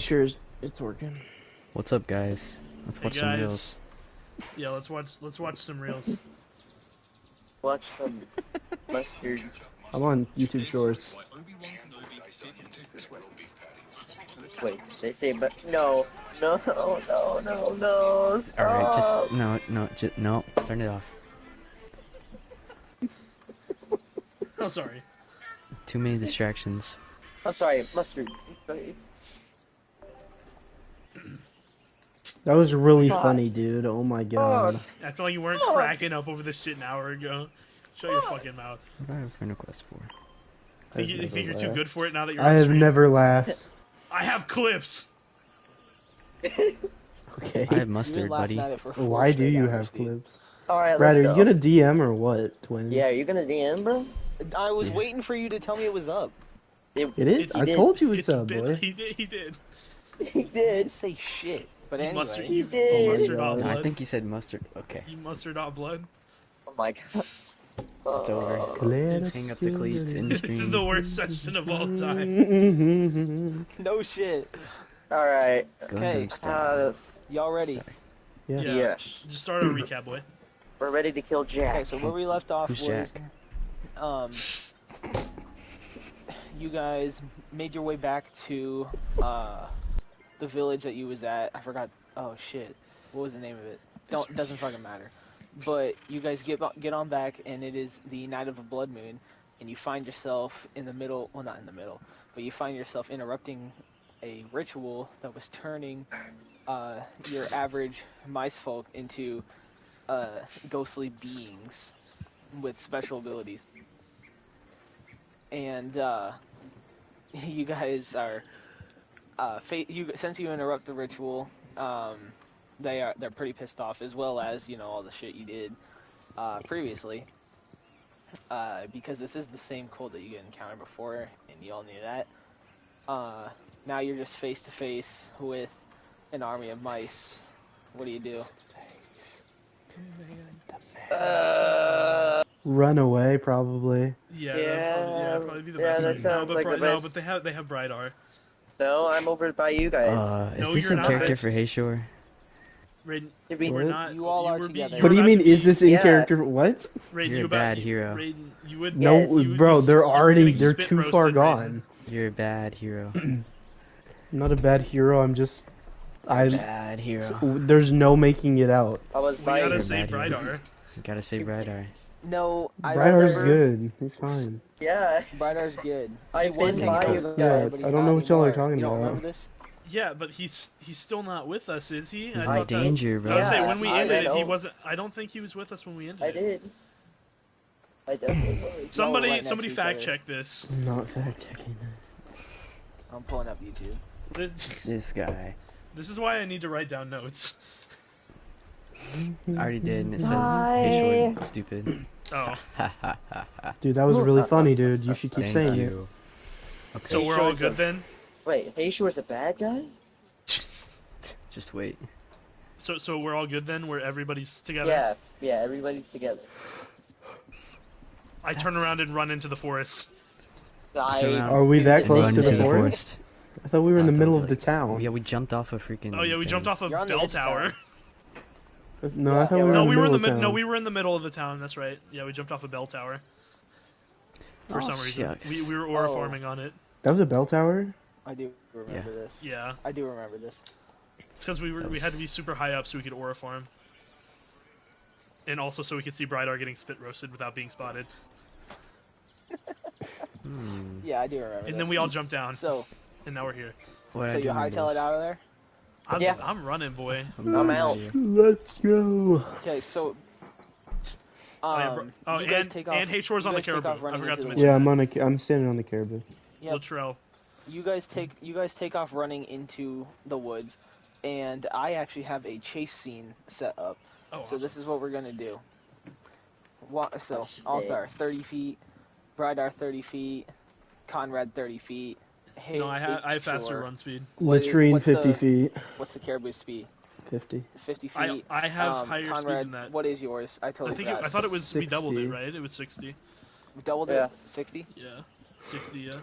sure it's working. What's up, guys? Let's watch some reels. Yeah, let's watch some reels. Watch some mustard. I'm on YouTube Shorts. Wait, they say, but no, stop. Alright, no, turn it off. Oh, sorry. Too many distractions. I'm sorry, mustard. That was really funny, dude. Oh my god. I thought you weren't cracking up over this shit an hour ago. Shut your fucking mouth. What do I have a friend request for? You think you're too good for it now that you're I on have stream? never laughed. I have clips! Okay. I have mustard, buddy. Why do you have clips? Alright, Brad, let's are go. you gonna DM or what, Twin? Yeah, are you gonna DM, bro? I was waiting for you to tell me it was up. It is? I did. told you it's up, boy. He did. He I did. didn't say shit. But anyway. He did. Mustard on No, blood. I think you said mustard. Okay. You mustard on blood. Oh my god. It's over. Let's hang up the cleats in the This is stream. the worst session of all time. No shit. Alright. Okay. Y'all ready? Yes. Yeah. Yes. Just start a recap, boy. We're ready to kill Jack. Okay, so where we left off Who's was, Jack? You guys made your way back to, the village that you was at. I forgot. Oh shit. What was the name of it? Doesn't fucking matter. But you guys get on back, and it is the night of a blood moon, and you find yourself in the middle. Well, not in the middle, but you find yourself interrupting a ritual that was turning your average mice folk into ghostly beings with special abilities. And you guys are since you interrupt the ritual, they're pretty pissed off, as well as all the shit you did previously, because this is the same cult that you encountered before, and you all knew that. Now you're just face to face with an army of mice. What do you do? Run away, probably. Yeah, probably be the best. that sounds like the best. No, but they have Brydar. No, I'm over by you guys. Is No, this you're in not. character for Hayshore? Raiden, Did we- we're What? not. You all are were together. you What do were you about mean, to is be- this in Yeah. character? What? Raiden, You're you a about- bad hero. Raiden, you would. No, Yes, bro, they're already, getting they're spit too far roasted, gone. You're a bad hero. I'm not a bad hero, I'm just... Bad hero. There's no making it out. I was We by gotta you. save Bad hero. Brydar. You gotta say Brydar. No, I Brydar's remember. good. He's fine. Yeah. Brydar's good. I've He was been in by cult, you but guys. he's I don't know not what y'all are anymore. talking You don't about. remember this? Yeah, but he's still not with us, is he? He's in thought that- danger, bro. I was saying Yeah, when we I ended it, he know. wasn't. I don't think he was with us when we ended I it. did. I definitely was. Somebody, right next somebody to each fact other. check this. I'm not fact-checking I'm pulling up YouTube. This guy. This is why I need to write down notes. I already did, and it says Bye. Hayshore, stupid. Oh, Ha ha ha ha. Dude, that was really funny, dude. You should keep Thank saying it. you. Okay. so we're all good then. Wait, Hayshore's a bad guy? Just wait. So we're all good then. Where everybody's together. Yeah, everybody's together. I turn around and run into the forest. Turn I, around Are we that and close run to into the forest? I thought we were in the middle of the Oh town. yeah, we jumped off a freaking. Oh yeah, we thing. jumped off a You're on the bell edge of tower. town. No, I thought Yeah, we were No, in we the were in middle the of town. no, we were in the middle of the town. That's right. Yeah, we jumped off a bell tower. For Oh, some reason, shucks. we were aura farming on it. That was a bell tower? I do remember this. Yeah, I do remember this. it's because we had to be super high up so we could aura farm, and also so we could see Brydar getting spit roasted without being spotted. Hmm. Yeah, I do remember this. And then we all jumped down, So, and now we're here. What so I you do hightail it this. out of there? I'm running, boy. I'm out. Let's go. Okay, so... Oh, you guys and take off, Hayshore's on you the guys take off caribou. I running forgot into to the mention. Yeah, I'm standing on the caribou. Yep. Latrell. You guys take off running into the woods, and I actually have a chase scene set up. Oh, So awesome. this is what we're gonna do. So Shit. Altar 30 feet, Brydar 30 feet, Conrad 30 feet. Hey, No, I have faster Shore. run speed. Latrine what's 50 the- feet. What's the caribou speed? 50. 50 I feet. I have higher Conrad, speed than that. what is yours? I I totally think forgot. I thought it was we doubled it, 60. right? It was 60. We doubled Yeah. it? 60? Yeah, 60. Yeah.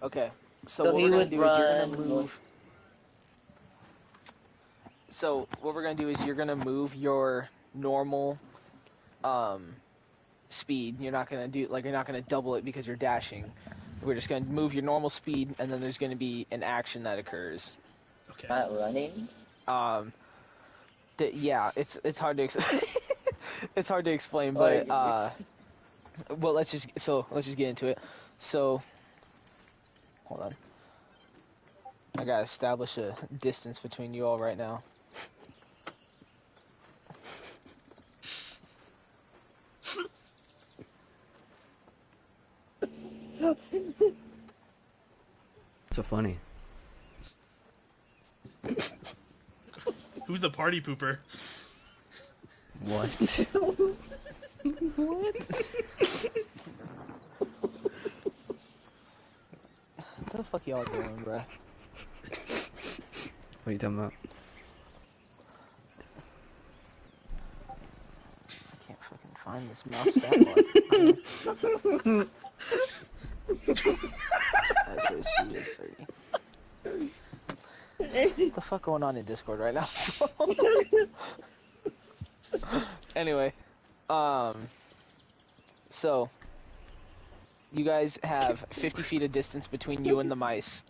Okay. So So what he we're gonna would do is you're gonna run- move. So what we're gonna do is you're gonna move your normal speed. You're not gonna double it because you're dashing. We're just gonna move your normal speed, and then there's gonna be an action that occurs. Okay. Not running. Yeah, it's hard to it's hard to explain, Like, but well, let's just get into it. So, hold on. I gotta establish a distance between you all right now. So funny. Who's the party pooper? What? What? What the fuck y'all doing, bruh? What are you talking about? I can't fucking find this mouse stat bar. That says she is 30. What the fuck going on in Discord right now? Anyway, so you guys have 50 feet of distance between you and the mice.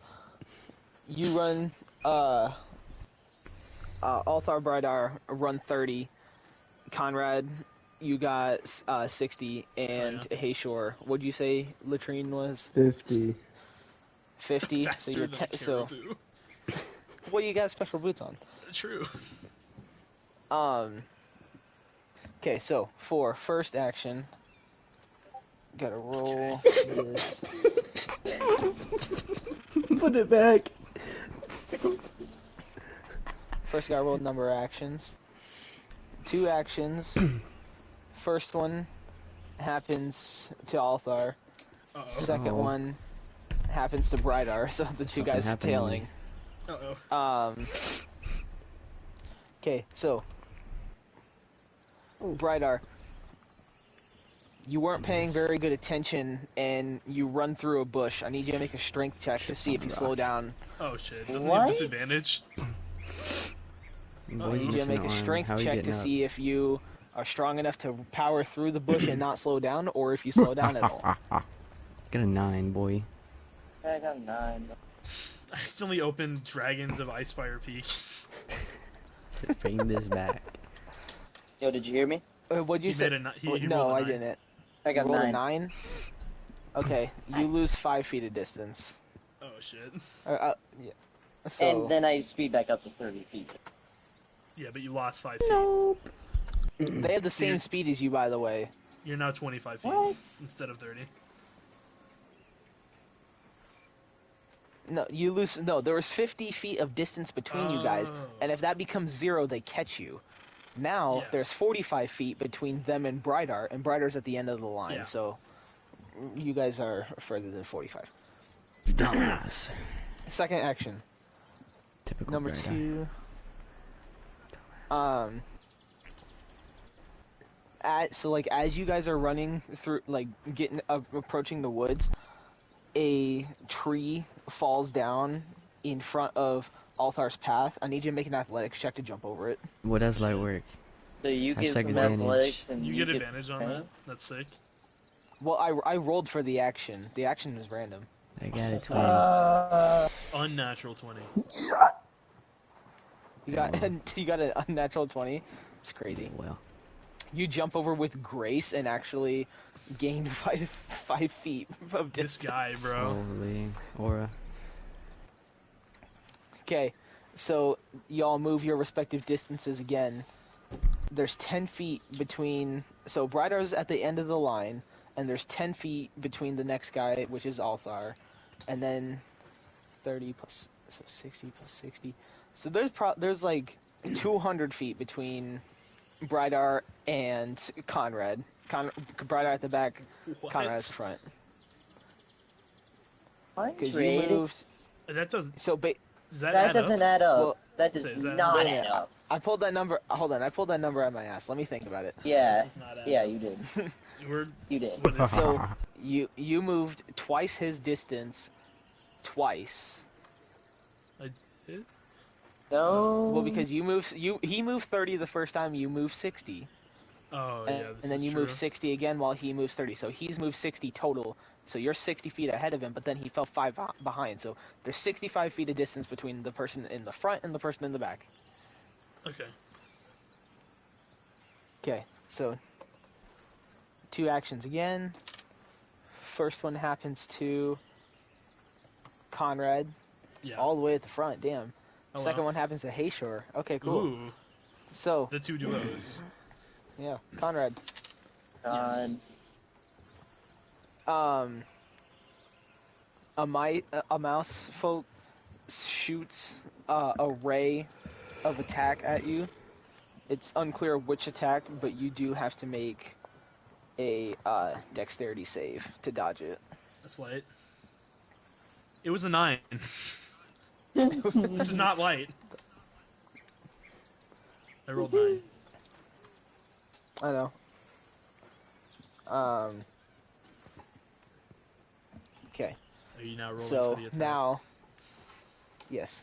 You run, Althar Brydar run 30. Conrad, you got 60, and Hayshore, what'd you say Latrine was? 50. 50. Faster So you're than a so. caribou. Well, you got special boots on. True. Okay, so for first action, gotta roll this. Put it back. First, gotta roll number of actions. 2 actions. First one happens to Althar. Uh-oh. Second Uh-oh. one happens to Brydar. So the two Something guys happened to tailing. me. Uh-oh. Okay, so Brydar, you weren't paying very good attention, and you run through a bush. I need you to make a strength check to see if you slow down. Oh shit. Doesn't he What? have disadvantage? I Boy's need you to missing make an a arm. strength How are you check to getting up? see if you are strong enough to power through the bush and not slow down, or if you slow down at all. Get a 9, boy. I got 9. I accidentally opened Dragons of Icefire Peak. Bring this back. Yo, did you hear me? What'd you He say? made a he No, rolled a I 9. didn't. I got Roll a 9. 9? Okay, you lose 5 feet of distance. Oh shit. Yeah. So, And then I speed back up to 30 feet. Yeah, but you lost 5 feet. they have the same Dude. speed as you, by the way. You're now 25 feet What? instead of 30. No, you lose. No, there was 50 feet of distance between you guys, Oh. and if that becomes 0, they catch you. Now Yeah. there's 45 feet between them and Brydar, and Brydar's at the end of the line. Yeah. So you guys are further than 45. Dumbass. Second action. Typical Number Brydar. 2. So like as you guys are running through, like approaching the woods, a tree falls down in front of Althar's path. I need you to make an athletics check to jump over it. What does light work? So you get Hashtag some advantage. athletics and You get advantage on that. That's sick. Well, I rolled for the action. The action was random. I got a 20. Unnatural 20. You got you got an unnatural 20. It's crazy. Well. You jump over with grace and actually gain 5 feet of This distance. guy, bro. Slowly. Aura. Okay, so y'all move your respective distances again. There's 10 feet between. So Brydar's at the end of the line, and there's 10 feet between the next guy, which is Althar, and then 30 plus. So 60 plus 60. So there's like 200 feet between Brydar and Conrad. Brydar at the back, What? Conrad at the front. I'm Because you trade. moved. That doesn't. So Does that, That add doesn't up? add up. Well, that does Is that- not Wait a add minute. up. I pulled that number. Hold on, I pulled that number out of my ass. Let me think about it. Yeah, Does not add yeah, up. you did. We're, You did. what is So you moved twice his distance, twice. I did? No. Well, because he moved 30 the first time, you moved 60. Oh And, yeah, this and then is you true. move 60 again while he moves 30. So he's moved 60 total. So you're 60 feet ahead of him, but then he fell 5 behind. So there's 65 feet of distance between the person in the front and the person in the back. Okay. Okay, so 2 actions again. First one happens to Conrad, Yeah. all the way at the front. Damn. Oh, Second wow. one happens to Hayshore. Okay, cool. Ooh, So the two duos. yeah, Conrad. Yes. Um, a mouse folk shoots a ray of attack at you. It's unclear which attack, but you do have to make a dexterity save to dodge it. That's light. It was a 9. This is not light. I rolled 9. I know. Okay. Are you now rolling So for the attack? now, yes.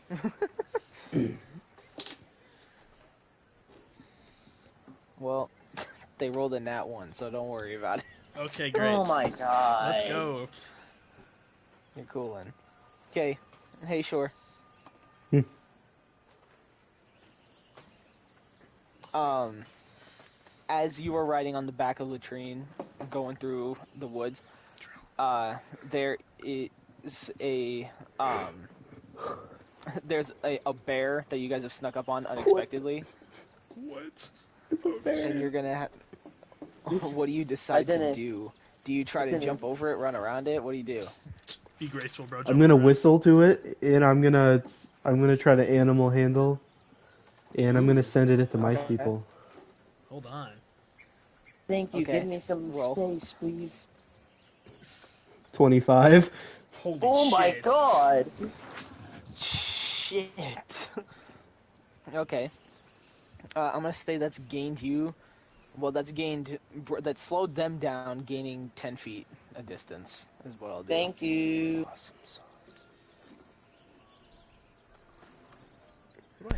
Well, they rolled a nat 1, so don't worry about it. Okay, great. Oh my god. Let's go. You're coolin'. Okay. Hey, sure. Hmm. As you were riding on the back of Latrine, going through the woods, there is a there's a bear that you guys have snuck up on unexpectedly, What? It's a bear. and you're gonna. What do you decide to didn't- do? Do you try to didn't- jump over it, run around it? What do you do? Be graceful, bro. I'm Jump gonna around. whistle to it, and I'm gonna try to animal handle, and I'm gonna send it at the mice Okay. people. Hold on. Thank you. Okay, Give me some roll. space, please. 25. Holy Oh my shit. god. Shit. Okay. I'm gonna say that's gained you. Well, that's slowed them down, gaining 10 feet a distance is what I'll do. Thank you. Awesome sauce.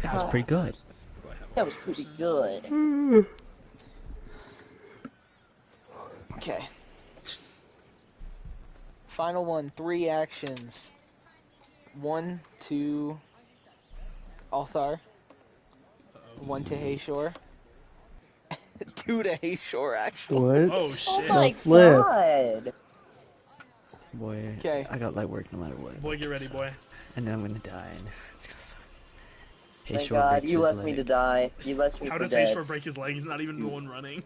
That was pretty good. That was pretty good. Okay. Final one, 3 actions. 1 to Althar. 1 to Hayshore. 2 to Hayshore, actually. What? Oh Oh shit. my flip. god. Boy, 'Kay. I got light work no matter what. Boy, get ready, boy. And then I'm gonna die, and it's gonna suck. Hey, Thank Shore god, breaks you his left me leg. to die. You left me How for does dead. Hayshore break his leg? He's not even the one running.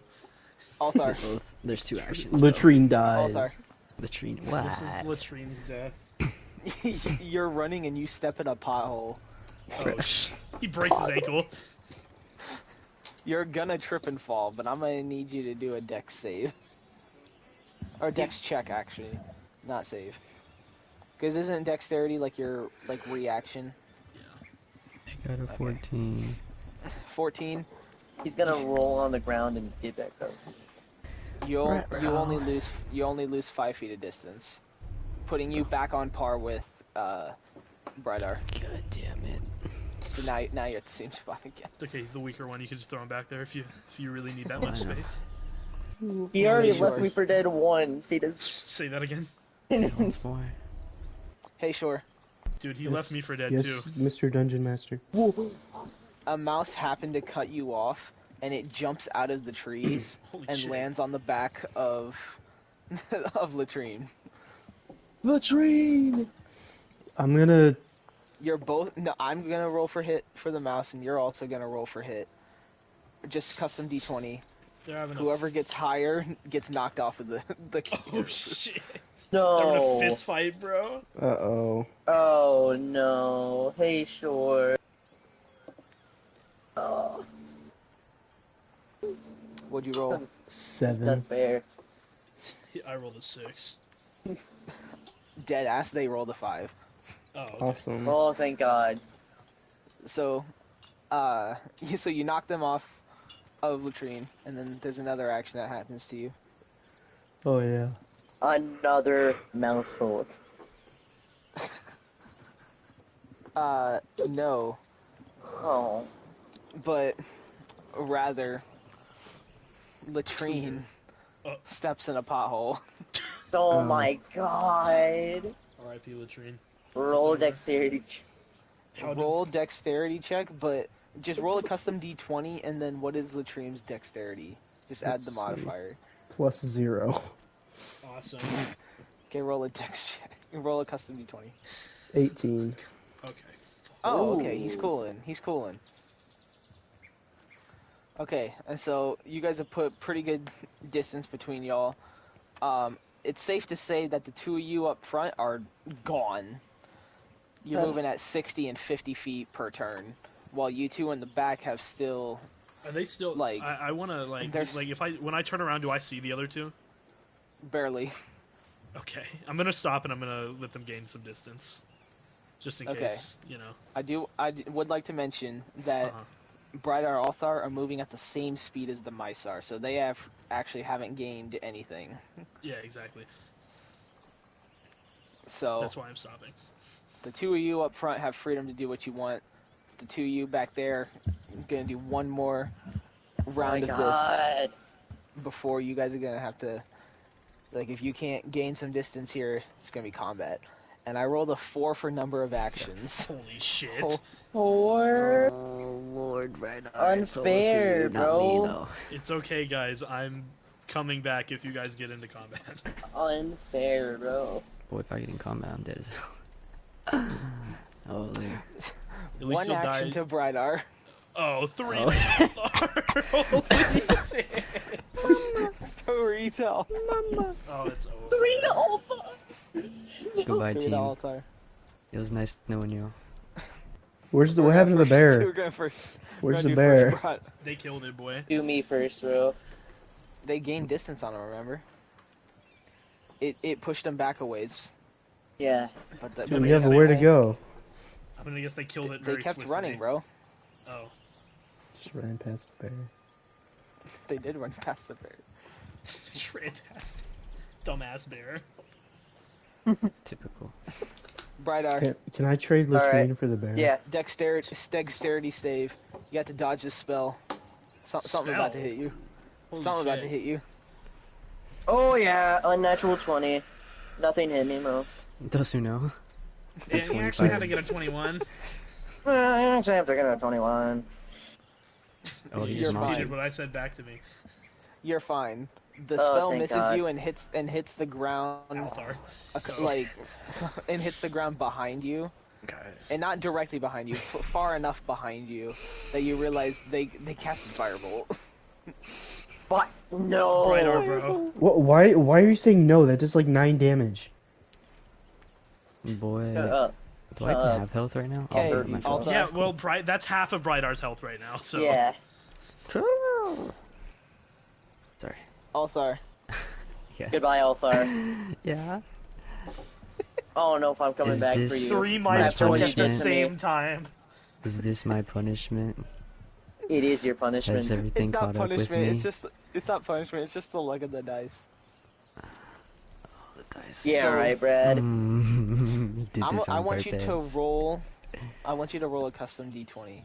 Althar. Both. There's 2 actions. Latrine dies. Althar. Latrine. What? This is Latrine's death. You're running and you step in a pothole. Oh, he breaks his ankle. You're gonna trip and fall, but I'm gonna need you to do a dex save. Or dex check, actually. Not save. Because isn't dexterity like your reaction? I got a 14. 14. He's gonna roll on the ground and get back up. You Ruh-roh. only lose 5 feet of distance, putting you back on par with Brydar. God damn it. So now you're at the same spot again. It's okay, he's the weaker one. You can just throw him back there if you really need that much I know. space. He already Sure. left me for dead once. He does. Say that again. Once more. Hey, Shore. Dude, he Yes, left me for dead yes, too. Mr. Dungeon Master. A mouse happened to cut you off, and it jumps out of the trees Holy and shit. lands on the back of Latrine. Latrine! I'm gonna. You're both. No, I'm gonna roll for hit for the mouse, and you're also gonna roll for hit. Just custom d20. They're having Whoever gets higher gets knocked off of the Oh shit. No. They're having a fist fight, bro. Uh-oh. Oh no. Hey, Shore. Oh, What'd you roll? that's 7. fair. I rolled a 6. Dead ass. They rolled a 5. Oh, okay. Awesome. Oh, thank God. So, so you knock them off of Latrine, and then there's another action that happens to you. Oh, yeah. Another mouse folk. No. Oh. But rather, latrine Oh. steps in a pothole. Oh Oh. my god. R.I.P. latrine. Roll over. dexterity. Roll dexterity check, but just roll a custom d20, and then what is latrine's dexterity? Just add Let's the see. modifier. +0. Awesome. Okay, roll a dex check. Roll a custom d20. 18. Okay. Oh, okay, he's Ooh. cooling. He's cooling. Okay, and so you guys have put pretty good distance between y'all. It's safe to say that the two of you up front are gone. You're moving at 60 and 50 feet per turn, while you two in the back have still Are they still like? I want to there's- like if when I turn around, do I see the other two? Barely. Okay, I'm gonna stop and I'm gonna let them gain some distance, just in Okay. case, you know. I would like to mention that Uh-huh. Brighdar Althar are moving at the same speed as the mice are, so they actually haven't gained anything. Yeah, exactly. So That's why I'm stopping. the two of you up front have freedom to do what you want. The two of you back there gonna do one more round Oh my of god. this before you guys are gonna have to, like, if you can't gain some distance here, it's gonna be combat. And I rolled a 4 for number of actions. Holy shit! Oh. 4. Oh Lord, right now. Unfair, bro. It's okay, guys. I'm coming back if you guys get into combat. Unfair, bro. Boy, if I get in combat, I'm dead as hell. Holy. At least One you'll action die. to Brighdar. Oh, 3 Oh. to Althar. Holy shit! Story tell. Oh, it's over. 3 to Alpha. Goodbye, 3 to team. Althar. It was nice knowing you. What We're happened to the going first. We're bear? going first. Where's We're the gonna do bear? first Brighdar. They killed it, boy. Do me first, bro. They gained distance on him, remember? It pushed him back a ways. Yeah. But the, Dude, but we they have kept nowhere to running. go. I mean, I guess they killed it They very kept swiftly. running, bro. Oh. Just ran past the bear. They did run past the bear. Just ran past. Dumbass bear. Typical. Brighdar, Can I trade latrine Alright. for the bear? Yeah. dexterity save. You have to dodge this spell. Something about to Spell? hit you. Holy Something about shit. to hit you. Oh yeah, unnatural 20. Nothing hit me, bro. Does you know? Yeah, you actually had to get a 21. I actually have to get a 21. Oh, he You You're just just mocked repeated fine. what I said back to me. You're fine. The Oh, spell thank misses God. you and hits the ground, Althar. like, and hits the ground behind you, Guys. and not directly behind you, far enough behind you that you realize they casted firebolt. But no. Brighdar, bro. What? Why are you saying no? That does like 9 damage. Boy, Shut up. do I even have health right now? Okay, Oh, my fault. Althar. Yeah, well, that's half of Brightar's health right now, so... Yeah. Sorry. Althar, Yeah. Goodbye, Althar. Yeah. I don't know if I'm coming Is back this- for you. 3 My mice jumped at the punishment? same time. Is this my punishment? It is your Has punishment. everything it's not caught up with punishment. me? It's not punishment. It's just the luck of the dice. The dice. Yeah, So- right, Brad. He did this I on want you to purpose. roll. I want you to roll a custom d20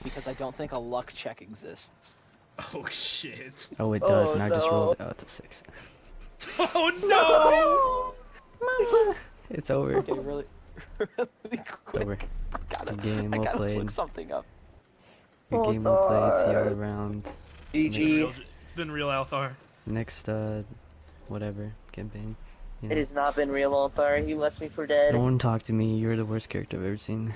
because I don't think a luck check exists. Oh, shit. Oh, it does, Oh, and I just no. rolled. Oh, it's a 6. Oh, no! It's over. Okay, really, really quick. It's over. Game I well gotta played. look something up. Good game well played. See y'all around. GG. It's been real, Althar. Next, whatever campaign. You It know. has not been real, Althar. You left me for dead. No one talk to me. You're the worst character I've ever seen.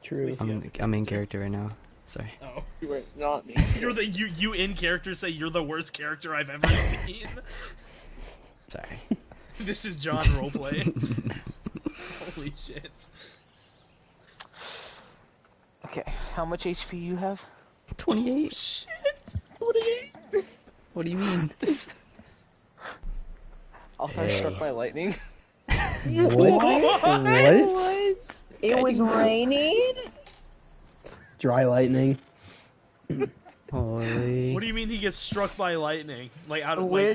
True. I'm in character right now. Sorry. Oh. You were not me. You're the you in character say you're the worst character I've ever seen. Sorry. This is John roleplay. Holy shit. Okay, how much HP you have? 28. Shit. What do you mean? Althar Hey. struck by lightning. What? It was raining? Dry lightning. Holy. What do you mean he gets struck by lightning? Like out of Where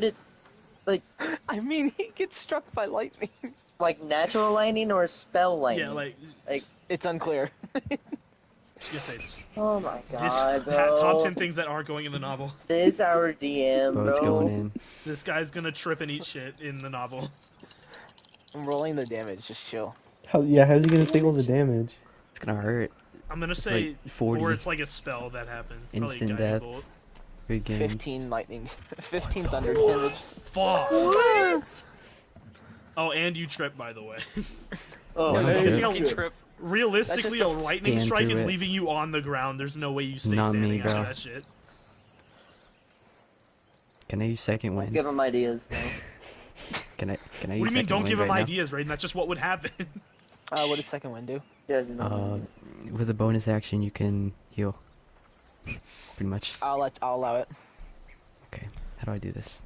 like, did, I mean, he gets struck by lightning. like, natural lightning or spell lightning? yeah, like Like, It's unclear. was gonna say it's Oh my this god, top bro. 10 things that are going in the novel. This is our DM, Bro, bro. it's going in. This guy's gonna trip and eat shit in the novel. I'm rolling the damage. Just chill. How's he gonna take all the damage? It's gonna hurt. I'm gonna It's say, like 40. or it's like a spell that happened. Probably Instant a guiding death. bolt. Good game. 15 lightning. 15 thunder damage. Fuck. What? Oh, and you trip, by the way. Oh, No, hey, trip. You don't trip. Realistically, a That's just lightning stand strike through is it. leaving you on the ground. There's no way you stay Not standing me, after bro. that shit. Can I use second wind? Give him ideas, bro. Can I What do use you mean? second Don't wind give him right now? ideas, Raiden. That's just what would happen. What does second wind do? Yes, no. With a bonus action, you can heal. Pretty much. I'll allow it. Okay. How do I do this?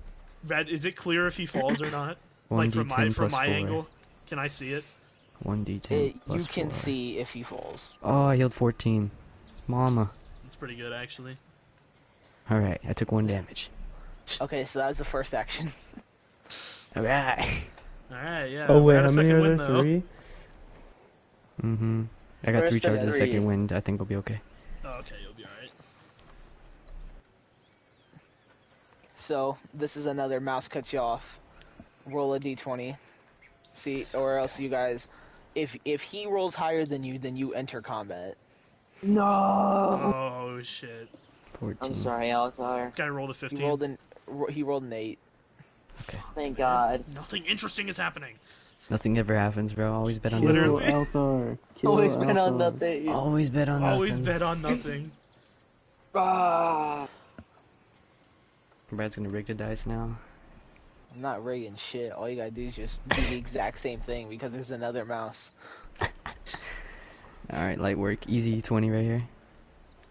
Red, is it clear if he falls or not? Like from 1d10 from plus my 4. angle, can I see it? 1d10 plus You can 4. see if he falls. Oh, I healed 14. Mama. It's pretty good actually. Alright, I took 1 damage. Okay, so that was the first action. Alright. All right, yeah. Oh we're wait, at a how many second are win, there? though. 3? Mm-hmm. I got First 3 charges and of three. second wind. I think I'll be okay. Oh, okay, you'll be all right. So this is another mouse cut you off. Roll a d20. See, or else you guys, if he rolls higher than you enter combat. No. Oh shit! 14. I'm sorry, Alcar. Guy rolled a 15. He rolled an 8. Okay. Thank God. Nothing interesting is happening. Nothing ever happens, bro. Always bet on Kill nothing. Literally. Althar. Kill Always been on Althar. nothing. Always bet on Always nothing. bet on nothing. Ah. Brad's gonna rig the dice now. I'm not rigging shit. All you gotta do is just do the exact same thing because there's another mouse. Alright, light work. Easy 20 right here.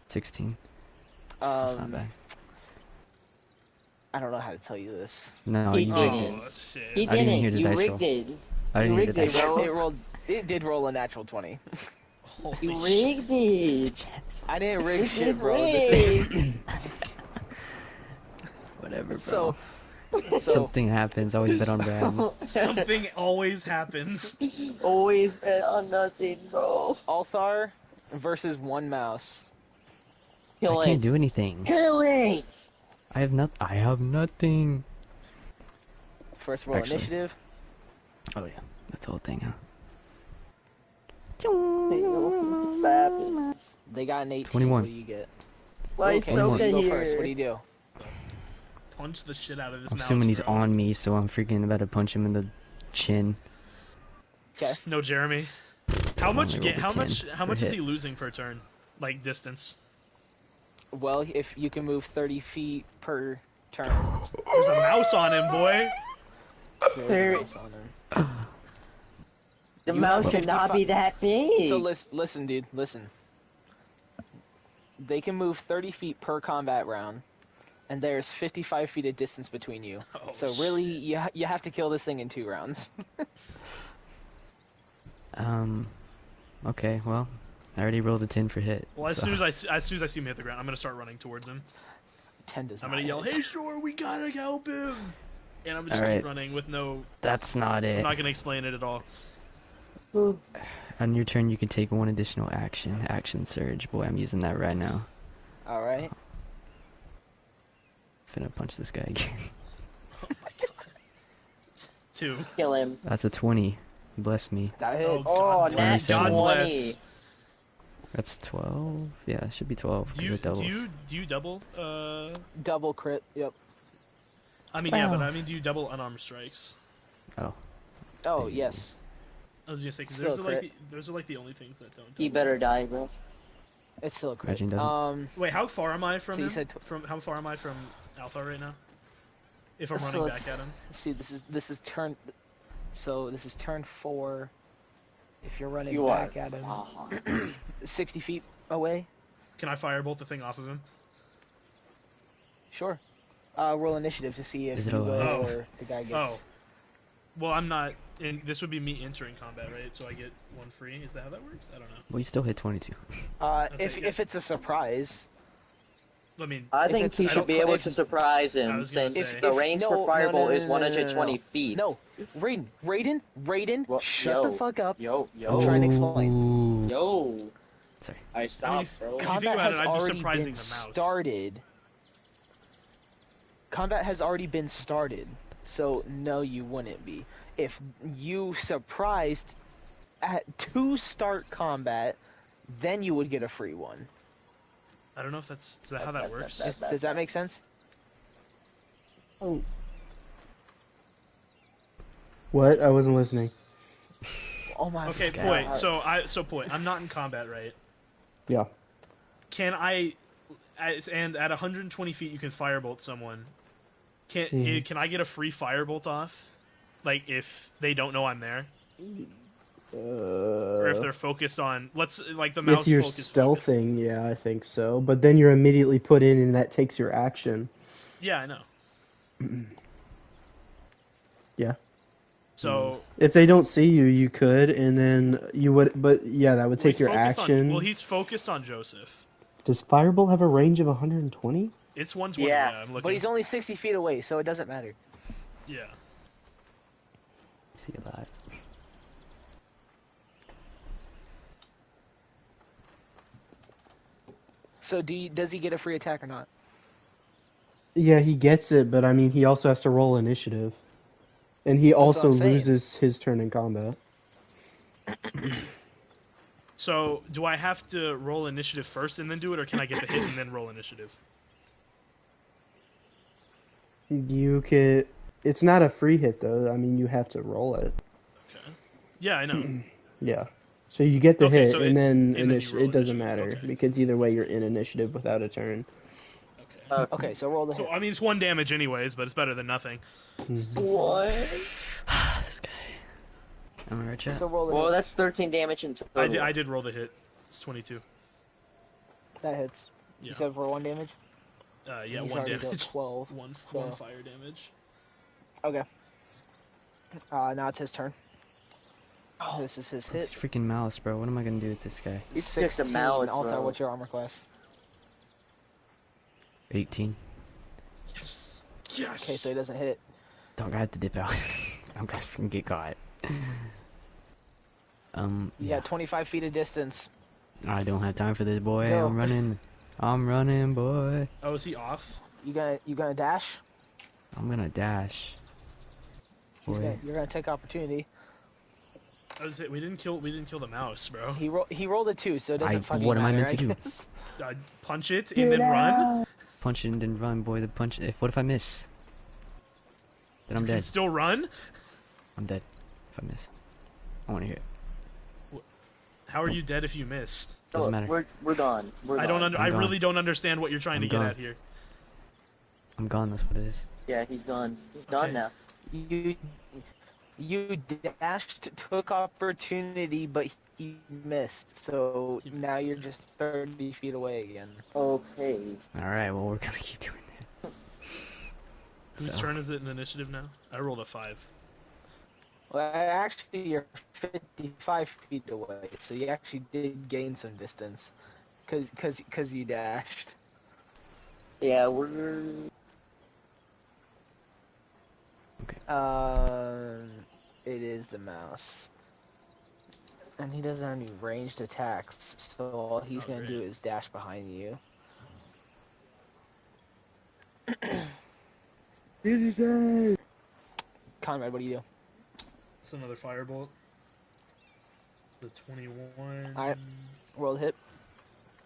16. That's not bad. I don't know how to tell you this. No, He you did rigged it. it. Oh shit! He I didn't didn't. hear the You dice rigged roll. it. I didn't You hear the rigged dice it, roll. bro. It did roll a natural 20. Holy You shit. rigged it. I didn't rig This shit, is bro. This is, rigged. Whatever, bro. so Something happens. Always bet on Brad. Something always happens. Always bet on nothing, bro. Althar versus one mouse. Kill I can't it. do anything. Kill it. I have nothing. First roll Actually. initiative. Oh yeah, that's the whole thing, huh? What's happening? They got an 18. 21. What do you get? Why Okay, so Soka you go here? first. What do you do? Punch the shit out of this I'm mouse. assuming he's bro. on me, so I'm freaking about to punch him in the chin. Okay. No, Jeremy. How much? Only rolled a How 10 much? How per much is hit. he losing per turn? Like distance. Well, if you can move 30 feet per turn. There's a mouse on him, boy. There's There- a mouse on him. The You mouse have cannot 55 be that big. So listen, dude, listen. They can move 30 feet per combat round, and there's 55 feet of distance between you. Oh, So really, you have to kill this thing in 2 rounds. Okay, well, I already rolled a 10 for hit. Well, as so- soon as I see him hit the ground, I'm gonna start running towards him. 10 does I'm not gonna yell, hit. "Hey, Shore, we gotta help him!" And I'm just Alright. keep running with no. That's not I'm it. not gonna explain it at all. On your turn, you can take 1 additional action. Action surge. Boy, I'm using that right now. All right. Finna punch this guy again. 2. Kill him. That's a 20. Bless me. That hits. Oh, God, nat God 20. bless. That's 12? Yeah, it should be 12. Do 'cause you it doubles. do you double? Double crit. Yep. I mean, yeah, but I mean, do you double unarmed strikes? Oh yes. I was gonna say because Still those a are like crit. those are like the only things that don't. He double. better die, bro. It's still a crit. Imagine doesn't. Wait, how far am I from So you him? said How far am I from Alpha right now? If I'm So running it's- back at him. See, this is turn. So this is turn 4. If you're running You are. back at him, far. 60 feet away. Can I firebolt the thing off of him? Sure. Roll initiative to see if Is it you alive? will Oh. or the guy gets. Oh. Well, I'm not. And this would be me entering combat, right? So I get 1 free. Is that how that works? I don't know. Well, you still hit 22. That's If it, yeah. if it's a surprise. I mean, I If think it's- he I should don't be cl- able if- to surprise I him was gonna since say. the If- range no, for no, Fireball no, is no, no, no, no, no. 120 feet. No, Raiden, Well, shut the yo. fuck up. Yo, I'm trying to explain. Ooh. yo. Sorry. I stopped, bro. If you think Combat about has it, I'd be already surprising been the mouse. started. Combat has already been started, so no, you wouldn't be. If you surprised to start combat, then you would get a free one. I don't know if is that how that works? Does that make sense? Oh. What? I wasn't listening. Oh my Okay, god. point. So point. I'm not in combat, right? Yeah. Can I? And at 120 feet, you can firebolt someone. Mhm. Can I get a free firebolt off? Like if they don't know I'm there, or if they're focused on the mouse If you're focus. stealthing, yeah, I think so. But then you're immediately put in, and that takes your action. Yeah, I know. Yeah. So If they don't see you, you could, and then you would. But yeah, that would take your action. He's focused on Joseph. Does Firebolt have a range of 120? It's 120. Yeah. I'm looking. But he's only 60 feet away, so it doesn't matter. Yeah. See a lot. So does he get a free attack or not? Yeah, he gets it, but I mean, he also has to roll initiative, and he also I'm saying. loses his turn in combat. So do I have to roll initiative first and then do it, or can I get the hit and then roll initiative? You could. It's not a free hit though. I mean, you have to roll it. Okay. Yeah, I know. Yeah. So you get the Okay, hit, so and then you roll it doesn't initiative, matter okay. because either way you're in initiative without a turn. Okay. Okay, so roll the hit. So I mean, it's 1 damage anyways, but it's better than nothing. What? This guy. Am I right, chat? So roll the Well, hit. that's 13 damage in total. I did roll the hit. It's 22. That hits. Yeah. You said for 1 damage? Yeah, He's 1 already got damage. 12. One so- fire damage. Okay. Now it's his turn. This is his This hit. freaking mouse, bro. What am I gonna do with this guy? It's just a 16. mouse, Althar, bro. what's your armor class? 18. Yes. Yes. Okay, so he doesn't hit. Dog, I have to dip out. I'm gonna freaking get caught. You Yeah. got 25 feet of distance. I don't have time for this, boy. Go. I'm running. I'm running, boy. Oh, is he off? You gonna dash? I'm gonna dash. Boy. You're gonna take opportunity. We didn't kill the mouse, bro. He rolled a 2, so it doesn't fucking what am I matter, meant to do? guess. Punch it and then run. Punch it and then run, boy. The punch. What if I miss? Then I'm You can dead. still run. I'm dead. If I miss. I wanna hear it. How are you dead if you miss? Doesn't matter. We're gone. I don't. I gone. really don't understand what you're trying to I'm get gone. at here. I'm gone. That's what it is. Yeah, he's gone. He's gone Okay. now. You dashed, took opportunity, but he missed. So He now missed. you're just 30 feet away again. Okay. All right. Well, we're gonna keep doing that. Whose So- turn is it in initiative now? I rolled a 5. Well, actually, you're 55 feet away, so you actually did gain some distance, cause you dashed. Yeah, we're... It is the mouse, and he doesn't have any ranged attacks, so all he's Oh, gonna great. do is dash behind you. Conrad, what do you do? It's another firebolt. The 21. Alright. Roll the hit.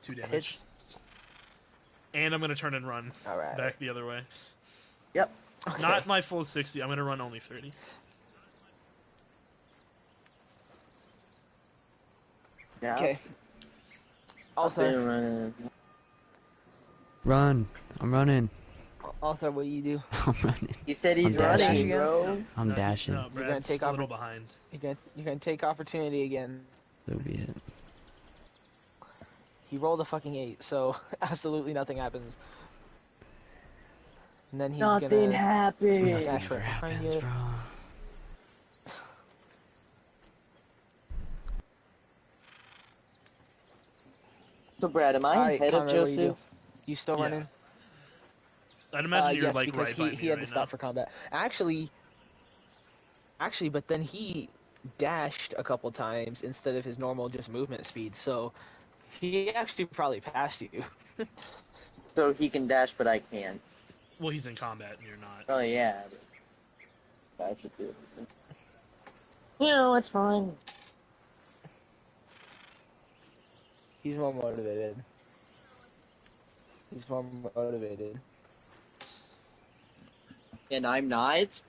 2 damage. Hits. And I'm gonna turn and run All right. back the other way. Yep. Okay. Not my full 60. I'm gonna run only 30. Yeah. Okay. I've been Althar, running. Run. I'm running. Althar, what do you do? I'm running. He said he's I'm dashing. running, bro. I'm No, dashing. No, You're gonna Brad's take a off- little behind. You're gonna take opportunity again. So be it. He rolled a fucking 8, so absolutely nothing happens. And then he's Nothing gonna happened. Dash Nothing right ever behind happens, you. bro. So, Brad, am I Alright, ahead of Conrad, what do you do? Joseph? You still Yeah. running? I'd imagine you're yes, like because right by he me had right to stop now. for combat. Actually, but then he dashed a couple times instead of his normal just movement speed, so He actually probably passed you. So he can dash, but I can. Well, he's in combat and you're not. Oh yeah. I should do it. You know, it's fine. He's more motivated. He's more motivated. And I'm not.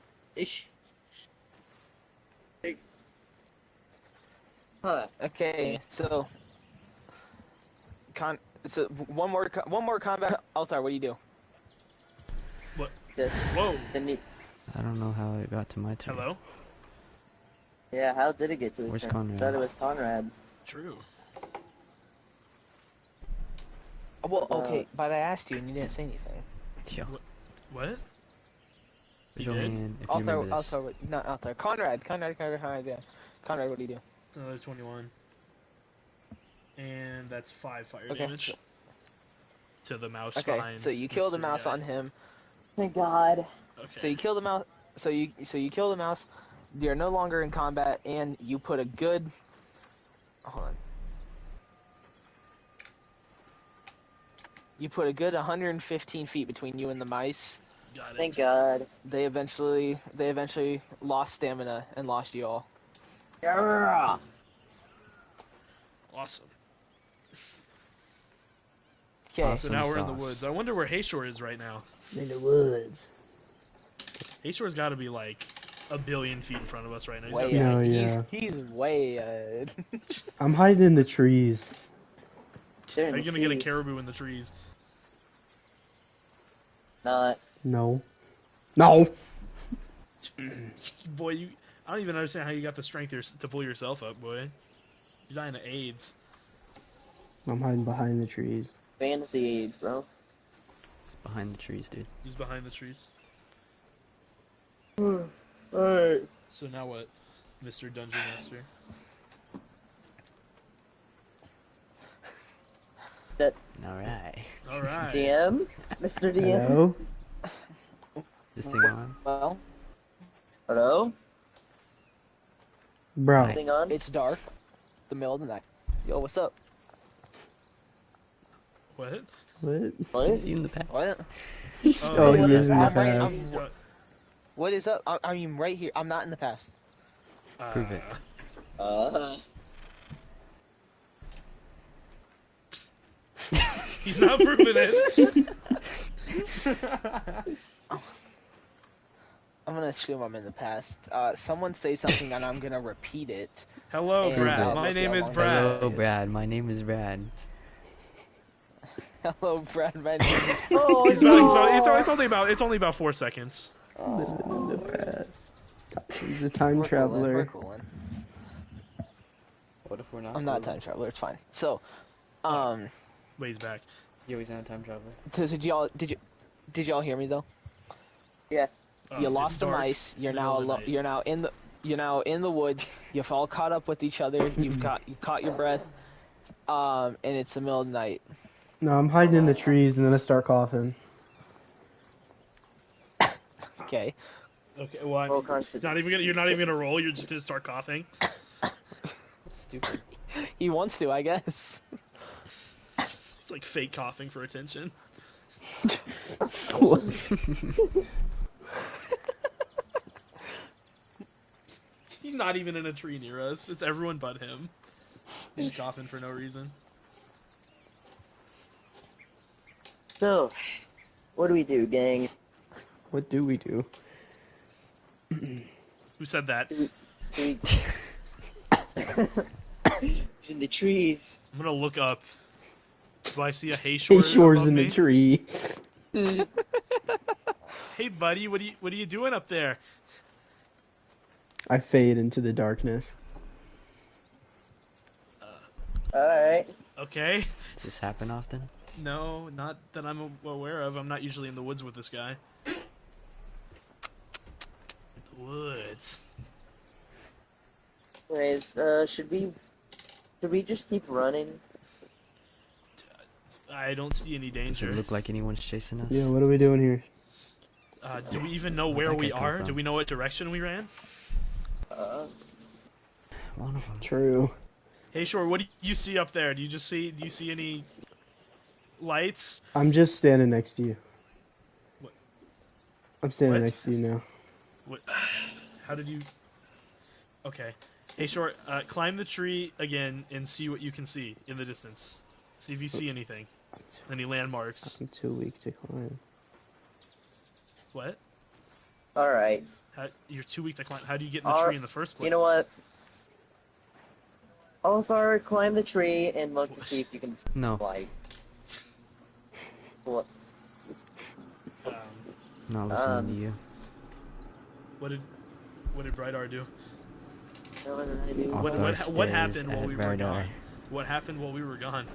Huh. Okay, so one more combat. Altar, what do you do? Whoa. I don't know how it got to my turn. Hello? Yeah, how did it get to his Where's turn? Conrad? I thought it was Conrad. True. Well, okay, but I asked you and you didn't say anything. Yo, What? raise You your did? hand if you remember this. Altar, not Altar. Conrad, yeah. Conrad, what do you do? Another 21. And that's 5 fire Okay, damage. To the mouse Okay, behind. so you kill the Mr. mouse Guy. on him. Thank God. Okay. So you kill the mouse. So you kill the mouse. You're no longer in combat, and you put a good. Hold on. You put a good 115 feet between you and the mice. Got it. Thank God. They eventually lost stamina and lost you all. Yeah. Awesome. Okay. Awesome. So now we're in sauce. the woods. I wonder where Hayshore is right now. In the woods. Hayshore's got to be like a billion feet in front of us right now. He's Way gotta be- No, ahead. yeah. He's way ahead. I'm hiding in the trees. How are you gonna get a caribou in the trees? Not. No. No. Boy, I don't even understand how you got the strength to pull yourself up, boy. You're dying of AIDS. I'm hiding behind the trees. Fantasy AIDS, bro. It's behind the trees, dude. He's behind the trees. Alright. So now what, Mr. Dungeon Master? Alright. Alright. DM? Mr. DM? Hello? This thing on? Well? Hello? Bro. Hi. Thing on? It's dark. The middle of the night. Yo, what's up? What? What? What? See you in the past. What? Oh, he what is in the I'm right- I'm- past. What is up? I'm right here. I'm not in the past. Prove it. He's not proving it. I'm gonna assume I'm in the past. Someone say something and I'm gonna repeat it. Hello, And, Brad. we'll My see name how is long- Brad. Hello, Brad. My name is Brad. Hello, Brad. My name is. Oh, He's about, it's only about 4 seconds. Living in the past. He's a time We're traveler. cooling. What if we're not? I'm not a time traveler. It's fine. So, Wait, he's back. Yeah, he's not a time traveler. did y'all hear me though? Yeah. Oh, You it's lost the dark. mice. You're Middle now of the alone. night. You're now in the woods. You've all caught up with each other. You caught your breath. And it's the middle of the night. No, I'm hiding in the trees and then I start coughing. Okay. Okay, well, Roll you're not even gonna roll. You're just gonna start coughing. Stupid. He wants to, I guess. It's like fake coughing for attention. He's not even in a tree near us. It's everyone but him. He's coughing for no reason. So, what do we do, gang? What do we do? Who said that? He's in the trees. I'm gonna look up. Do I see a Hayshore? Hey, shore's above in me? the tree. Hey, buddy, what are you doing up there? I fade into the darkness. Alright. Okay. Does this happen often? No, not that I'm aware of. I'm not usually in the woods with this guy. The woods. Anyways, should we just keep running? I don't see any Does danger. it look like anyone's chasing us? Yeah, what are we doing here? Do we even know Where'd where that we guy come are? from? Do we know what direction we ran? One of them. True. Hey, Shore, what do you see up there? Do you see any lights? I'm just standing next to you. What? I'm standing What? next to you now. What? How did you? Okay. Hey, Short, climb the tree again and see what you can see in the distance. See if you see anything. Any landmarks. I'm too weak to climb. What? Alright. You're too weak to climb. How do you get in the tree in the first place? You know what? Althar, climb the tree and look to see if you can No. fly. What? Not listening to you. What did Brighdar do? What did I do? What happened while we were Brighdar. gone? What happened while we were gone?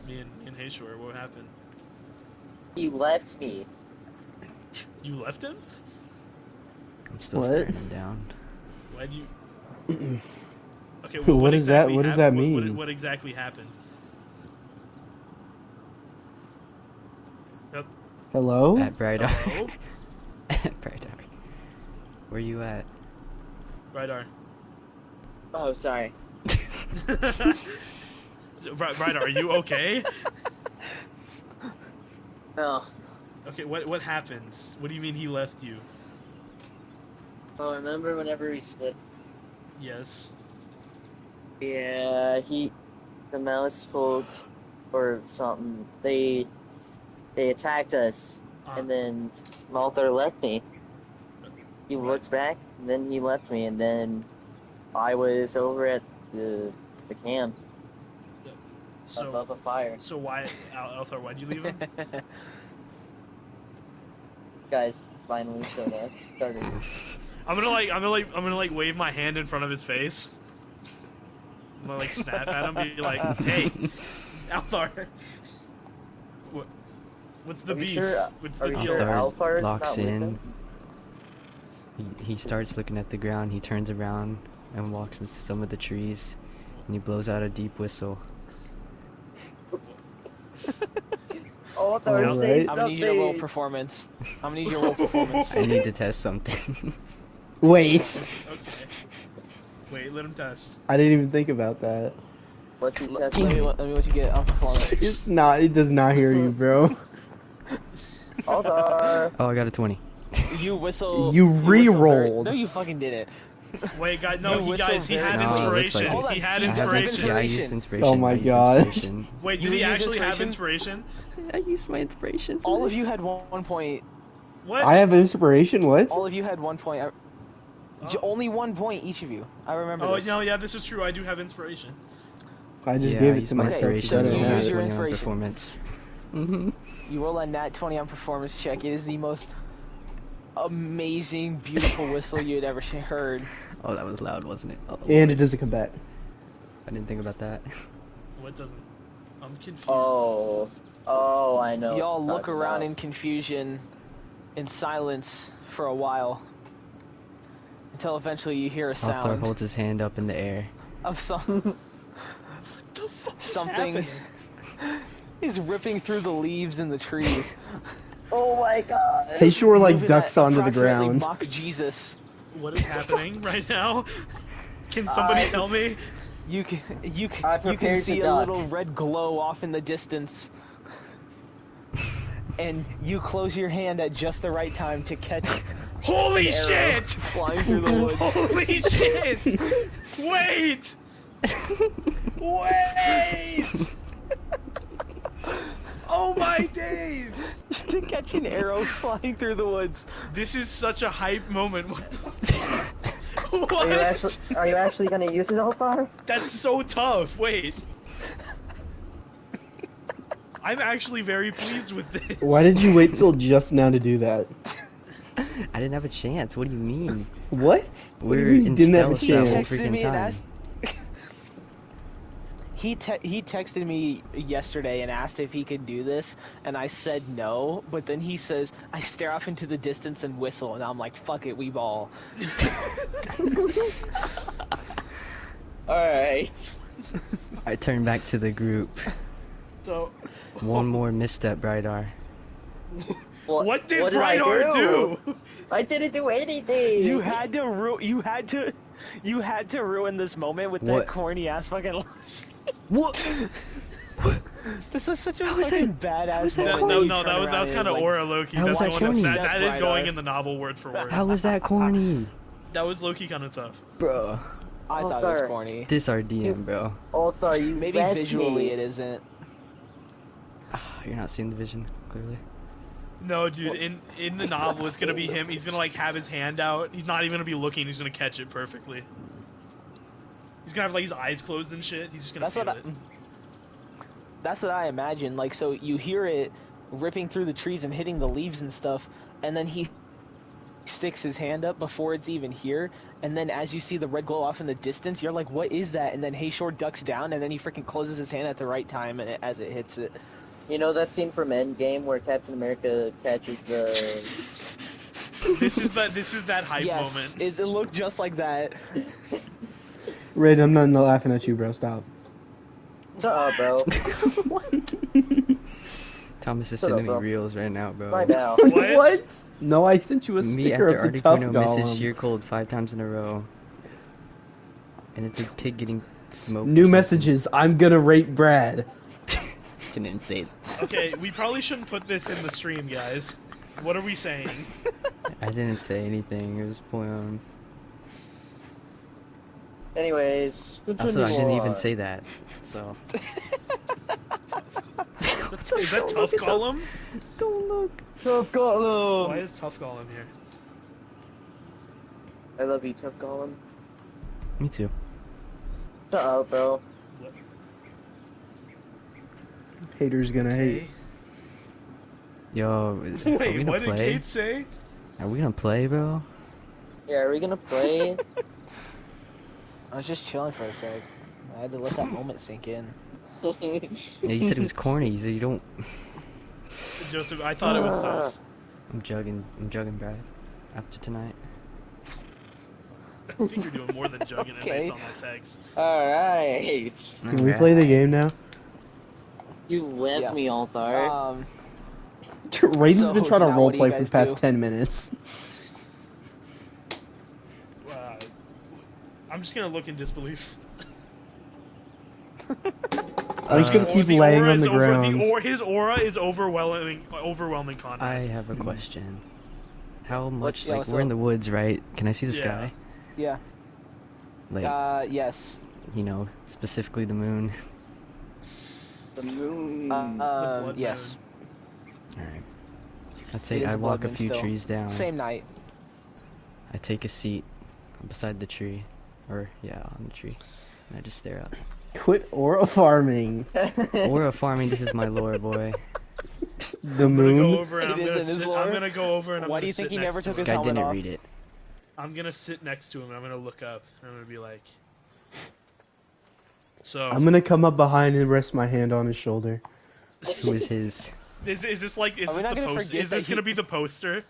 Me and Hayshore, what happened? He left me. You left him? I'm still What? staring him down. Why'd you? Okay, What does that- exactly what does that hap- mean? What exactly happened? Yep. Hello? At Brighdar. Hello? At Brighdar. Where you at? Brighdar. Oh, sorry. Brighdar, are you okay? No. Okay, what happened? What do you mean he left you? Oh, remember whenever we split? Yes. Yeah, the mouse spoke or something. They attacked us, and then Malthar left me. He looks back, and then he left me, and then I was over at the camp above a fire. So why, Althar? Why'd you leave him? Guys finally showed up. Started. I'm gonna wave my hand in front of his face. I'm gonna snap at him, be like, "Hey, Althar, what's the beef? What's the Are you deal?" sure Althar is locks not with in. him? He starts looking at the ground. He turns around and walks into some of the trees, and he blows out a deep whistle. Althar, say Alright. I'm gonna need you to roll something. performance. I'm gonna need you to roll performance. I need to test something. Wait. Okay. Wait, let him test. I didn't even think about that. What's he Let testing? me what you get on performance. It's not. It does not hear you, bro. Althar. Oh, I got a 20. You whistle. You whistle very- re-rolled. No, you fucking didn't. Wait, guys, no, You he whistle guys, he very had No, it looks inspiration. like Hold on, He had he has inspiration. Yeah, I inspiration. used inspiration. Oh my I used gosh. inspiration. Wait, You did he use actually have inspiration? inspiration? I used my inspiration. For All of this. you had 1 point. What? I have inspiration. What? All of you had 1 point. Oh. Only 1 point each of you. I remember Oh this. no, yeah, this is true. I do have inspiration. I just Yeah, gave I it used to my myself. inspiration. Shut You it and I use got your 20 on inspiration. performance. You roll a nat 20 on performance check. It is the most amazing, beautiful whistle you had ever heard. Oh, that was loud, wasn't it? Oh, And it doesn't come back. I didn't think about that. What doesn't? I'm confused. Oh, I know. Y'all what look you're around talking in confusion, in silence for a while, until eventually you hear a Althar sound holds his hand up in the air. of some What the fuck is something happening? is ripping through the leaves in the trees. about. Oh my god. Hey, sure, like moving ducks at onto the approximately ground. Mach Jesus. What is happening right now? Can somebody tell me? You can I you can prepared to see a duck. little red glow off in the distance. And you close your hand at just the right time to catch Holy an arrow shit! flying through the woods. Holy shit! Wait! Wait! Oh my days! To catch an arrow flying through the woods. This is such a hype moment. What the Are What? you actually gonna use it, Althar? That's so tough. Wait. I'm actually very pleased with this. Why did you wait till just now to do that? I didn't have a chance. What do you mean? What? What do you We're mean you in didn't have a stealth that whole chance? Texted freaking me and time. asked- He texted me yesterday and asked if he could do this, and I said no, but then he says, I stare off into the distance and whistle, and I'm like, fuck it, we ball. Alright. I turn back to the group. So, One more misstep, Brighdar. what did I Brighdar do? I didn't do anything! You had to You had to ruin this moment with What? that corny ass fucking. What? This is such a How is fucking that- how badass is that moment. corny? No, that was kind of aura Loki. How That's was that corny? that is going Brighter. in the novel word for word. How was that corny? That was Loki kind of tough. Bro. I thought it was corny. This our DM, bro. Althar, you Maybe left visually me. it isn't. You're not seeing the vision, clearly. No, dude. In the novel, it's gonna be him. He's gonna like have his hand out. He's not even gonna be looking. He's gonna catch it perfectly. He's gonna have like his eyes closed and shit. He's just gonna feel it. That's what I imagine. Like, so you hear it ripping through the trees and hitting the leaves and stuff, and then he sticks his hand up before it's even here, and then as you see the red glow off in the distance, you're like, what is that? And then Hayshore ducks down, and then he freaking closes his hand at the right time as it hits it. You know that scene from Endgame where Captain America catches the... This is that hype Yes, moment. it looked just like that. Raid, I'm not laughing at you, bro. Stop. Shut up, bro. What? Thomas is Shut up, sending me bro. reels right now, bro. Right now. What? No, I sent you a Me sticker after of the tough Articuno misses golem. sheer cold 5 times in a row. And it's a pig getting smoked. New messages. I'm gonna rate Brad. Didn't say it. Okay, we probably shouldn't put this in the stream, guys. What are we saying? I didn't say anything. It was point. Anyways, Also, I didn't even on. say that. So. Is that Tough Golem? Don't look. Tough Golem! Why is Tough Golem here? I love you, Tough Golem. Me too. Shut up, bro. Haters gonna hate. Yo, are we Wait, gonna what did play? Kate say? Are we gonna play, bro? Yeah, are we gonna play? I was just chilling for a sec. I had to let that moment sink in. Yeah, you said it was corny, so you don't. Joseph, I thought it was tough. I'm jugging, Brad. After tonight. I think you're doing more than jugging it Okay. based on that text. Alright. Can we play the game now? You left Yeah. me, Althar. Raiden's So, been trying to now what do you roleplay for the guys past do? 10 minutes. I'm just gonna look in disbelief. I'm just gonna keep The laying aura on is the ground. his aura is overwhelming content. I have a question. How much? What's- Like, what's we're in up? the woods, right? Can I see the Yeah. sky? Yeah. Like, Yes. you know, specifically the moon. The moon. blood Yes. Alright. I It take. is I a walk blood a moon few still. trees down. Same night. I take a seat beside the tree, or yeah, on the tree, and I just stare out. Quit aura farming. Aura farming. This is my lore, boy. The I'm gonna go moon. over and It I'm is gonna in his sit. lore? I'm gonna go over and I'm Why gonna do you sit think he next never to took This him. his guy didn't helmet off? read it. I'm gonna sit next to him and I'm gonna look up and I'm gonna be like. So I'm gonna come up behind and rest my hand on his shoulder. Who is his? is this like is Are we this not the gonna poster? forget Is this that gonna he- be the poster?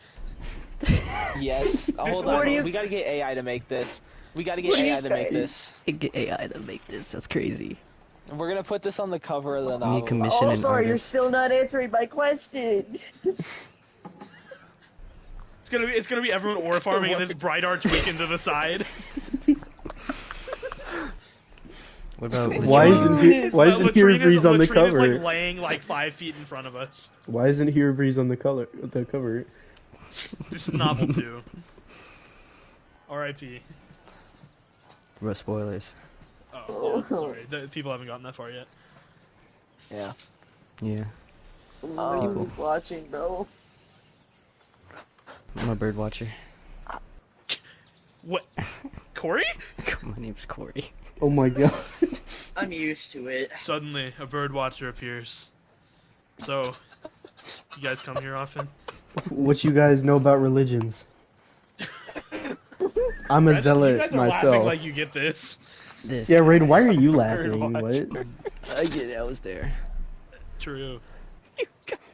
Yes. Hold What on. do you- We gotta get AI to make this. We gotta get AI to make this. Get AI to make this. That's crazy. And we're gonna put this on the cover of the Me novel. commission an Althar, you're artist. still not answering my question. It's gonna be everyone aura farming and this bright arch weekend to the side. What about? Why isn't he? Why isn't Latrina's- Hero on the Latrina's, cover? like laying like 5 feet in front of us. Why isn't Hero on the cover? This is novel 2. R.I.P. Bro, spoilers. Oh, yeah, sorry. People haven't gotten that far yet. Yeah. Yeah, Who's watching, bro? I'm a bird watcher. What? Corey? My name's Corey. Oh my god. I'm used to it. Suddenly, a bird watcher appears. So, you guys come here often? What you guys know about religions? I'm a zealot You guys are laughing myself. like you get this. This. Yeah, Raid, why are you laughing? watcher. What? I get it. I was there. True.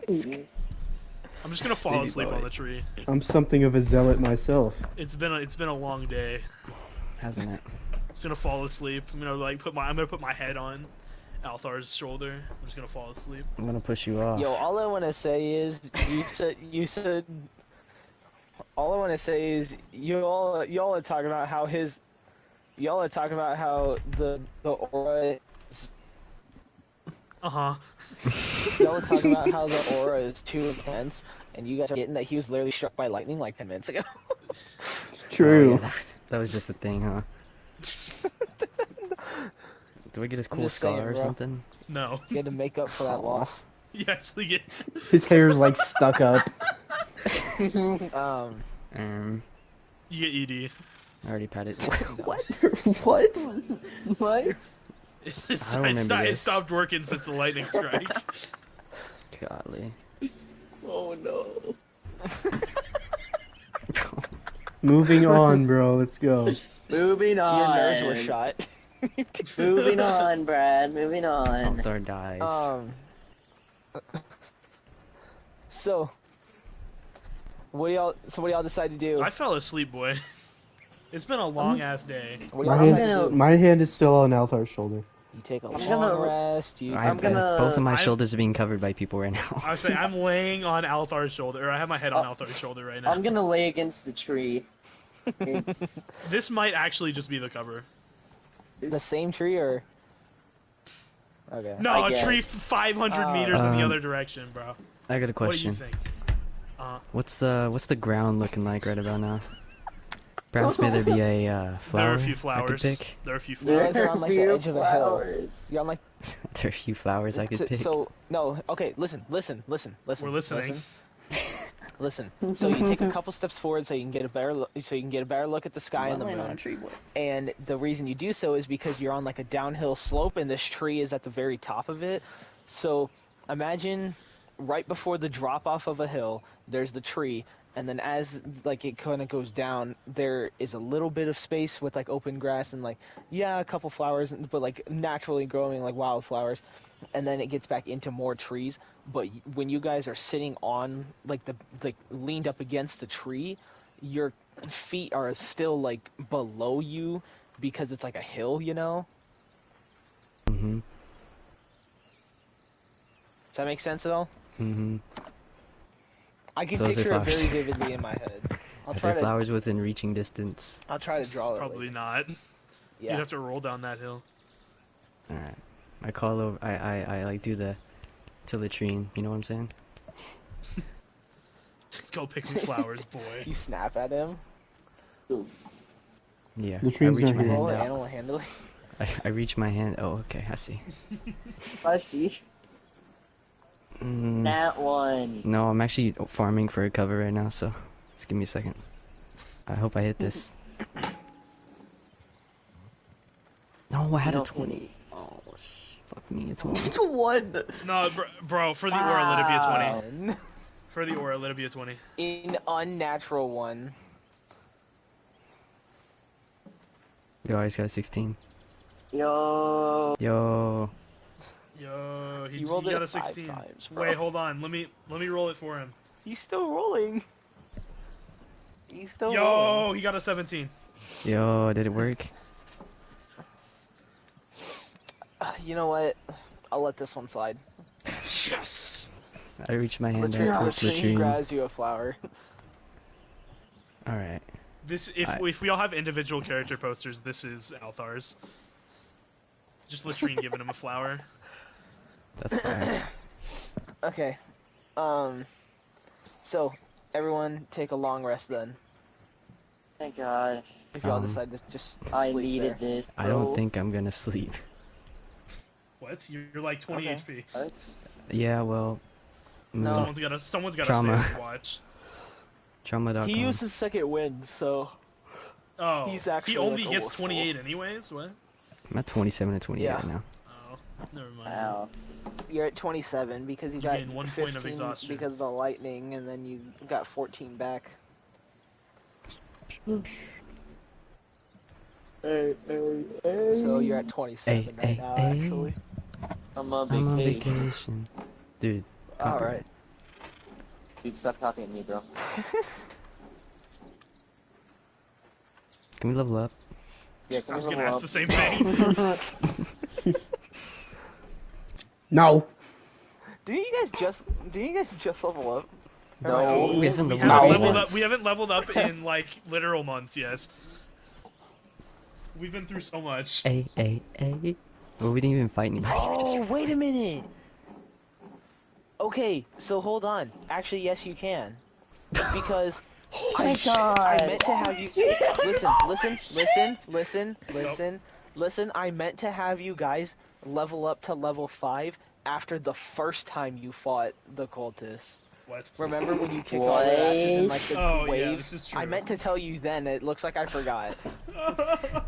I'm just gonna fall Baby asleep boy. on the tree. I'm something of a zealot myself. It's been a long day. Hasn't it? I'm just gonna fall asleep. I'm gonna put my head on Althar's shoulder. I'm just gonna fall asleep. I'm gonna push you off. Yo, all I wanna say is you said. All I wanna say is y'all are talking about how his y'all are talking about how the aura. Y'all were talking about how the aura is too intense, and you guys are getting that he was literally struck by lightning like 10 minutes ago. It's Oh, true. yeah, that was just a thing, huh? Do I get a cool just scar saying, or bro. something? No. You had to make up for that loss. You actually get. His hair's like stuck up. Um, You get ED. I already patted. What? What? What? I don't remember It this. stopped working since the lightning strike. Golly. Oh no. Moving on, bro. Let's go. Moving Your on. nerves were shot. Moving on, Brad. Moving on. Althar dies. So, what do y'all decide to do? I fell asleep, boy. It's been a long ass day. What do My y'all decide hand, to do? my hand is still on Althar's shoulder. You take a I'm long gonna- rest. Both of my I'm- shoulders are being covered by people right now. I would say I'm laying on Althar's shoulder, or I have my head on Althar's shoulder right now. I'm gonna lay against the tree. This might actually just be the cover. The same tree or? Okay. No, I a tree guess. 500 meters in the Um, other direction, bro. I got a What do you question. think? What's the ground looking like right about now? Perhaps may there be a flower There are a few I flowers. could pick? There are a few You guys flowers. are on like the edge of a hill. Flowers. You're on like. There are a few flowers I could pick. So no. Okay. Listen. We're listening. Listen. So you take a couple steps forward so you can get a better look at the sky and the moon. And the reason you do so is because you're on like a downhill slope and this tree is at the very top of it. So imagine right before the drop off of a hill, there's the tree, and then as like it kind of goes down, there is a little bit of space with like open grass and like a couple flowers, but like naturally growing like wildflowers. And then it gets back into more trees. But when you guys are sitting on like leaned up against the tree, your feet are still like below you because it's like a hill, you know? Mm-hmm. Does that make sense at all? Mm-hmm. I can So is there picture it very flowers? vividly in my head. Are there flowers within reaching distance? I'll try to draw it. Probably later. not. Yeah. You'd have to roll down that hill. Alright. I call over, I like do the latrine, you know what I'm saying? Go pick me flowers, boy. You snap at him. Yeah. Latrine's I reach not my here. Roll hand an out. animal handling. I reach my hand. Oh, okay, I see. I see. Mm, That one. no, I'm actually farming for a cover right now, so just give me a second. I hope I hit this. No, I had a don't 20. Oh, fuck me, it's 1. One. No, bro, for the aura, let it be a 20. One. For the aura, let it be a 20. In unnatural one. Yo, I just got a 16. Yo. Yo. Yo, he rolled it got a 5 16. times, bro. Wait, hold on. Let me roll it for him. He's still rolling. He's still Yo, rolling. he got a 17. Yo, did it work? You know what? I'll let this one slide. Yes. I reached my hand Latrine, out towards the Latrine tree. grabs you a flower. Alright. This, if we all have individual character posters, this is Althar's. Just Latrine giving him a flower. That's fine. Okay. So, everyone take a long rest then. Thank God. If y'all Um, decide to just I sleep needed there. this. I don't bro. think I'm gonna sleep. What? You're like 20 Okay. HP. Yeah, well... No. Someone's gotta Trauma. stay and watch. Trauma.com. He used his second wind, so Oh, He's actually he only like a gets wolf 28 anyways? What? I'm at 27 and 28 Yeah. right now. Oh, never mind. Wow. you're at 27 because you You got gain 1 15 point of exhaustion. because of the lightning, and then you got 14 back. So you're at 27 Hey, right hey, now, hey. actually. I'm on I'm on vacation. vacation. Dude. Alright. Dude, stop talking to me, bro. Can we level up? Yeah, I was come gonna ask up. the same thing. No. Didn't you guys just level up? No. We haven't we leveled haven't up leveled once. up. We haven't leveled up in like literal months. Yes. We've been through so much. A. Well, we didn't even fight anybody. Oh, wait a minute. Okay, so hold on. Actually, yes, you can. Because Oh my god! I meant to have you listen. I meant to have you guys level up to level 5 after the first time you fought the cultist. What? Remember when you kicked all their asses in like the Oh, waves? yeah, this is true. I meant to tell you then. It looks like I forgot.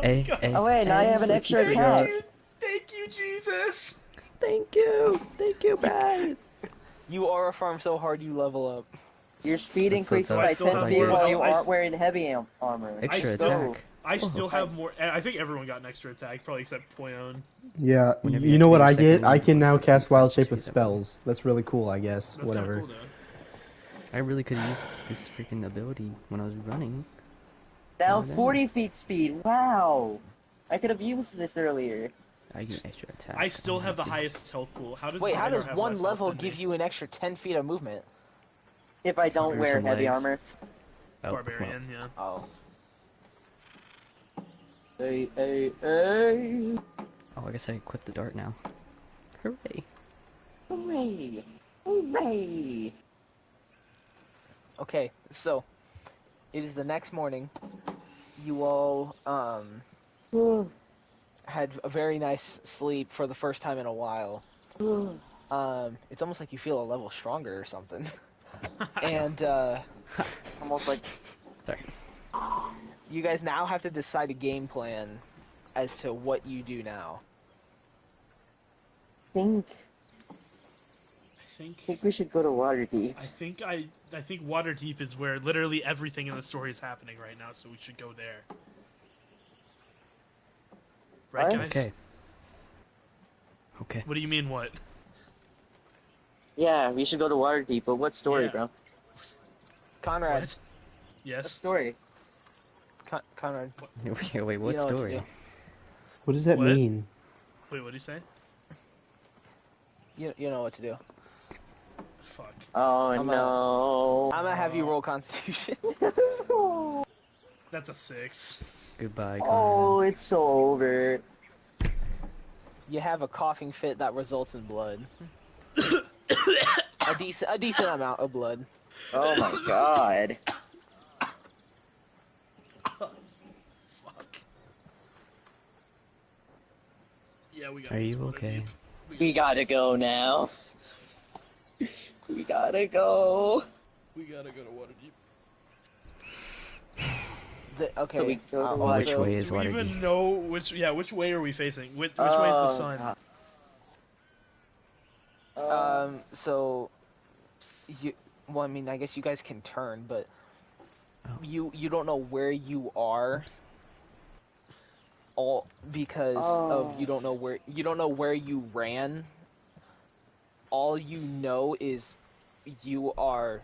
A. Oh wait, now I have an extra attack. Thank you, Jesus. Thank you, Brad. You aura farm so hard you level up. Your speed That's so increases tough. by I still 10 have feet more- while you I- aren't wearing heavy armor. Extra still- attack. I still have more. I think everyone got an extra attack, probably except Poyon. Yeah, Whenever you you know what enter I your get? second I one, can now second cast one, Wild Shape with shoot that one. spells. That's really cool, I guess. That's Whatever. kind of cool, though. I really could have used this freaking ability when I was running. Now Oh, damn. 40 feet speed. Wow. I could have used this earlier. I get extra attack. I still have the highest health pool. How does Wait, how Minor does have one less health level than give me? you an extra 10 feet of movement? If I don't Grew wear some heavy legs. armor. Oh, Barbarian? Yeah. Oh. Hey. Well. Oh, I guess I equip the dart now. Hooray. Hooray. Hooray. Okay, so it is the next morning. You all had a very nice sleep for the first time in a while. It's almost like you feel a level stronger or something. And Almost like Sorry. you guys now have to decide a game plan as to what you do now. think I I think we should go to Waterdeep. I think Waterdeep is where literally everything in the story is happening right now, so we should go there. Right, What? guys? Okay. Okay. What do you mean, what? Yeah, we should go to Waterdeep, but what story, Yeah. bro? Conrad, What? What Yes. story? Conrad, Wait, what you know what to story? do. What does that What? mean? Wait, what did you say? You know what to do. Fuck. Oh I'm no. I'm gonna have you roll Constitution. That's a 6. Goodbye, Oh, Conrad. it's so over. You have a coughing fit that results in blood. a decent amount of blood. Oh my god. Fuck. Yeah, we got Are you okay? We gotta go now. We gotta go. We gotta go to Waterdeep. Okay. So we go to also- Which way is Do we even Waterdeep? know which way are we facing? Which way is the sun? So well, I mean, I guess you guys can turn, but Oh. you don't know where you are. All because of you don't know where you ran. All you know is you are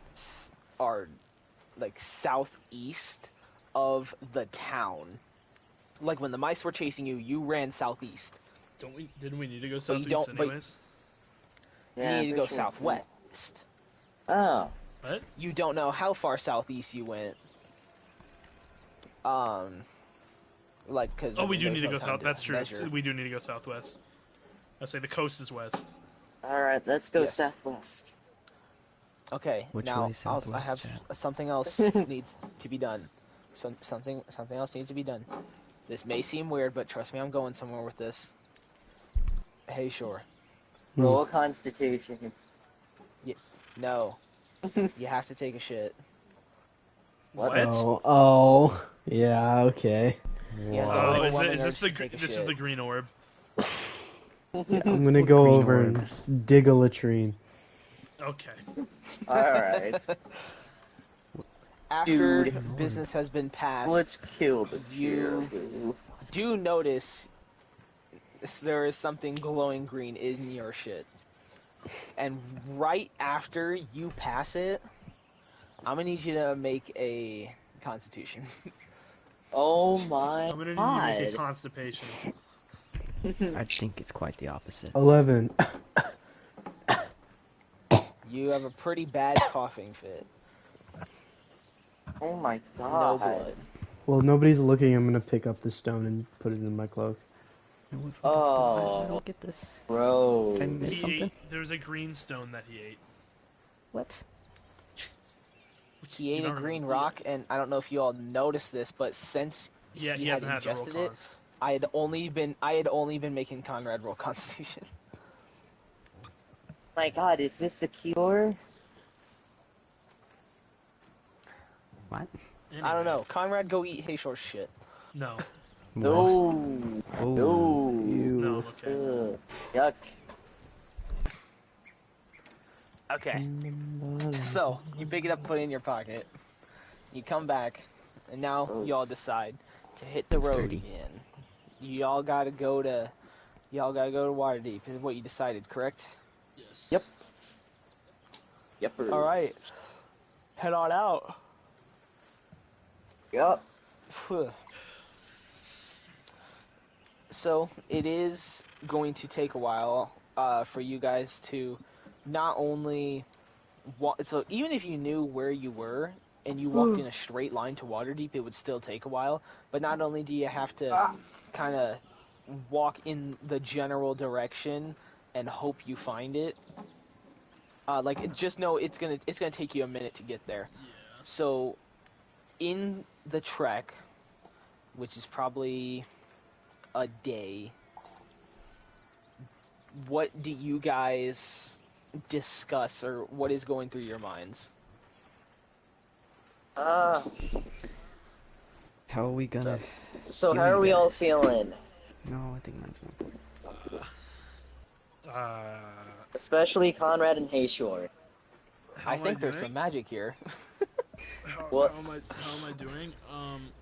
like southeast of the town. Like when the mice were chasing you, you ran southeast. Didn't we need to go But you southeast don't- but- anyways? You need to go southwest. Oh. What? You don't know how far southeast you went. Like, cause Oh, we do there's need to no go time south. That's true. measure. We do need to go southwest. I say the coast is west. Alright, let's go Yes. southwest. Okay, Which now way southwest, I have chat? something else needs to be done. Something else needs to be done. This may seem weird, but trust me, I'm going somewhere with this. Hey, sure. Roll Constitution. No. You have to take a shit. What? Oh, yeah, okay. Yeah, Whoa. the Oh, overwhelming is this urge the to take a this is shit. the green orb? I'm gonna go Green over orb. and dig a latrine. Okay. Alright. After Dude. business has been passed, Let's kill the You- caribou. do notice there is something glowing green in your shit. And right after you pass it, I'm gonna need you to make a constitution. Oh my I'm gonna need you to make a god. constipation. I think it's quite the opposite. 11. You have a pretty bad coughing fit. Oh my No god. blood. Well, nobody's looking. I'm gonna pick up the stone and put it in my cloak. No one fucking stop. I Oh, don't get this. bro. Did I miss He something? ate. There was a green stone that he ate. What? Which He you ate a don't green remember- rock, and I don't know if you all noticed this, but since Yeah, he he had hasn't had to roll ingested it, cons. I had only been making Conrad roll Constitution. My God, is this a cure? What? I don't know. Anyways, Conrad, go eat Hayshore shit. No, What? No. Oh. No. no, Ew. I'm okay. Ugh. Yuck. Okay, so you pick it up, put it in your pocket. You come back, and now y'all decide to hit the Looks road dirty. again. Y'all gotta go to Waterdeep. Is what you decided, correct? Yes. Yep. Yepper. All right, head on out. Yup. So it is going to take a while for you guys to not only so even if you knew where you were and you walked in a straight line to Waterdeep, it would still take a while. But not only do you have to kind of walk in the general direction and hope you find it, just know it's gonna take you a minute to get there. Yeah. So in the trek, which is probably a day, what do you guys discuss, or what is going through your minds? Uh, How are we gonna... so Heal how are you we all guys. feeling? No, I think mine's more important. Especially Conrad and Hayshore. How I am think there's doing? some magic here. What? How am I doing?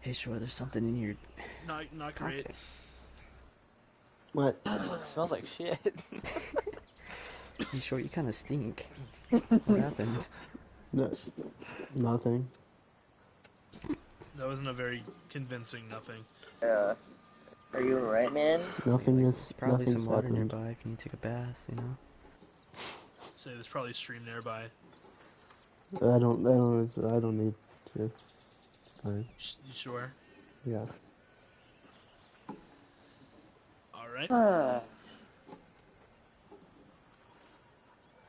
Hey, sure, there's something in your Not great. pocket. What? It smells like shit. Hey, sure, you kind of stink. What happened? No, nothing. That wasn't a very convincing nothing. Are you alright, man? Nothing Like, is. there's probably Nothing's some water happened. nearby if you need to take a bath, you know? So there's probably a stream nearby. I don't need to. It's fine. You sure? Yeah. All right. Uh,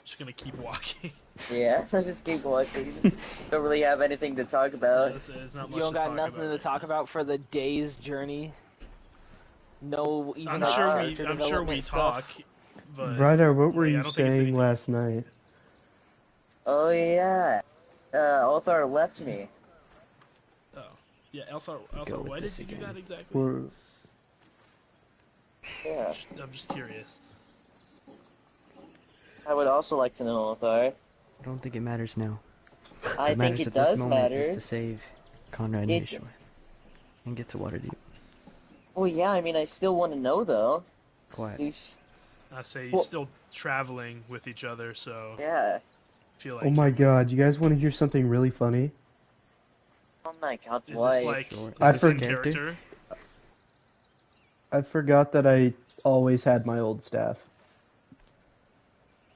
Just gonna keep walking. yeah, let's just keep walking. Don't really have anything to talk about. There's not much You don't to got talk nothing about to right talk now. about for the day's journey. No, even I'm like sure character we development talk, stuff? but Ryder, what were like, I you don't think it's saying anything- last night? Oh yeah. Althar left me. Oh, yeah, Alpha. Go with Why did this you do again. that exactly? Or Yeah. I'm just curious. I would also like to know, Althar. I don't think it matters now. I What think matters it at this does moment matter. is to save Conrad and It- Hayshore. And get to Waterdeep. Well, yeah, I mean, I still want to know, though. What? I say Well- still traveling with each other, so Yeah. I feel like. oh my god, you guys want to hear something really funny? Oh my god, Is what? this like? Sure. Is I this in forget- character? I forgot that I always had my old staff.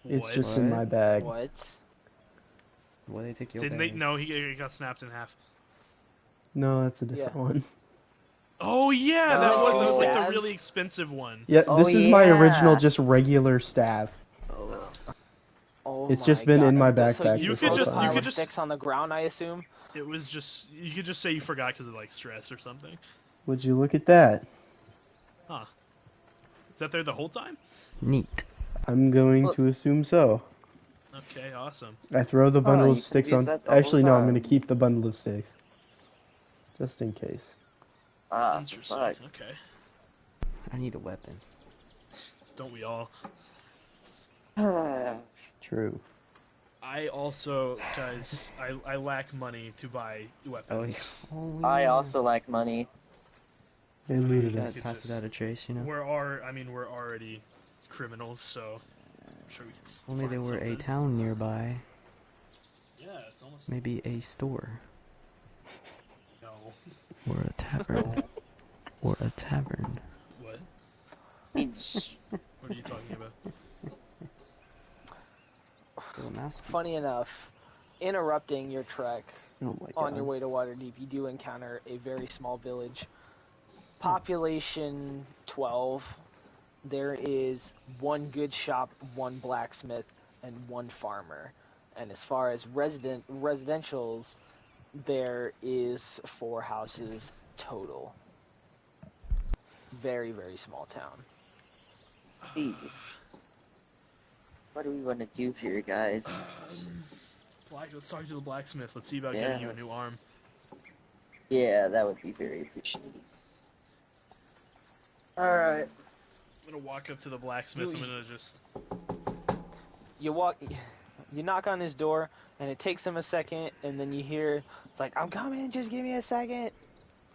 It's What? just in What? my bag. What? Why they take your Didn't bag? they? No, he got snapped in half. No, that's a different Yeah. one. Oh yeah, that Oh. was like the Stabs? really expensive one. Yeah, Oh, this is my original, yeah. just regular staff. Oh It's my just been God. in my So backpack you this throw whole the time. pile You could of just- sticks on the ground, I assume. It was just you could just say you forgot because of like stress or something. Would you look at that? Huh? Is that there the whole time? Neat. I'm going Well- to assume so. Okay, awesome. I throw the bundle you of could sticks use on. that the whole Actually, no, I'm time. going to keep the bundle of sticks. Just in case. Ah, Interesting. fuck. Okay. I need a weapon. Don't we all? True. I also, guys, I lack money to buy Oh, weapons. yeah. Oh, I yeah. also like money. They looted Gotta us. could pass it just- out of trace, you know? We're already criminals, so I'm sure we could Only there find were a something. town nearby. Yeah, it's almost Maybe a store. no. Or a tavern. Or a tavern. What? Each. What are you talking about? Little mouse. Funny enough, interrupting your trek Oh my on your god. way to Waterdeep, you do encounter a very small village. Population 12. There is one good shop, one blacksmith, and one farmer. And as far as residentials, there is 4 houses total. Very, very small town. Hey, what do we want to do here, guys? Let's talk to the blacksmith. Let's see about Yeah. getting you a new arm. Yeah, that would be very appreciated. Alright. I'm gonna walk up to the blacksmith. I'm gonna just. You knock on his door, and it takes him a second, and then you hear, it's like, I'm coming, just give me a second.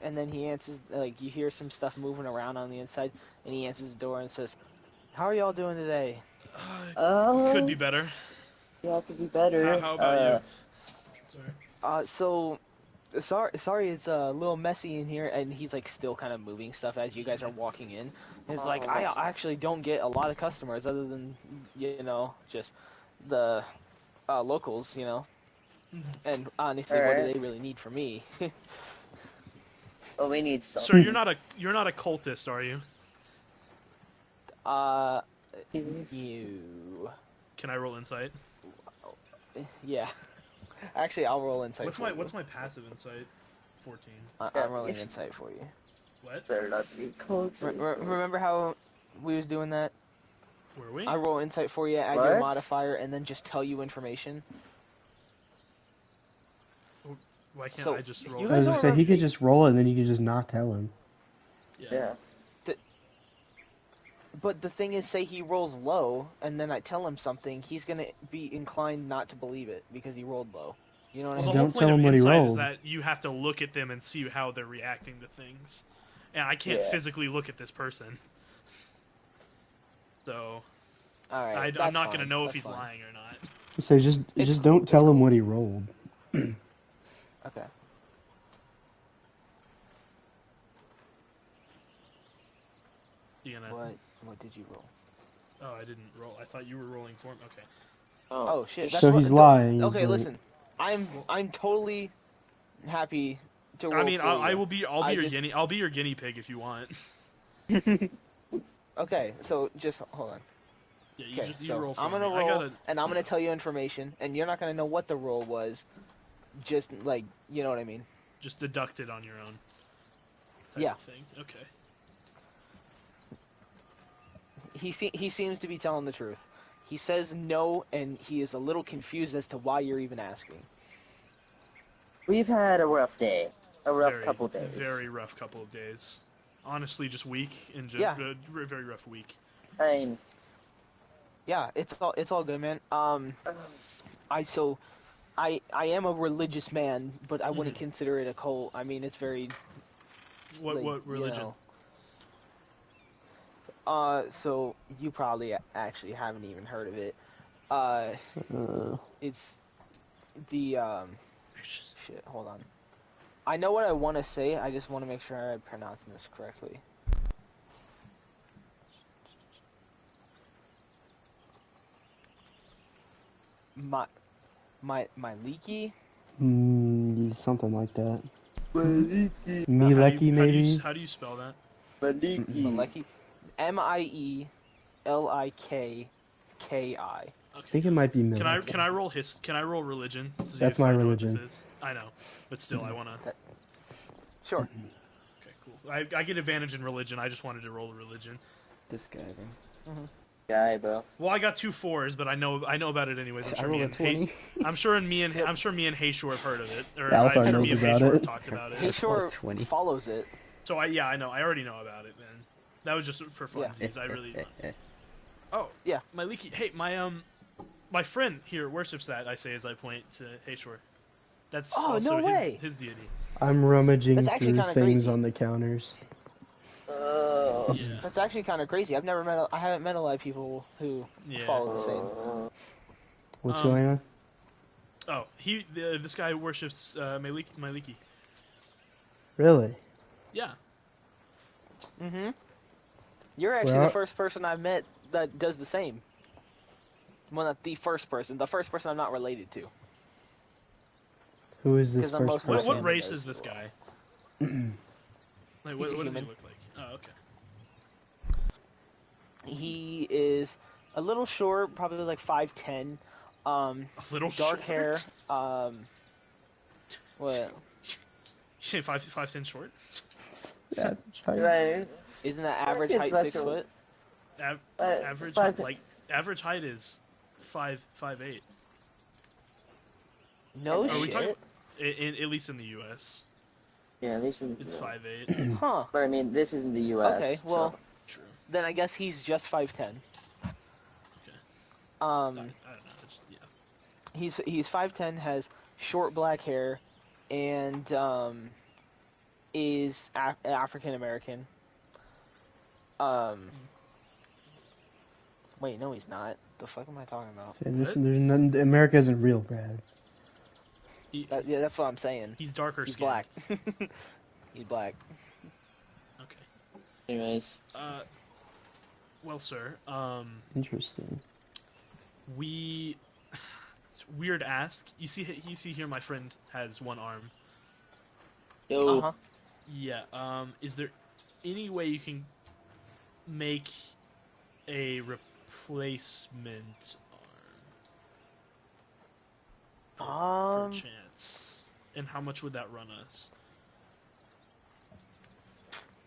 And then he answers, like, you hear some stuff moving around on the inside, and he answers the door and says, how are y'all doing today? Could be better. Yeah, could be better. How about you? Sorry. Sorry, it's a little messy in here, and he's like still kind of moving stuff as you guys are walking in. And it's like I actually don't get a lot of customers other than just the locals, And honestly, what do they really need from me? Oh, we need some. Sir, you're not a cultist, are you? You. Can I roll insight? Yeah. Actually, I'll roll insight. What's my passive insight? 14. I'm rolling insight for you. What? Better not be cold. Remember how we was doing that? Were we? I roll insight for you, add your modifier, and then just tell you information. Why can't I just roll? I was gonna say he could just roll it and then you could just not tell him. Yeah. But the thing is, say he rolls low, and then I tell him something, he's gonna be inclined not to believe it because he rolled low. You know what I mean? The whole Don't point tell of him what he insight rolled. is that you have to look at them and see how they're reacting to things, and I can't physically look at this person, so I'm not gonna know if he's lying or not. So just don't tell him what he rolled. Okay. What did you roll? Oh, I didn't roll. I thought you were rolling for him. Okay. Oh shit. That's so he's lying. Okay, listen. I'm totally happy to roll. I mean, for I'll you. be your guinea pig if you want. Okay, so just hold on. Yeah, you roll for I'm gonna me. roll, and I'm gonna tell you information, and you're not gonna know what the roll was. Just like, you know what I mean? Just deduct it on your own. Yeah. Thing. Okay. He seems to be telling the truth. He says no, and he is a little confused as to why you're even asking. We've had a rough day. Couple days. Very rough couple of days. Honestly, just weak and very rough week. Yeah, it's all good, man. I am a religious man, but I wouldn't consider it a cult. I mean, it's very. What religion? So you probably actually haven't even heard of it. It's the shit. Hold on. I know what I want to say. I just want to make sure I'm pronouncing this correctly. My leaky. Something like that. Maliki. Mileki, maybe. How do you spell that? Maleki. Mieliki. I think it might be Mileki. Can I roll religion? That's my religion. I know, but still, I wanna. Sure. Okay, cool. I get advantage in religion. I just wanted to roll religion. This guy then. Guy, bro. Well, I got 2 4s, but I know about it anyways. I rolled a 20. I'm sure me and Hayshore have heard of it, or Alpha I'm sure knows me and about Hayshore have it. talked about it. Hayshore 20. follows it. So I know. I already know about it, man. That was just for funsies. I really. Oh yeah, my leaky. Hey, my friend here worships that. I say as I point to Hayshore. That's also his deity. I'm rummaging through things crazy. on the counters. Yeah. That's actually kind of crazy. I haven't met a lot of people who follow the same. What's going on? Oh, this guy worships Maliki. Really? Yeah. Mm-hmm. You're actually the first person I've met that does the same. Well, not the first person. The first person I'm not related to. Who is this Because I'm first most likely What in person? the race knows is this who you guy? Like, He's a what does he human. look like? Oh, okay. He is a little short, probably like 5'10". A little Dark short. hair. What? You say 5'10" short? Average height. Right. Isn't that average It's height not 6 your- foot? Average five- like average height is 5'8". No Are we talking? shit. At least in the U.S., Yeah, at least in, it's 5'8". Huh. But I mean, this is in the U.S. Okay, well, so. True. then I guess he's just 5'10". Okay. I Um, don't know. Yeah. he's 5'10", has short black hair, and is African American. Wait, no, he's not. The fuck am I talking about? Saying this, there's none. America isn't real, Brad. Yeah, that's what I'm saying. He's darker He's skinned. black. He's black. Okay. Anyways. Well, sir. Interesting. We. It's weird ask. You see here. My friend has one arm. Yo. Uh-huh. Yeah. Is there any way you can make a replacement arm? Perchance. And how much would that run us?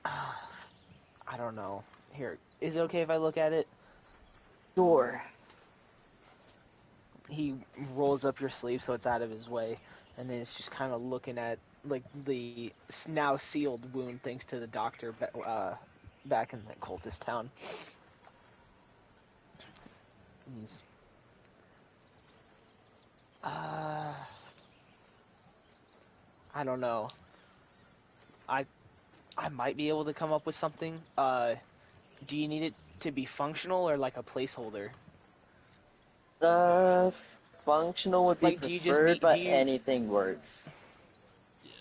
I don't know. Here, is it okay if I look at it? Sure. He rolls up your sleeve so it's out of his way, and then it's just kind of looking at like the now sealed wound thanks to the doctor back in the cultist town. He's I don't know. I might be able to come up with something. Do you need it to be functional or like a placeholder? Functional would be Like, do you just preferred, need- but do you- anything works. Yeah.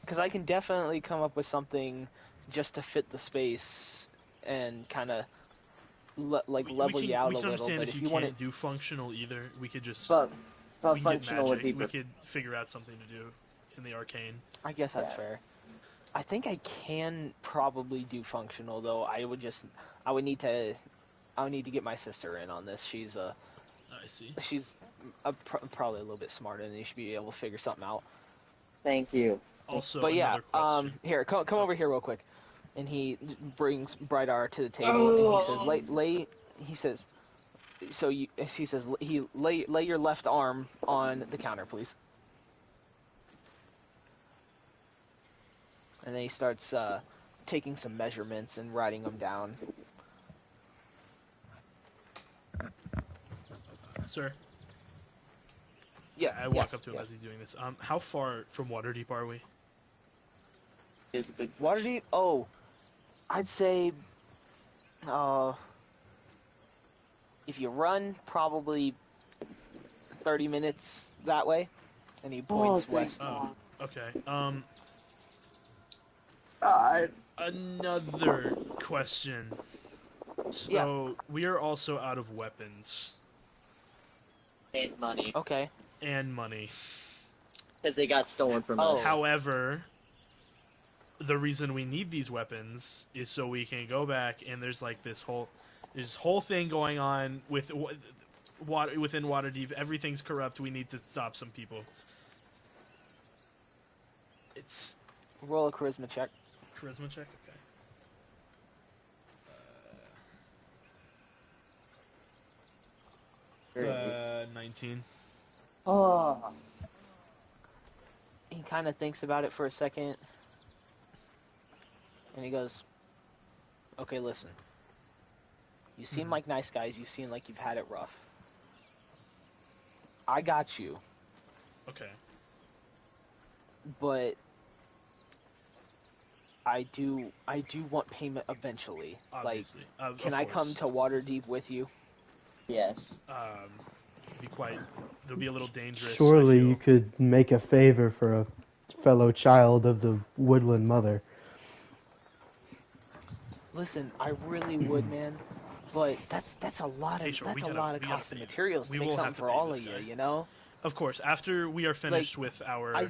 Because I can definitely come up with something just to fit the space and kind of level you out we a can little. understand But if if you you want can't to, do functional either. We could just But we can get functional would magic. be We could figure out something to do in the arcane. I guess that's Yeah. fair. I think I can probably do functional though. I would need to get my sister in on this. She's I see. probably a little bit smarter than you should be able to figure something out. Thank you. Also, But yeah, another question. here, come over here real quick. And he brings Brighdar to the table, and he says, lay. He says, lay your left arm on the counter, please. And then he starts taking some measurements and writing them down. Sir. Yeah, I walk up to him as he's doing this. How far from Waterdeep are we? Is a big Waterdeep? Oh, I'd say, if you run, probably 30 minutes that way. And he points west. Oh, okay. God. Another question. So we are also out of weapons And money. Okay. and money. Because they got stolen from Oh. us. However, the reason we need these weapons is so we can go back and there's like this whole thing going on with within Waterdeep. Everything's corrupt. We need to stop some people. It's Roll a charisma check. charisma check. Okay. 19. Oh. He kind of thinks about it for a second. And he goes, okay, listen. You seem like nice guys. You seem like you've had it rough. I got you. Okay. But I do want payment eventually. Obviously. Like, can I come to Waterdeep with you? Yes. It'll be a little dangerous. Surely I feel. you could make a favor for a fellow child of the woodland mother. Listen, I really would, man. But that's a lot of Hey, sure, that's we a gotta- lot of we gotta cost of pay- materials we to make will something have to for pay all this of you, guy. you know? Of course, after we are finished with our I,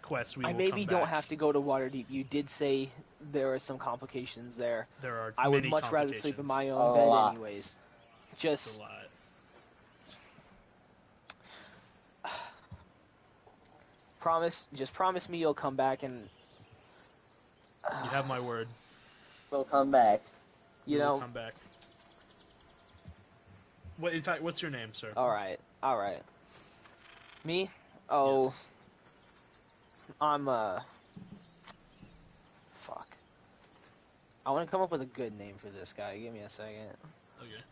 quest, we I will maybe come don't back. have to go to Waterdeep. You did say there are some complications there. There are I would many much rather sleep in my complications. own A bed lot. anyways. It's Just a lot. promise me you'll come back and You have my word. We'll come back. you We will know. come back. What? In fact, what's your name, sir? All right. Me? Oh, Yes. I'm fuck. I want to come up with a good name for this guy. Give me a second. Okay.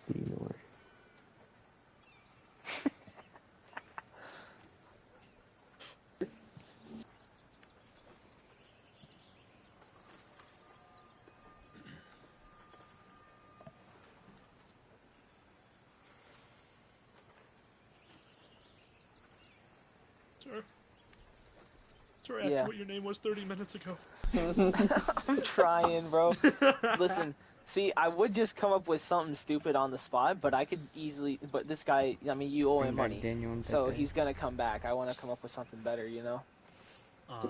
Ignore. Sir. Sir, ask Yeah. what your name was 30 minutes ago. I'm trying, bro. Listen, see, I would just come up with something stupid on the spot, but I could easily. But this guy, I mean, you owe Bring him back money, Daniel and so Pepe. he's gonna come back. I want to come up with something better, you know. Uh,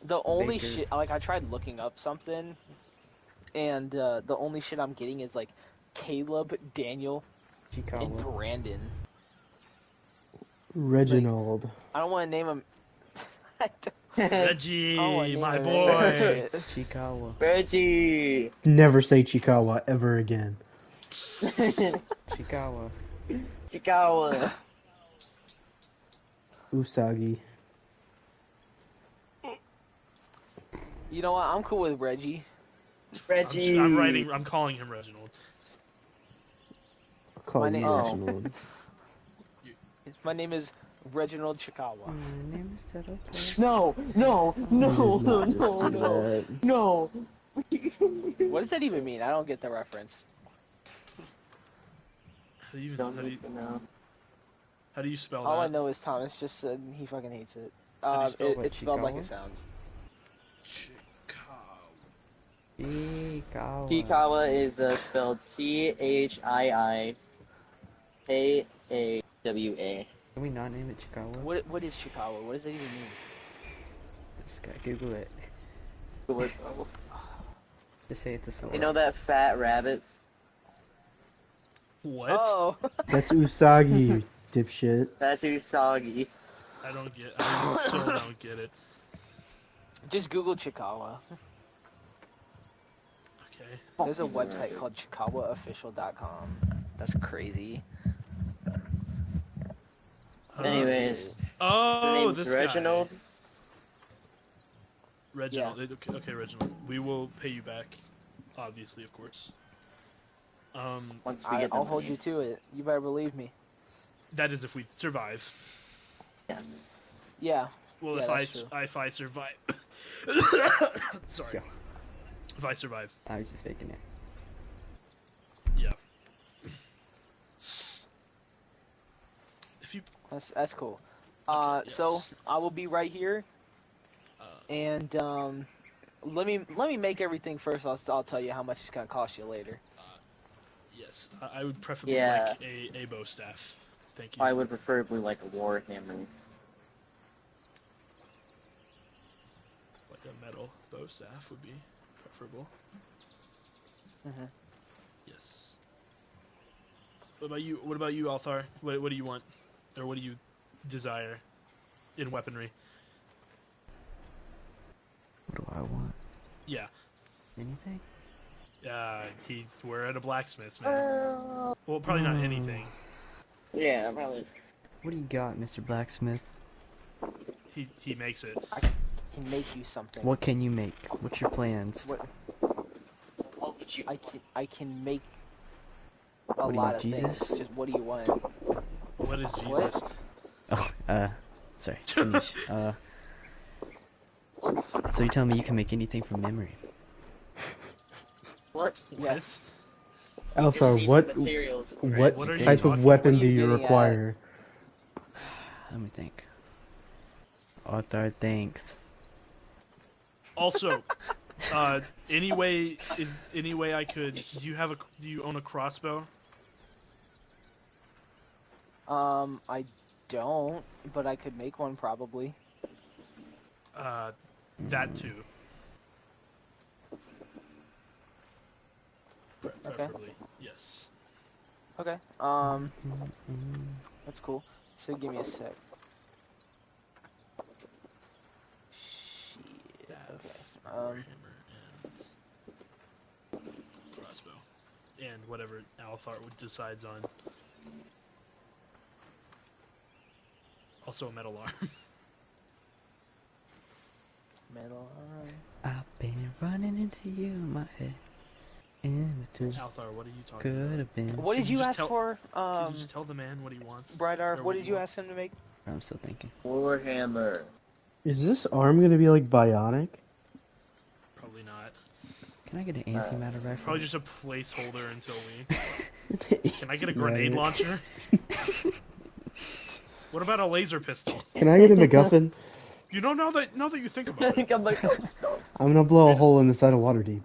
The only Baker. shit, like, I tried looking up something, and the only shit I'm getting is like Caleb, Daniel, and Chikawa. Brandon. Reginald. I don't want to name him. I don't wanna Reggie, name my him any of that boy. shit. Chikawa. Reggie. Never say Chikawa ever again. Chikawa. Chikawa. Usagi. You know what? I'm cool with Reggie. Reggie. I'm calling him Reginald. I'll call My you name- Oh. Reginald. My name is Reginald Chikawa. My name is Teto. No, no, no, You did no, not just do no, that. no. What does that even mean? I don't get the reference. How do you Don't how do you, need to know. how do you spell All I that? know is Thomas just said he fucking hates it. How do you spell what, It's spelled like Chikawa? it sounds. Chikawa. Chikawa is spelled Chiiikawa. Can we not name it Chikawa? What is Chikawa? What does that even mean? This guy, Google it. Just say it's a slur. You know that fat rabbit? What? Oh, That's Usagi, you dipshit. That's Usagi. I still don't get it. just Google Chikawa. Okay. There's a website called ChikawaOfficial.com. That's crazy. Anyways, Oh, her name's this Reginald. guy. Reginald. Okay, Reginald. We will pay you back, obviously, of course. Once we get the I'll hold money. you to it. You better believe me. That is if we survive. Yeah. Well, Yeah, if that's I survive. Sorry. Yeah. If I survive. I was just faking it. Yeah. If you. That's cool. Okay, So yes. I will be right here, and let me make everything first. I'll tell you how much it's gonna cost you later. Yes, I would preferably Yeah. like a bow staff. Thank you. I would preferably like a warhammer. Like a metal bow staff would be preferable. Mhm. Yes. What about you? What about you, Althar? What do you want, or what do you desire in weaponry? What do I want? Yeah. Anything? We're at a blacksmith's, man. Well, probably not anything. Yeah, probably. What do you got, Mr. Blacksmith? He makes it. Can make you something. What can you make? What's your plans? What What would you? I can make a What do you lot want, of Jesus? things. Just what do you want? What is Jesus? Oh, sorry. Finish. So you're telling me you can make anything from memory? What? Yes. Alpha, Just need what some materials. what What are you type talking of weapon about? do you What are you getting require? Let me think. Arthur, thanks. Also, any way I could? Do you own a crossbow? I don't, but I could make one probably. That too. Okay. Preferably, yes. Okay. That's cool. So give me a sec. Shit. Okay. Warhammer and crossbow, and whatever Althar decides on. Also a metal arm. Metal arm. I've been running into you in my head. In between. Althar, what are you talking Could about? have been. What did you ask tell- for? Can you just tell the man what he wants? Brightart, Or what did you wants? ask him to make? I'm still thinking. Warhammer. Is this arm gonna be like bionic? Probably not. Can I get an antimatter rifle? Probably just a placeholder until we. Can I get a grenade launcher? What about a laser pistol? Can I get a MacGuffin? You know, now that you think about it. I'm like, oh, I'm gonna blow a hole in the side of Waterdeep.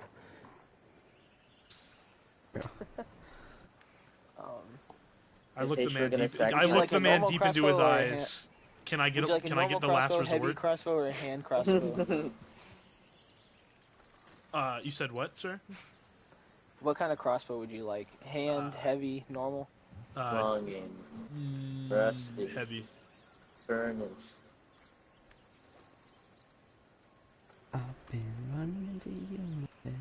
I Is look he the sure man gonna deep. sack I you? look Like the a man normal deep into his crossbow or a eyes. Can I Would get you like a Can I get the normal last crossbow, heavy resort? crossbow, or a hand crossbow? You said what, sir? What kind of crossbow would you like? Hand, heavy, normal? long game. Rusty. Heavy. Furnace. I've been running into you in my head.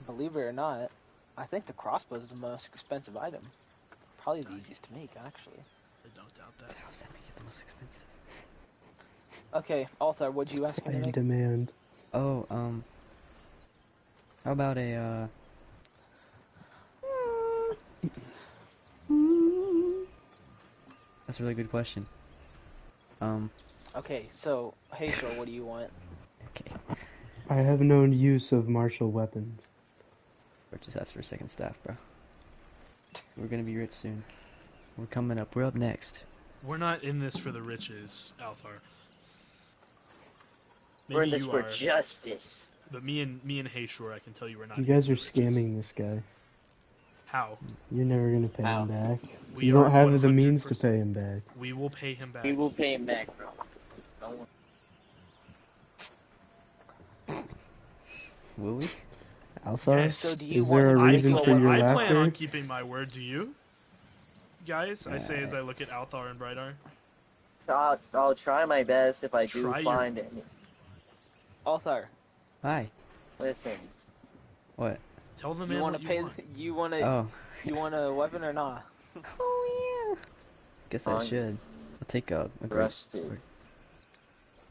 Believe it or not, I think the crossbow is the most expensive item. Probably the easiest to make, actually. I don't doubt that. How does that make it the most expensive? Okay, Althar, what'd you ask him to And make? demand. Oh, how about a, That's a really good question. Okay, so, hey, sure, what do you want? Okay. I have known use of martial weapons. Or just ask for a second staff, bro. We're gonna be rich soon. We're coming up. We're up next. We're not in this for the riches, Althar. We're in Maybe this you for are, justice. but me and Hayshore, I can tell you we're not. You in guys for are the riches. scamming this guy. How? You're never gonna pay How? him back. We You don't are have the means to 100%. pay him back. We will pay him back. We will pay him back, bro. Don't worry. Will we? Althar, Yes. So do you is there a want him to reason make for you a your I plan laughter? on keeping my word. Do you? Guys, I say as I look at Althar and Brightar. I'll try my best if I do Try find any. Althar, Hi. Listen, What? Tell the man you want what to pay? want. You want to? Oh. You want a weapon or not? Oh yeah. Guess I On- should. I'll take a great rusty. sword.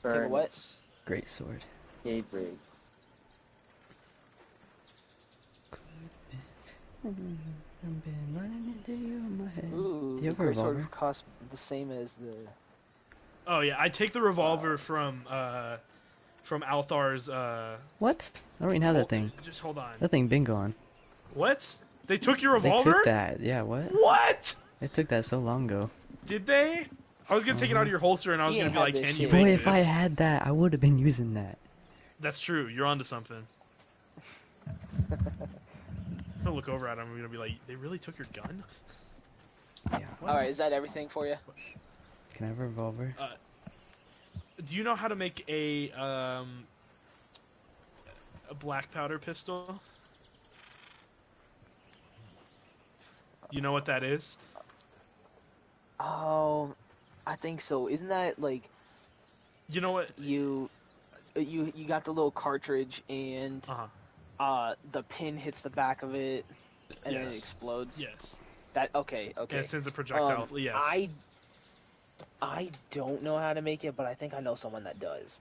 Take a what? Furnace. Great sword. Daybreak. I've been running into you in my head. Ooh, Do you have a great sword revolver? costs the same as the. Oh yeah, I take the revolver from Althar's. What? I don't even have that thing. Just hold on. That thing been gone. What? They took your They revolver? took that. Yeah, what? What? They took that so long ago. Did they? I was gonna take it out of your holster and I was He gonna ain't be had like, this "Can you shit. make Boy, this?" if I had that, I would have been using that. That's true. You're onto something. I'm gonna look over at him. I'm gonna be like, "They really took your gun?" Yeah. What? All right, is that everything for you? Can I have a revolver? Do you know how to make a black powder pistol? Do you know what that is? Oh, I think so. Isn't that like You know what? you got the little cartridge and the pin hits the back of it and then it Yes. explodes? Yes. That okay. And it sends a Um, projectile. Yes. I don't know how to make it, but I think I know someone that does.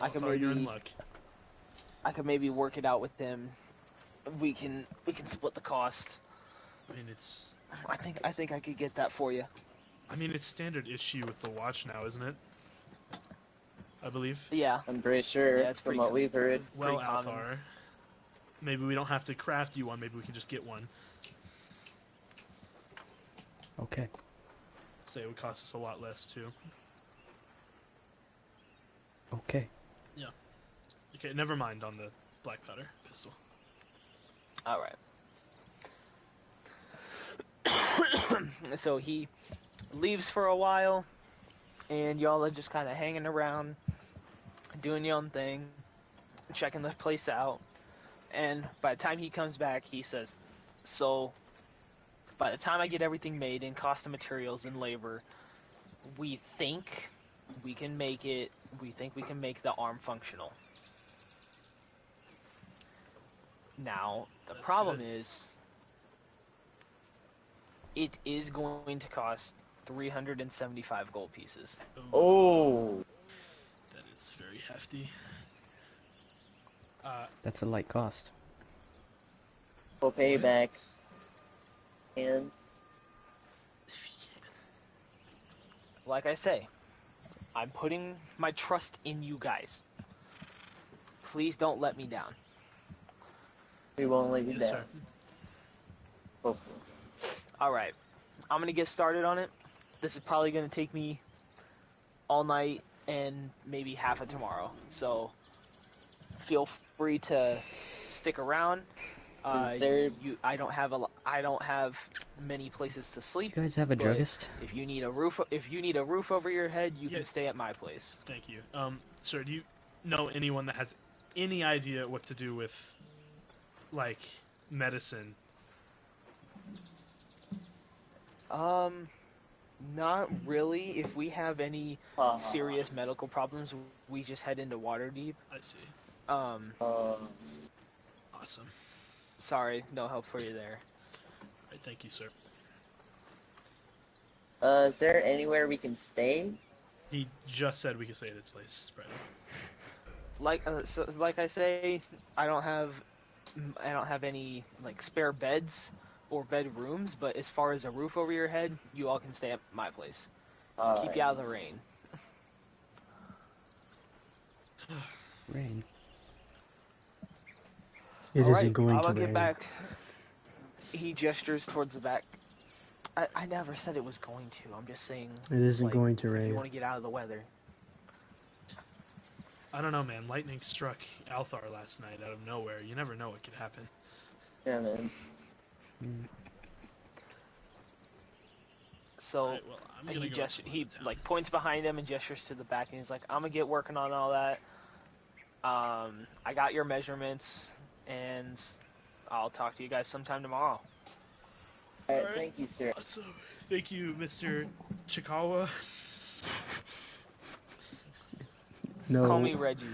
I can You're in maybe- luck. I could maybe work it out with them. We can split the cost. I mean, it's I think I could get that for you. it's standard issue with the watch now, isn't it? I believe. Yeah. I'm pretty sure Yeah, it's from pretty what cool. we've heard. Well, Pretty common. Althar, maybe we don't have to craft you one. Maybe we can just get one. Okay. Say it would cost us a lot less too. Okay. Yeah. Okay, never mind on the black powder pistol. All right. So he leaves for a while, and y'all are just kind of hanging around, doing your own thing, checking the place out. And by the time he comes back, he says, "So, by the time I get everything made and cost of materials and labor, we think we can make it. We think we can make the arm functional. Now, the That's problem good. is, it is going to cost 375 gold pieces." Oh, That is very hefty. That's a light cost. we'll pay you back. And If you can. Like I say, I'm putting my trust in you guys. Please don't let me down. we won't leave you Yes, down. sir. Hopefully. Alright, I'm gonna get started on it. This is probably gonna take me all night and maybe half of tomorrow. So feel free to stick around. Is there- I don't have many places to Do sleep. you guys have a but druggist? If you need a roof over your head, you can Yes. stay at my place. Thank you. Sir, do you know anyone that has any idea what to do with, like, medicine? Not really. If we have any Uh, serious medical problems, we just head into Waterdeep. I see. Awesome. Sorry, no help for you there. All right, thank you, sir. is there anywhere we can stay? He just said we could stay at this place, Brandon. Like I say, I don't have any like spare beds or bedrooms. But as far as a roof over your head, you all can stay at my place. Keep you out of the rain. Rain. It All isn't right, going to I'll get rain. back. He gestures towards the back. I never said it was going to. I'm just saying. It isn't like, going to If you rain. want to get out of the weather. I don't know, man. Lightning struck Althar last night out of nowhere. You never know what could happen. Yeah, man. Mm. So All right, well, I'm and gonna he go. he like points behind him and gestures to the back, and he's like, "I'm gonna get working on all that. I got your measurements, and I'll talk to you guys sometime tomorrow." Alright, Alright. thank you, sir. Awesome. Thank you, Mr. Chikawa. No. Call me Reggie.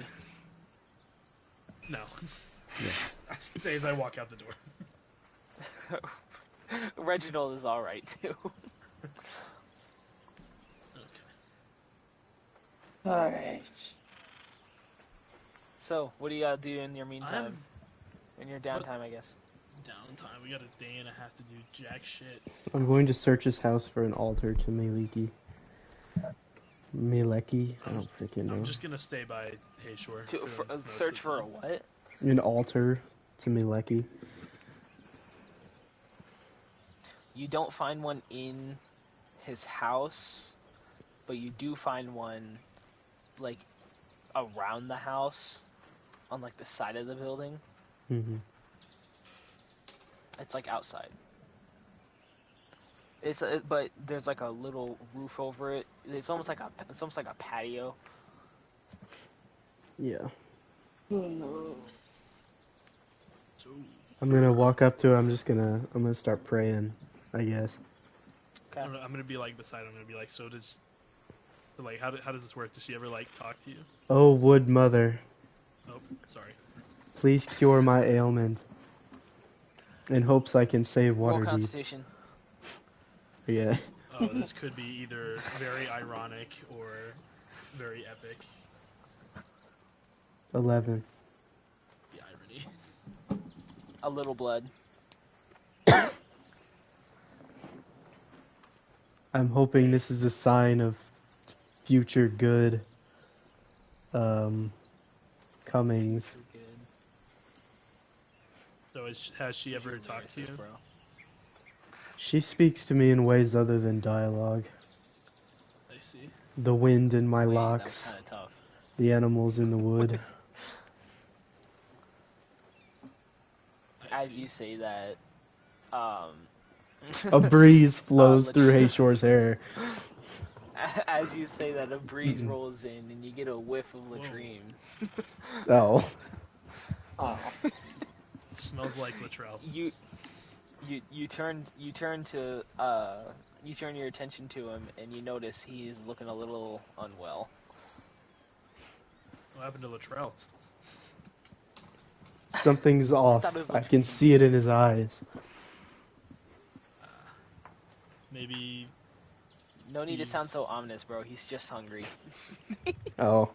No. Yes. I say as I walk out the door. Reginald is all right too. Okay. Alright. So, what do you gotta do in your meantime? I'm In your downtime, I guess. downtime. We got a day and a half to do jack shit. I'm going to search his house for an altar to Meleki. Meleki? I don't freaking know. I'm just gonna stay by Hayshore. Search for a what? An altar to Meleki. You don't find one in his house, but you do find one, like, around the house, on, like, the side of the building. Mm-hmm. It's, like, outside. But there's, like, a little roof over it. It's almost like a patio. Yeah. So, I'm gonna walk up to him. I'm gonna start praying, I guess. Okay. I'm gonna be like beside him. I'm gonna be like, so like, how does this work? Does she ever like talk to you? Oh, Wood Mother, Oh, sorry. please cure my ailment. In hopes I can save Roll Waterdeep. Constitution. Yeah. Oh, this could be either very ironic or very epic. 11. The irony. A little blood. I'm hoping this is a sign of future good comings. Good. So has she ever talked to you? Racist, bro. She speaks to me in ways other than dialogue. I see. The wind in my Wait, that was locks, kind of tough. the animals in the wood. I As see. you say that, um, A breeze flows through Lat- Hayshore's hair. as you say that, a breeze Mm-mm. rolls in and you get a whiff of Whoa. latrine. Oh. Oh. It smells like Latrell. You turn you turn your attention to him and you notice he's looking a little unwell. What happened to Latrell? Something's thought it off. was I can latrine. see it in his eyes. Maybe No need to sound He's- so ominous, bro. He's just hungry. Oh.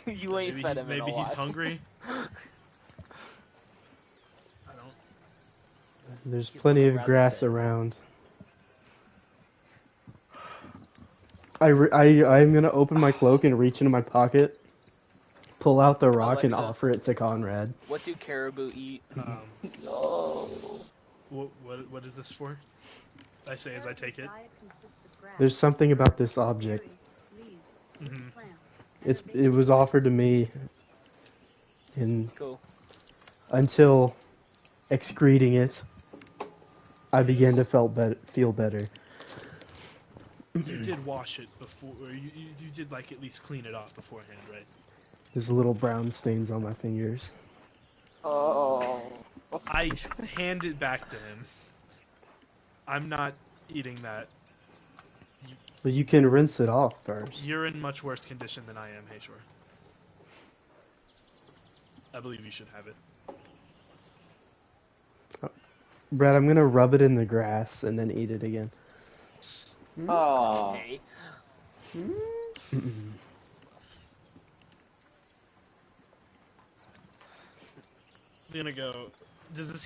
You ain't fed him in a maybe he's while. hungry. I don't. There's He's plenty looking of rather grass thin. around. I'm gonna open my cloak and reach into my pocket, pull out the rock, and Alexa. offer it to Conrad. What do caribou eat? No. What is this for? I say as I take it. There's something about this object. Mm-hmm. It was offered to me, and Cool. until excreting it, I began to feel better. You did wash it before, or you did like at least clean it off beforehand, right? There's little brown stains on my fingers. Oh. I hand it back to him. I'm not eating that. But you can rinse it off first. You're in much worse condition than I am, Hayshore. I believe you should have it. Brad, I'm gonna rub it in the grass and then eat it again. Oh. Okay. I'm gonna go. Does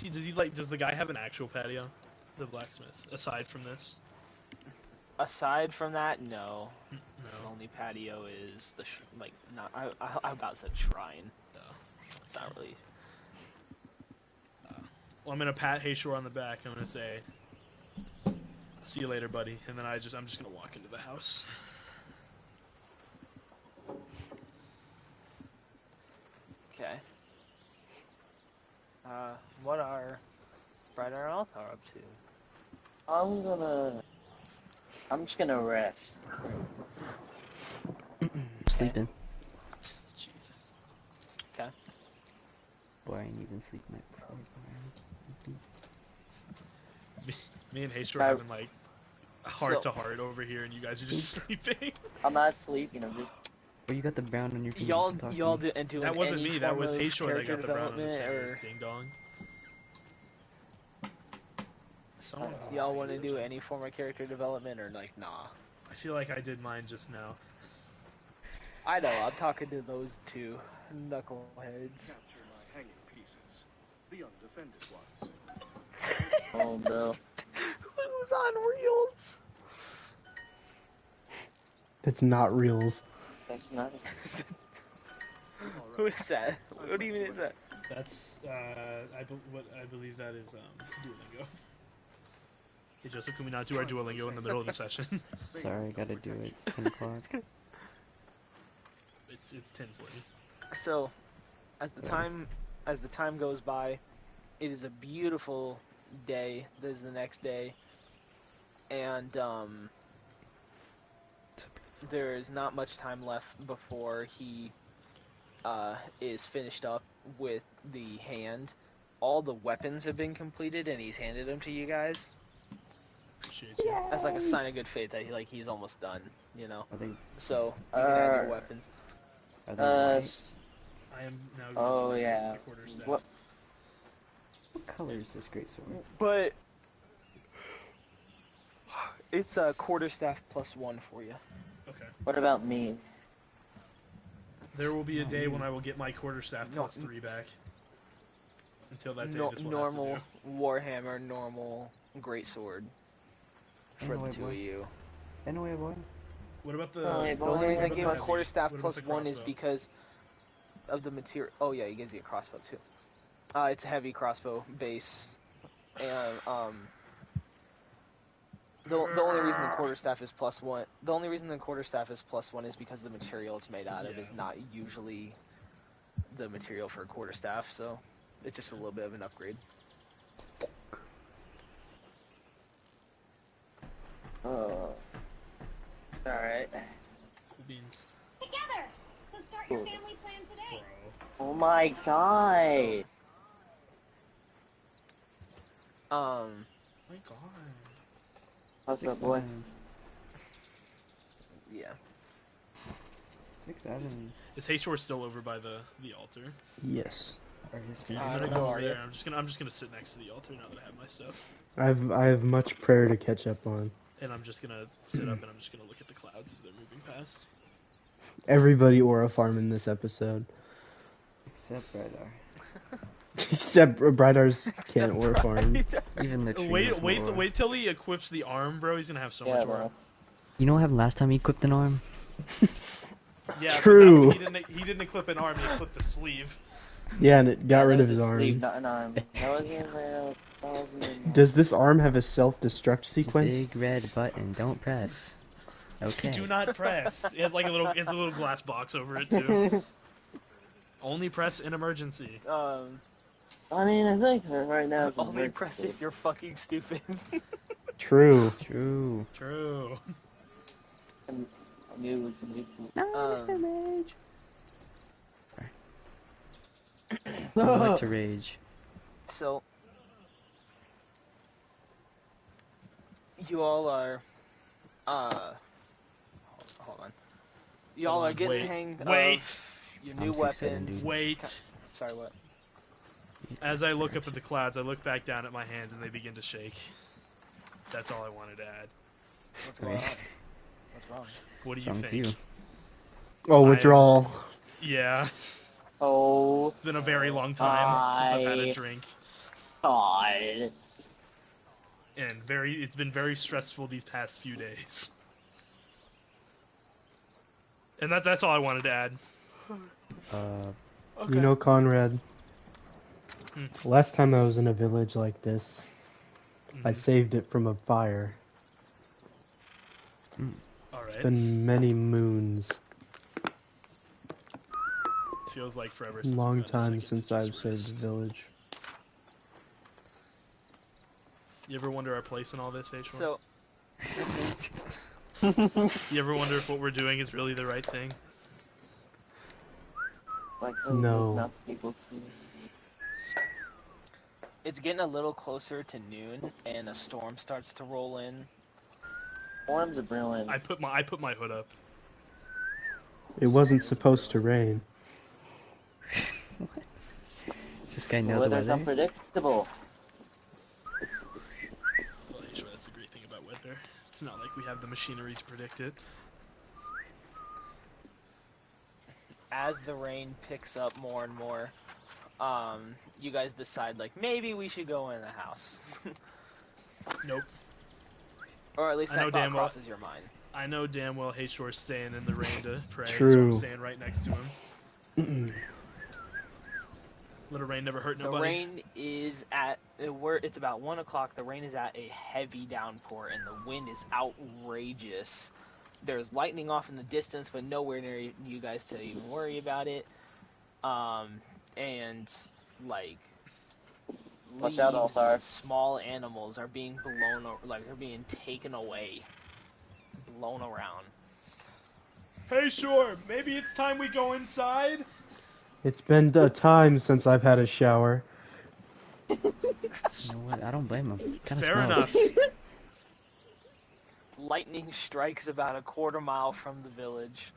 the guy have an actual patio? The blacksmith, aside from this? Aside from that, no. The No. only patio is the not. I about said shrine. No. It's not really. Well, I'm gonna pat Hayshore on the back. I'm gonna say, "See you later, buddy," and then I'm just gonna walk into the house. Okay. What are Brad and Altar up to? I'm just gonna rest. Sleeping. Jesus. Okay. Boy, I ain't even sleep night before. Me and Hayshore I- having like heart to heart over here, and you guys are just sleeping. I'm not sleeping. I'm just. Well, you got the brown on your fingers. Y'all I'm talking. didn't do That wasn't any me. That form was of Hayshore that got character the brown on his development, fingers. or Ding dong. Someone, y'all want to do any form of character development, or like, nah? I feel like I did mine just now. I know. I'm talking to those two knuckleheads. Capture my hanging pieces, the undefended ones. Oh no. Who's on reels? It's not reals. That's not. Who is that? What even is that? That's what I believe that is Duolingo. Hey Joseph, can we not do our Duolingo in the middle of the session? Sorry, I gotta do it. It's 10 o'clock. it's 10:40. So, as the time goes by, it is a beautiful day. This is the next day, and there is not much time left before he is finished up with the hand. All the weapons have been completed, and he's handed them to you guys. Appreciate you. That's like a sign of good faith that he's almost done. You know. Are they? So you can have your Uh, weapons. Are they white? I am now. Oh, going to yeah. the quarterstaff. What? What color is this great sword? But it's a quarterstaff +1 for you. Okay. What about me? There will be a day when I will get my quarterstaff No. +3 back. Until that day, No, this is what normal I have to warhammer, normal greatsword for the Anyway, two boy. of you. Anyway, boy. do. What about the? Oh, yeah, The only reason I what gave about a the quarterstaff what about the +1 is crossbow? because of the material. Oh yeah, he gives you a crossbow too. It's a heavy crossbow base, and the only reason the quarterstaff is +1. The only reason the quarterstaff is +1 is because the material it's made out of is not usually the material for a quarterstaff, so it's just a little bit of an upgrade. Oh. Alright. Cool beans. Together! So start your family plan today. Bro. Oh my god! Oh my god. What's up, boy? Yeah. 6, 7. Is Hayshore still over by the altar? Yes. Are his I'm I gonna don't go know, over are there. you? I'm just gonna sit next to the altar now that I have my stuff. I have much prayer to catch up on. And I'm just gonna sit up and I'm just gonna look at the clouds as they're moving past. Everybody aura farm in this episode. Except Radar. Except Brightar's can't Except aura farm. Ryder. Even the tree has more aura. Wait till he equips the arm, bro. He's gonna have so Yeah, much bro. aura. You know what happened last time he equipped an arm? Yeah, True. But he didn't equip an arm. He equipped a sleeve. Yeah, and it got Yeah, rid that of was his a arm. sleeve, not an arm. That wasn't in Does this arm have a self-destruct sequence? Big red button. Don't press. Okay. Do not press. It has like it's a little glass box over it too. Only press in emergency. I mean, I think right now it's Only press if you're fucking stupid. True. True. True. I knew it was a new No, Um, Mr. Rage. I like to rage. So, you all are, hold on. Y'all are getting the hang Wait. of your new I'm 6'7", weapons. dude. Wait. Sorry, what? As I look up at the clouds, I look back down at my hand and they begin to shake. That's all I wanted to add. What's going on? What's wrong? What do you Wrong with think? you. Oh, withdrawal. Yeah. Oh, It's been a very long time since I've had a drink. God. And it's been very stressful these past few days. And that's all I wanted to add. Okay. You know, Conrad, Hmm. last time I was in a village like this, I Mhm. saved it from a fire. All It's right. been many moons. Feels like forever since Long we've had a time second to since just I've saved rest. a village. You ever wonder our place in all this, H1? So, You ever wonder if what we're doing is really the right thing? Like, No. enough people see. it's getting a little closer to noon, and a storm starts to roll in. Storms are brewing. I put my hood up. It wasn't supposed to rain. Does this guy know the Weather's weather? unpredictable. Well, H1, that's the great thing about weather. It's not like we have the machinery to predict it. As the rain picks up more and more, you guys decide, like, maybe we should go in the house. Nope. Or at least I know that thought damn well- crosses your mind. I know damn well H-Shore's staying in the rain to pray, so True. I'm staying right next to him. Little rain never hurt The nobody. rain is at it's about 1 o'clock. The rain is at a heavy downpour, and the wind is outrageous. There's lightning off in the distance, but nowhere near you guys to even worry about it. And like, Watch out, leaves Altar. and small animals are being blown, like they're being taken away, blown around. Hey, Shore, maybe it's time we go inside? It's been a time since I've had a shower. You know what? I don't blame him. Kind of Fair smells. enough. Lightning strikes about a quarter mile from the village.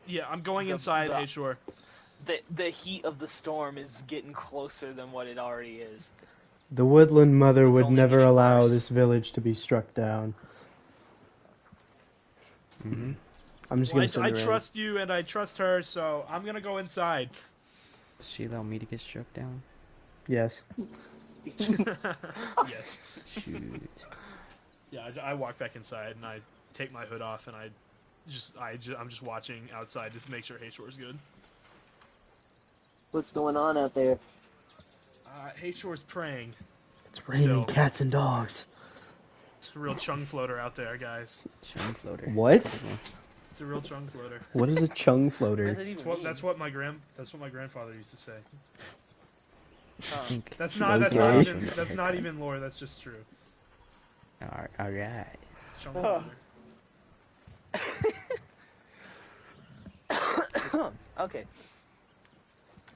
Yeah, I'm going The- inside, the- Hey, Shore. The heat of the storm is getting closer than what it already is. The Woodland Mother It's would only never getting allow worse. this village to be struck down. Mm-hmm. I'm just Well, gonna send I her in. trust you and I trust her, so I'm gonna go inside. Does she allow me to get struck down? Yes. Yes. Shoot. Yeah, I walk back inside and I take my hood off and I'm just watching outside just to make sure Hey Shore's good. What's going on out there? Hey Shore's praying. It's raining Still. cats and dogs. It's a real chung floater out there, guys. Chung floater. What? It's a real chung floater. What is a chung What does floater? it even mean? That's what my grandfather used to say. Oh. Think. That's not Okay. that's not even lore. That's just true. Alright. It's chung floater. Okay.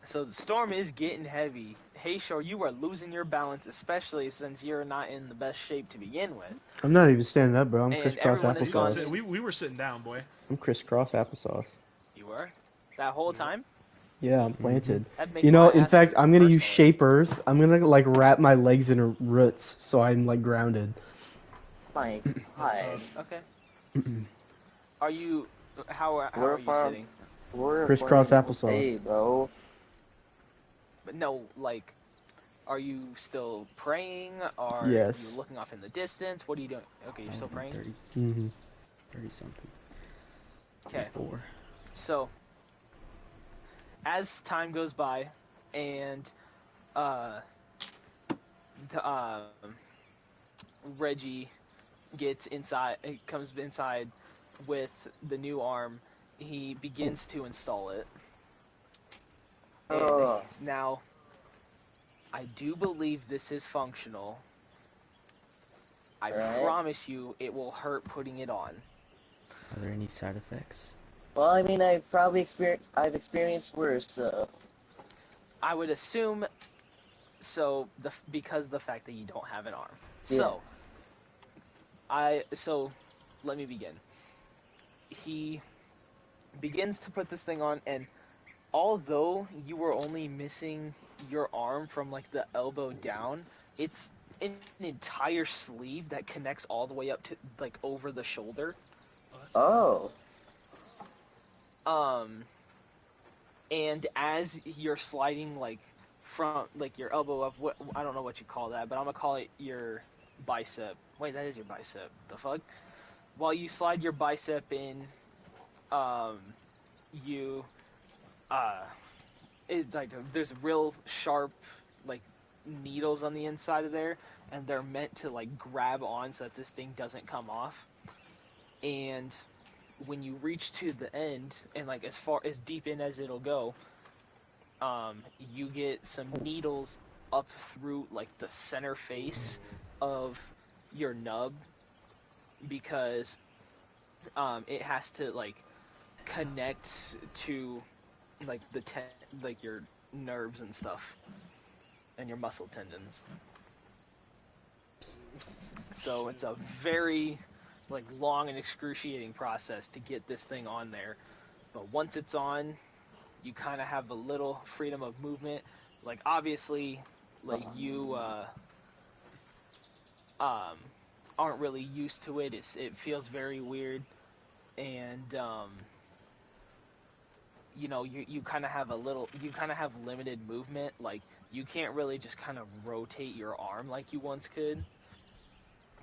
So the storm is getting heavy. Hey, Shore, you are losing your balance, especially since you're not in the best shape to begin with. I'm not even standing up, bro. I'm And crisscross everyone has gone applesauce. through- We were sitting down, boy. I'm crisscross applesauce. You were? That whole time? Yeah, I'm planted. That makes You know, my in ass fact, I'm gonna use personally. shape earth. I'm gonna like wrap my legs in roots so I'm like grounded. My God. Okay. Are you? How are We're you far- sitting? We're Crisscross playing applesauce. Hey, bro. But no, like, are you still praying? Are Yes. you looking off in the distance? What are you doing? Okay, you're still praying. 30 Mm-hmm. something. Okay. 4. So, as time goes by, and Reggie gets inside, he comes inside with the new arm. He begins to install it. And Ugh. now, I do believe this is functional. I Right. promise you, it will hurt putting it on. Are there any side effects? Well, I mean, I've experienced worse, so. I would assume so because the fact that you don't have an arm. Yeah. So let me begin. He begins to put this thing on, and although you were only missing your arm from like the elbow down, it's an entire sleeve that connects all the way up to like over the shoulder. Oh. And as you're sliding like from like your elbow up, what I don't know what you call that, but I'm gonna call it your bicep. Wait, that is your bicep. The fuck? While you slide your bicep in, you it's like there's real sharp like needles on the inside of there, and they're meant to like grab on so that this thing doesn't come off. And when you reach to the end and like as deep in as it'll go, you get some needles up through like the center face of your nub, because it has to like connect to like like your nerves and stuff and your muscle tendons. So it's a very like long and excruciating process to get this thing on there. But once it's on, you kind of have a little freedom of movement. Like obviously, like you aren't really used to it. It feels very weird, and you know you kind of have limited movement. Like you can't really just kind of rotate your arm like you once could.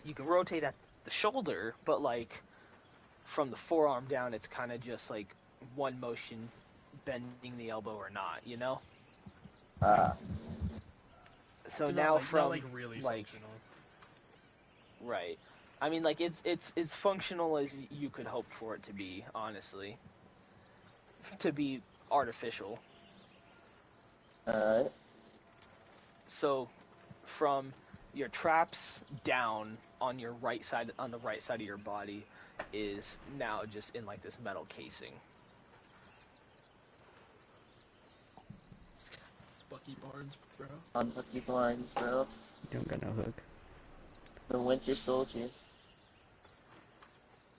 You can rotate at the shoulder, but like from the forearm down, it's kind of just like one motion, bending the elbow or not, you know. So It's now not like really like functional. right, I mean like it's functional as you could hope for it to be, honestly, to be artificial. So from your traps down on the right side of your body is now just in like this metal casing. It's Bucky Barnes, bro. Unlucky blinds, bro. You don't got no hook. The Winter Soldier.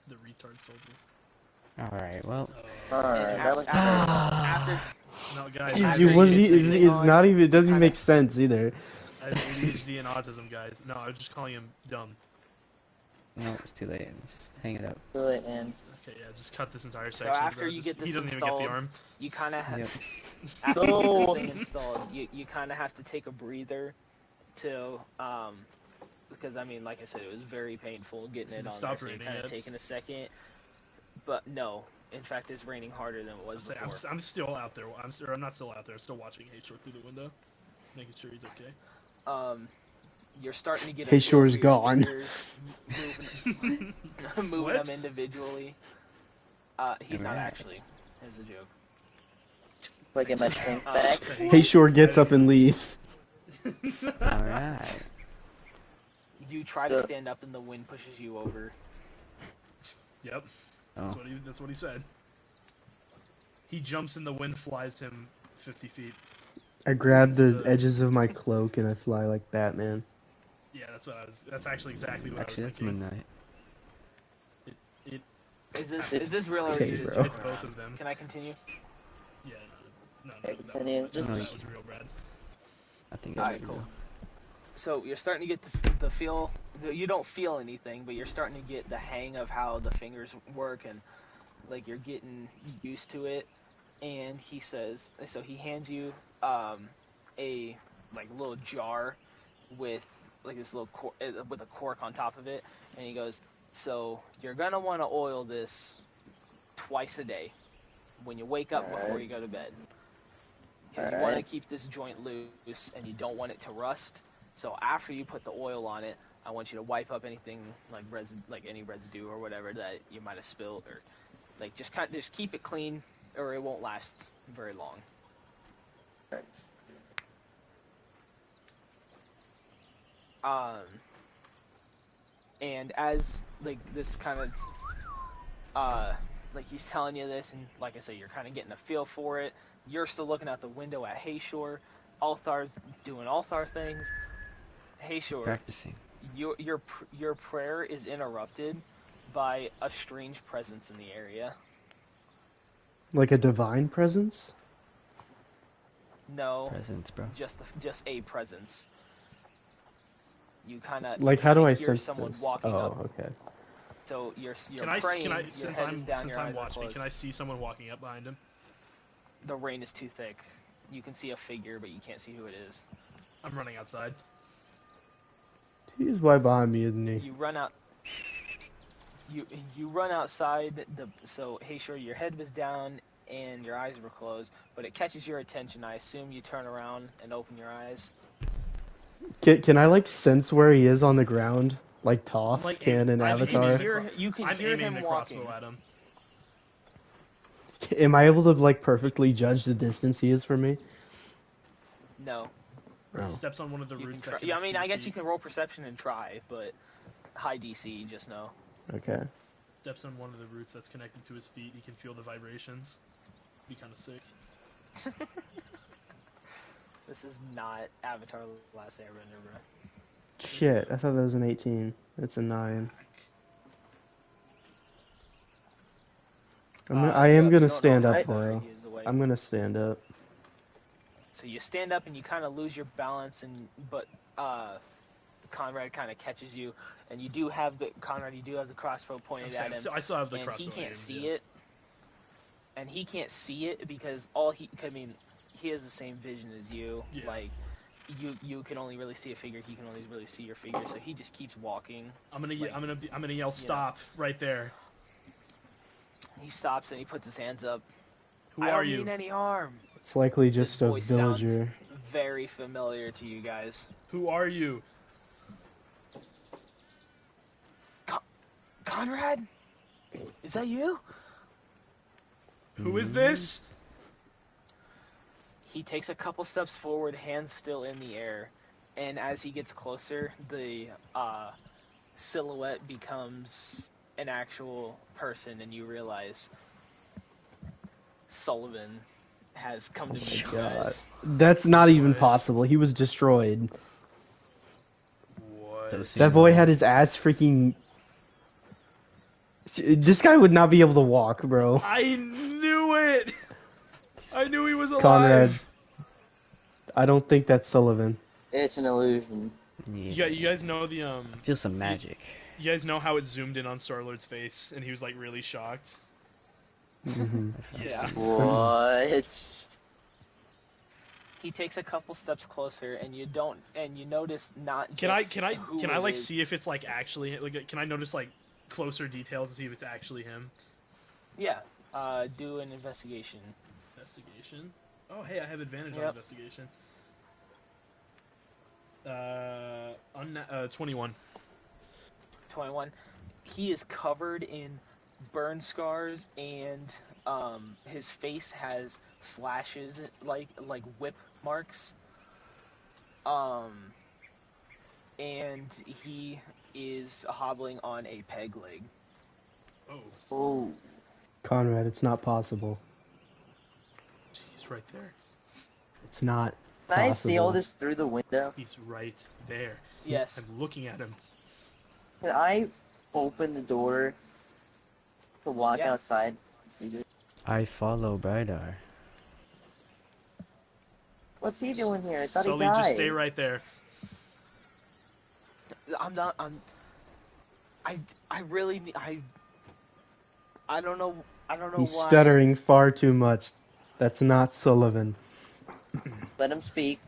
The retard soldier. Alright, well. Alright, that was after No, guys. Dude, I have you was ADHD. is not even. It doesn't even kinda- make sense either. I have ADHD and autism, guys. No, I was just calling him dumb. No, it's too late. Let's just hang it up. do it, and Okay, yeah, just cut this entire So section. after bro. you Just- get he this doesn't even get the installed, arm. you kind of Yep. after you get No. this thing installed, you kind of have to take a breather to because I mean, like I said, it was very painful getting it Has it on stopped there, so you're raining kind of yet? taking a second. But no, in fact, it's raining harder than it was Say, before. I'm still out there. I'm not still out there. I'm still watching H short through the window, making sure he's okay. You're starting to get a Hey, feel Shore's for your gone. fingers, moving, moving What? them individually. He's not Alright. actually. It's a joke. Do I get my strength back? Thanks. Hey, Shore gets I up and leaves. Alright. You try to stand up and the wind pushes you over. Yep. Oh. That's what he said. He jumps and the wind flies him 50 feet. I grab the The- edges of my cloak and I fly like Batman. Yeah, that's actually exactly what Actually, I was that's thinking. Moon Knight. Is this real or Okay, is it bro. It's both of them. Can I continue? Yeah. No, Okay, that continue. was, Just- that was real, Brad. I think it's Alright, pretty cool. real. So you're starting to get the feel. You don't feel anything, but you're starting to get the hang of how the fingers work, and like you're getting used to it. And he says, so he hands you a like little jar with like this little with a cork on top of it, and he goes, so you're gonna want to oil this twice a day when you wake up before you go to bed, because you want to Alright. keep this joint loose and you don't want it to rust. So after you put the oil on it, I want you to wipe up anything like any residue or whatever that you might have spilled, or like just keep it clean, or it won't last very long. And as like this kind of like he's telling you this, and like I say, you're kind of getting a feel for it. You're still looking out the window at Hayshore. Althar's doing Althar things. Hayshore, Practicing. your prayer is interrupted by a strange presence in the area. Like a divine presence? No, Presents, bro. just a presence. You kind of Like, how do I hear sense someone this? walking up. Oh, okay. So you're Can I, praying. can I, your since head I'm is down, your eyes are watching, closed. can I see someone walking up behind him? The rain is too thick. You can see a figure, but you can't see who it is. I'm running outside. He's right behind me, isn't he? You run out. You run outside. So hey, sure, your head was down and your eyes were closed, but it catches your attention. I assume you turn around and open your eyes. Can I, like, sense where he is on the ground? Like Toph Like, can in I'm Avatar? aiming You can I'm hear aiming him the walking. crossbow at him. Am I able to, like, perfectly judge the distance he is from me? No. Oh. He steps on one of the You roots can that try. Yeah, I connects mean, to I your guess you feet. can roll perception and try, but high DC, just know. Okay. Steps on one of the roots that's connected to his feet. He can feel the vibrations. Be kind of sick. This is not Avatar: The Last Airbender, bro. Shit, I thought that was an 18. It's a 9. I am You gonna don't stand know how up, far though. he is away. I'm gonna stand up. So you stand up and you kind of lose your balance, but Conrad kind of catches you, and you do have the crossbow pointed at him, I still have the and crossbow. he can't aimed, see yeah. it. And he can't see it because he has the same vision as you. Yeah. Like you can only really see a figure. He can only really see your figure. So he just keeps walking. I'm gonna yell stop right there. He stops and he puts his hands up. Who I are don't you? mean any harm. It's likely His just a voice sounds villager. very familiar to you guys. Who are you? Conrad? Is that you? Who is this? He takes a couple steps forward, hands still in the air, and as he gets closer, the silhouette becomes an actual person, and you realize Sullivan has come to meet you God. guys. That's not even What? possible. He was destroyed. What? Those That boy had his ass freaking... This guy would not be able to walk, bro. I knew it. I knew he was alive. Conrad. I don't think that's Sullivan. It's an illusion. Yeah. You guys know the Feel some magic. You guys know how it zoomed in on Star-Lord's face and he was like really shocked. Hmm. Yeah. What? He takes a couple steps closer, and you notice not. Can I who can I it like is. see if it's like actually like can I notice like closer details to see if it's actually him? Yeah. Do an investigation. Investigation. Oh hey, I have advantage on Yep. investigation. 21. 21. He is covered in burn scars, and his face has slashes like whip marks. Um, and he is hobbling on a peg leg. Oh, Oh, Conrad, it's not possible. he's right there. It's not can I see all possible. this through the window? He's right there. Yes. I'm looking at him. Can I open the door to walk Yeah. outside and see this? I follow Bridar. What's he doing here? I thought Sully, he died. just stay right there. I'm not. I really. I don't know. I don't know He's why. stuttering far too much. That's not Sullivan. Let him speak.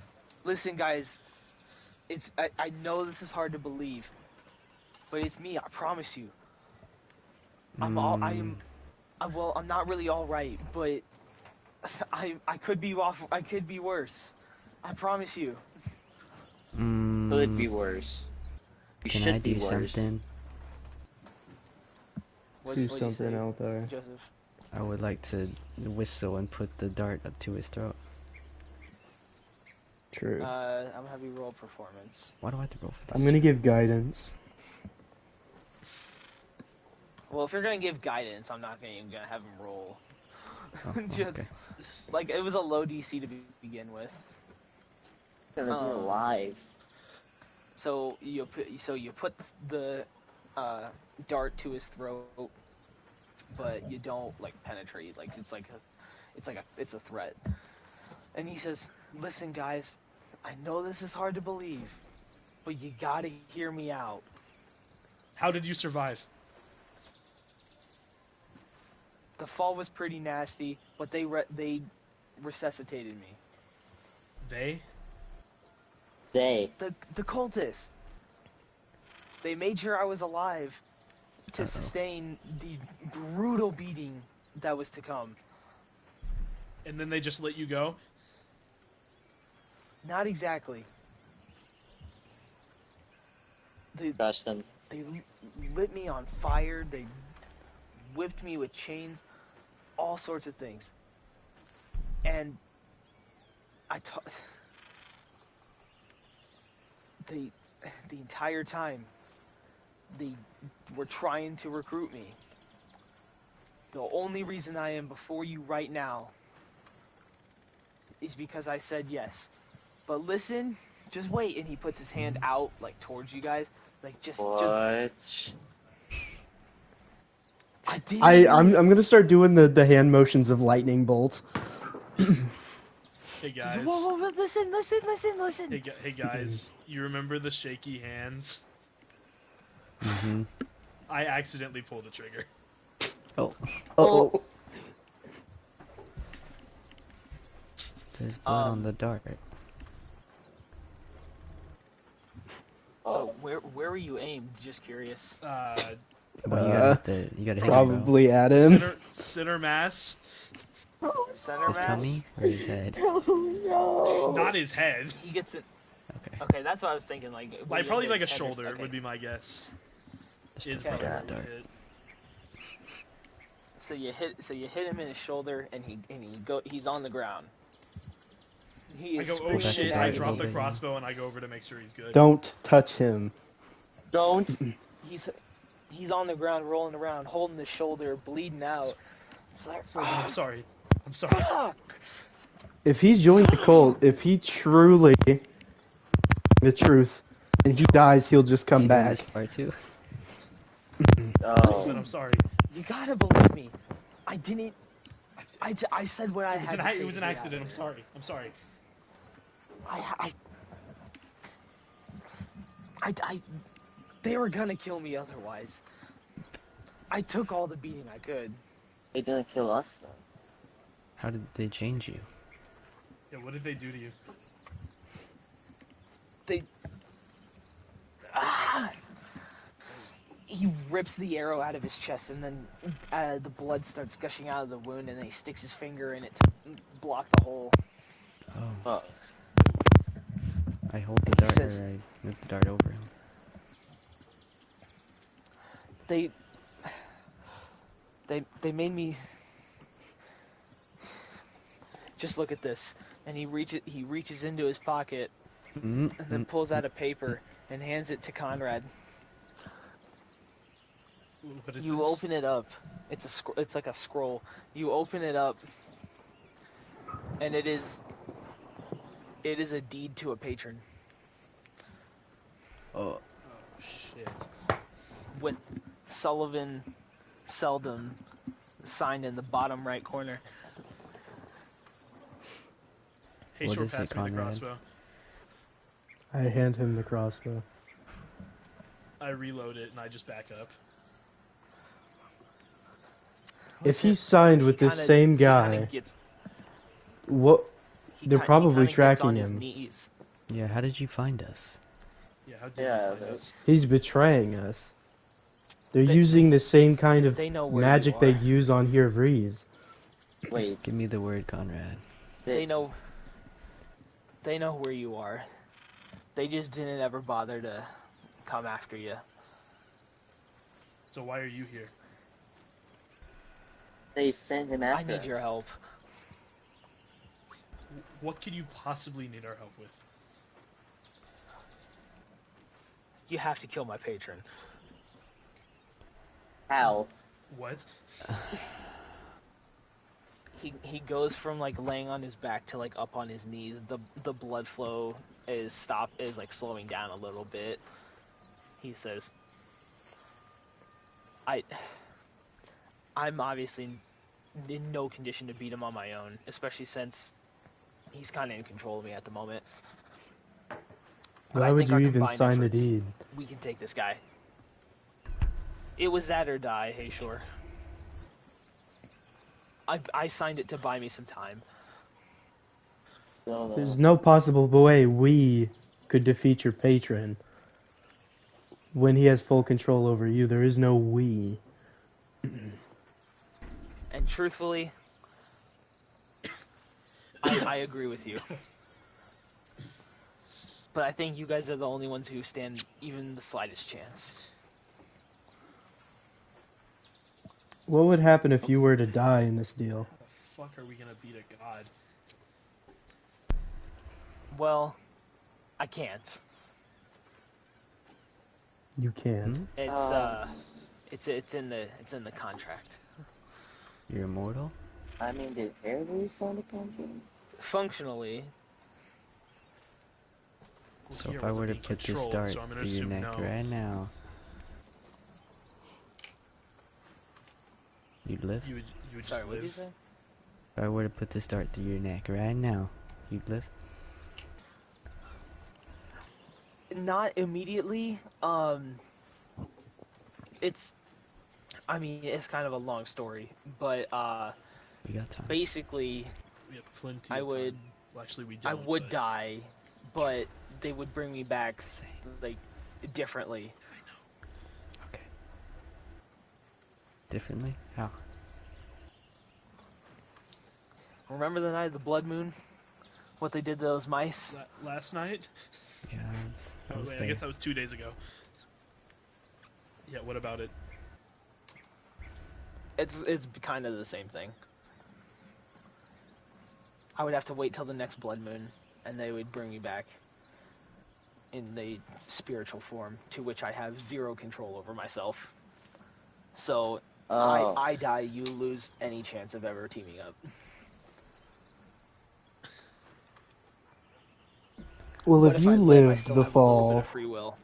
Listen, guys. I know this is hard to believe, but it's me. I promise you. I'm not really all right, but I could be off. I could be worse. I promise you. Could be worse. You Can should I be do worse. something? What Do do you something say, out there. Joseph? I would like to whistle and put the dart up to his throat. True. I'm gonna have you roll performance. Why do I have to roll for this? I'm gonna give guidance. Well, if you're gonna give guidance, I'm not even gonna have him roll. Oh, Just okay. like it was a low DC to begin with. Gonna be alive. So you put the dart to his throat, but you don't like penetrate. Like it's a threat. And he says, "Listen, guys, I know this is hard to believe, but you gotta hear me out. How did you survive? The fall was pretty nasty, but they resuscitated me. They? The cultists. They made sure I was alive to sustain the brutal beating that was to come. And then they just let you go? Not exactly. Trust him. They lit me on fire. They whipped me with chains, all sorts of things. And the entire time they were trying to recruit me. The only reason I am before you right now is because I said yes. But listen, just wait. And he puts his hand out like towards you guys, like just. I didn't. I'm gonna start doing the hand motions of lightning bolt. Hey guys. Whoa, listen. Hey guys, you remember the shaky hands? Mm-hmm. I accidentally pulled the trigger. Oh. Oh. There's blood on the dart. Oh, where were you aimed? Just curious. Well, you gotta hit Probably at him. Center mass. Center his mass. tummy or his head. Not his head. He gets it. Okay. Okay, that's what I was thinking. Like Probably like a his head or shoulder okay. would be my guess. Just Is the probably front of where the we dart. hit. So you hit him in his shoulder, and he's on the ground. He I is go, oh Pull back the shit, dart I a drop the little bit. crossbow and I go over to make sure he's good. Don't touch him. Don't. He's on the ground, rolling around, holding his shoulder, bleeding out. It's like, I'm sorry. I'm sorry. fuck. If he joins the cult, if he truly the truth, and he dies, he'll just come Is he doing back. this part too? Oh. Listen, I'm sorry. You gotta believe me. I didn't. I said what I had to say. It was an to get out accident. of I'm there. sorry. I'm sorry. They were gonna kill me otherwise. I took all the beating I could. They didn't kill us though. How did they change you? Yeah, what did they do to you? He rips the arrow out of his chest, and then the blood starts gushing out of the wound, and then he sticks his finger in it to block the hole. Oh. Oh. I hold the dart, says- or I move the dart over him. They made me. Just look at this. And he reaches into his pocket and then pulls out a paper and hands it to Conrad. What is You this? open it up. It's like a scroll. You open it up, and it is a deed to a patron Oh, Oh shit. with Sullivan Seldom signed in the bottom right corner. Hey, What short, is it, pass me the Conrad? crossbow. I hand him the crossbow. I reload it and I just back up. If Listen, he's signed with he this kinda- same he kinda guy, gets- what? he They're ki- he probably kinda gets tracking on his him. knees. yeah, how did you find us? Yeah, how did Yeah, you find that's- us? He's betraying us. They're They- using the same kind of They know where magic you are. they'd use on here Vreeze. Wait, Give me the word, Conrad. They know where you are. They just didn't ever bother to come after you. So why are you here? they sent him after I need us. your help. What could you possibly need our help with? You have to kill my patron. How? What? He goes from like laying on his back to like up on his knees. The blood flow is like slowing down a little bit. He says, I'm obviously in no condition to beat him on my own, especially since he's kind of in control of me at the moment. But Why I would think you our even combined sign the efforts, deed? we can take this guy. It was that or die, hey, sure. I signed it to buy me some time. Don't know. There's no possible way we could defeat your patron when he has full control over you. There is no we. And truthfully, I agree with you. But I think you guys are the only ones who stand even the slightest chance. What would happen if you were to die in this deal? How the fuck are we gonna beat a god? Well, I can't. You can't. It's in the contract. You're immortal? I mean, did Harry sign the contract? Functionally, Well, So here if I wasn't were to being put this controlled, dart so I'm gonna through your assume neck no. right now, you'd live? You would sorry, just what did you live. say? If I were to put this dart through your neck right now, you'd live? Not immediately. It's kind of a long story, but We got time. basically, We have plenty I of would- time. Well, actually, we I don't. would but die, but they would bring me back It's the same. like differently. Okay. Differently? How? Remember the night of the blood moon? What they did to those mice? Last night? Yeah, I Oh, was wait, I there. guess that was 2 days ago. Yeah, what about it? It's kind of the same thing. I would have to wait till the next blood moon, and they would bring me back in the spiritual form, to which I have zero control over myself. So Oh. I die, you lose any chance of ever teaming up. Well, But if you I live, I lived still the have a little bit fall, of free will.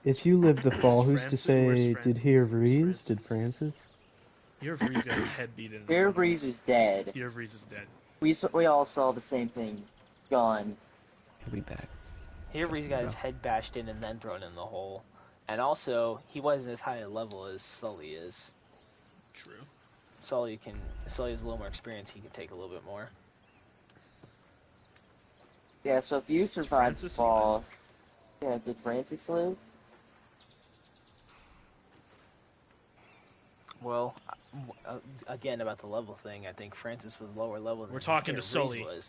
if you lived the fall, who's to Francis? Where's say? Francis? Did he or Where's Vreeze? Francis? Did Francis? Here, Vreeze got his head beaten. Bear Breeze is dead. Here, Vreeze is dead. We all saw the same thing. Gone. He'll be back. Here, Trust Reese me, got his bro. head bashed in and then thrown in the hole. And also, he wasn't as high a level as Sully is. True. Sully has a little more experience. He can take a little bit more. Yeah, so if you survived the Francis fall, yeah, did Francis live? Well, again about the level thing, I think Francis was lower level than We're talking Here, to Sully. Reese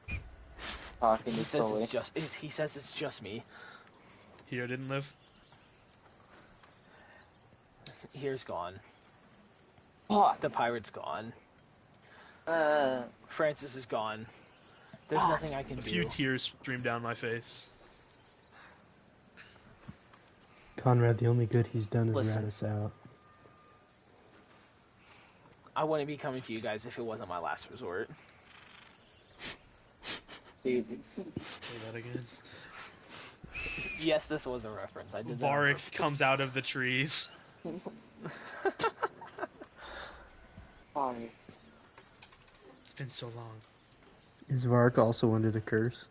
was. talking He to says Sully. he says it's just me. Here didn't live. Here's gone. Fuck. The pirate's gone. Uh, Francis is gone. There's nothing I can A do. few tears streamed down my face. Conrad, the only good he's done is Listen. rat us out. I wouldn't be coming to you guys if it wasn't my last resort. dude. Say that again. Yes, this was a reference. I did that on Varric purpose. comes out of the trees. Fine. It's been so long. Is Vark also under the curse?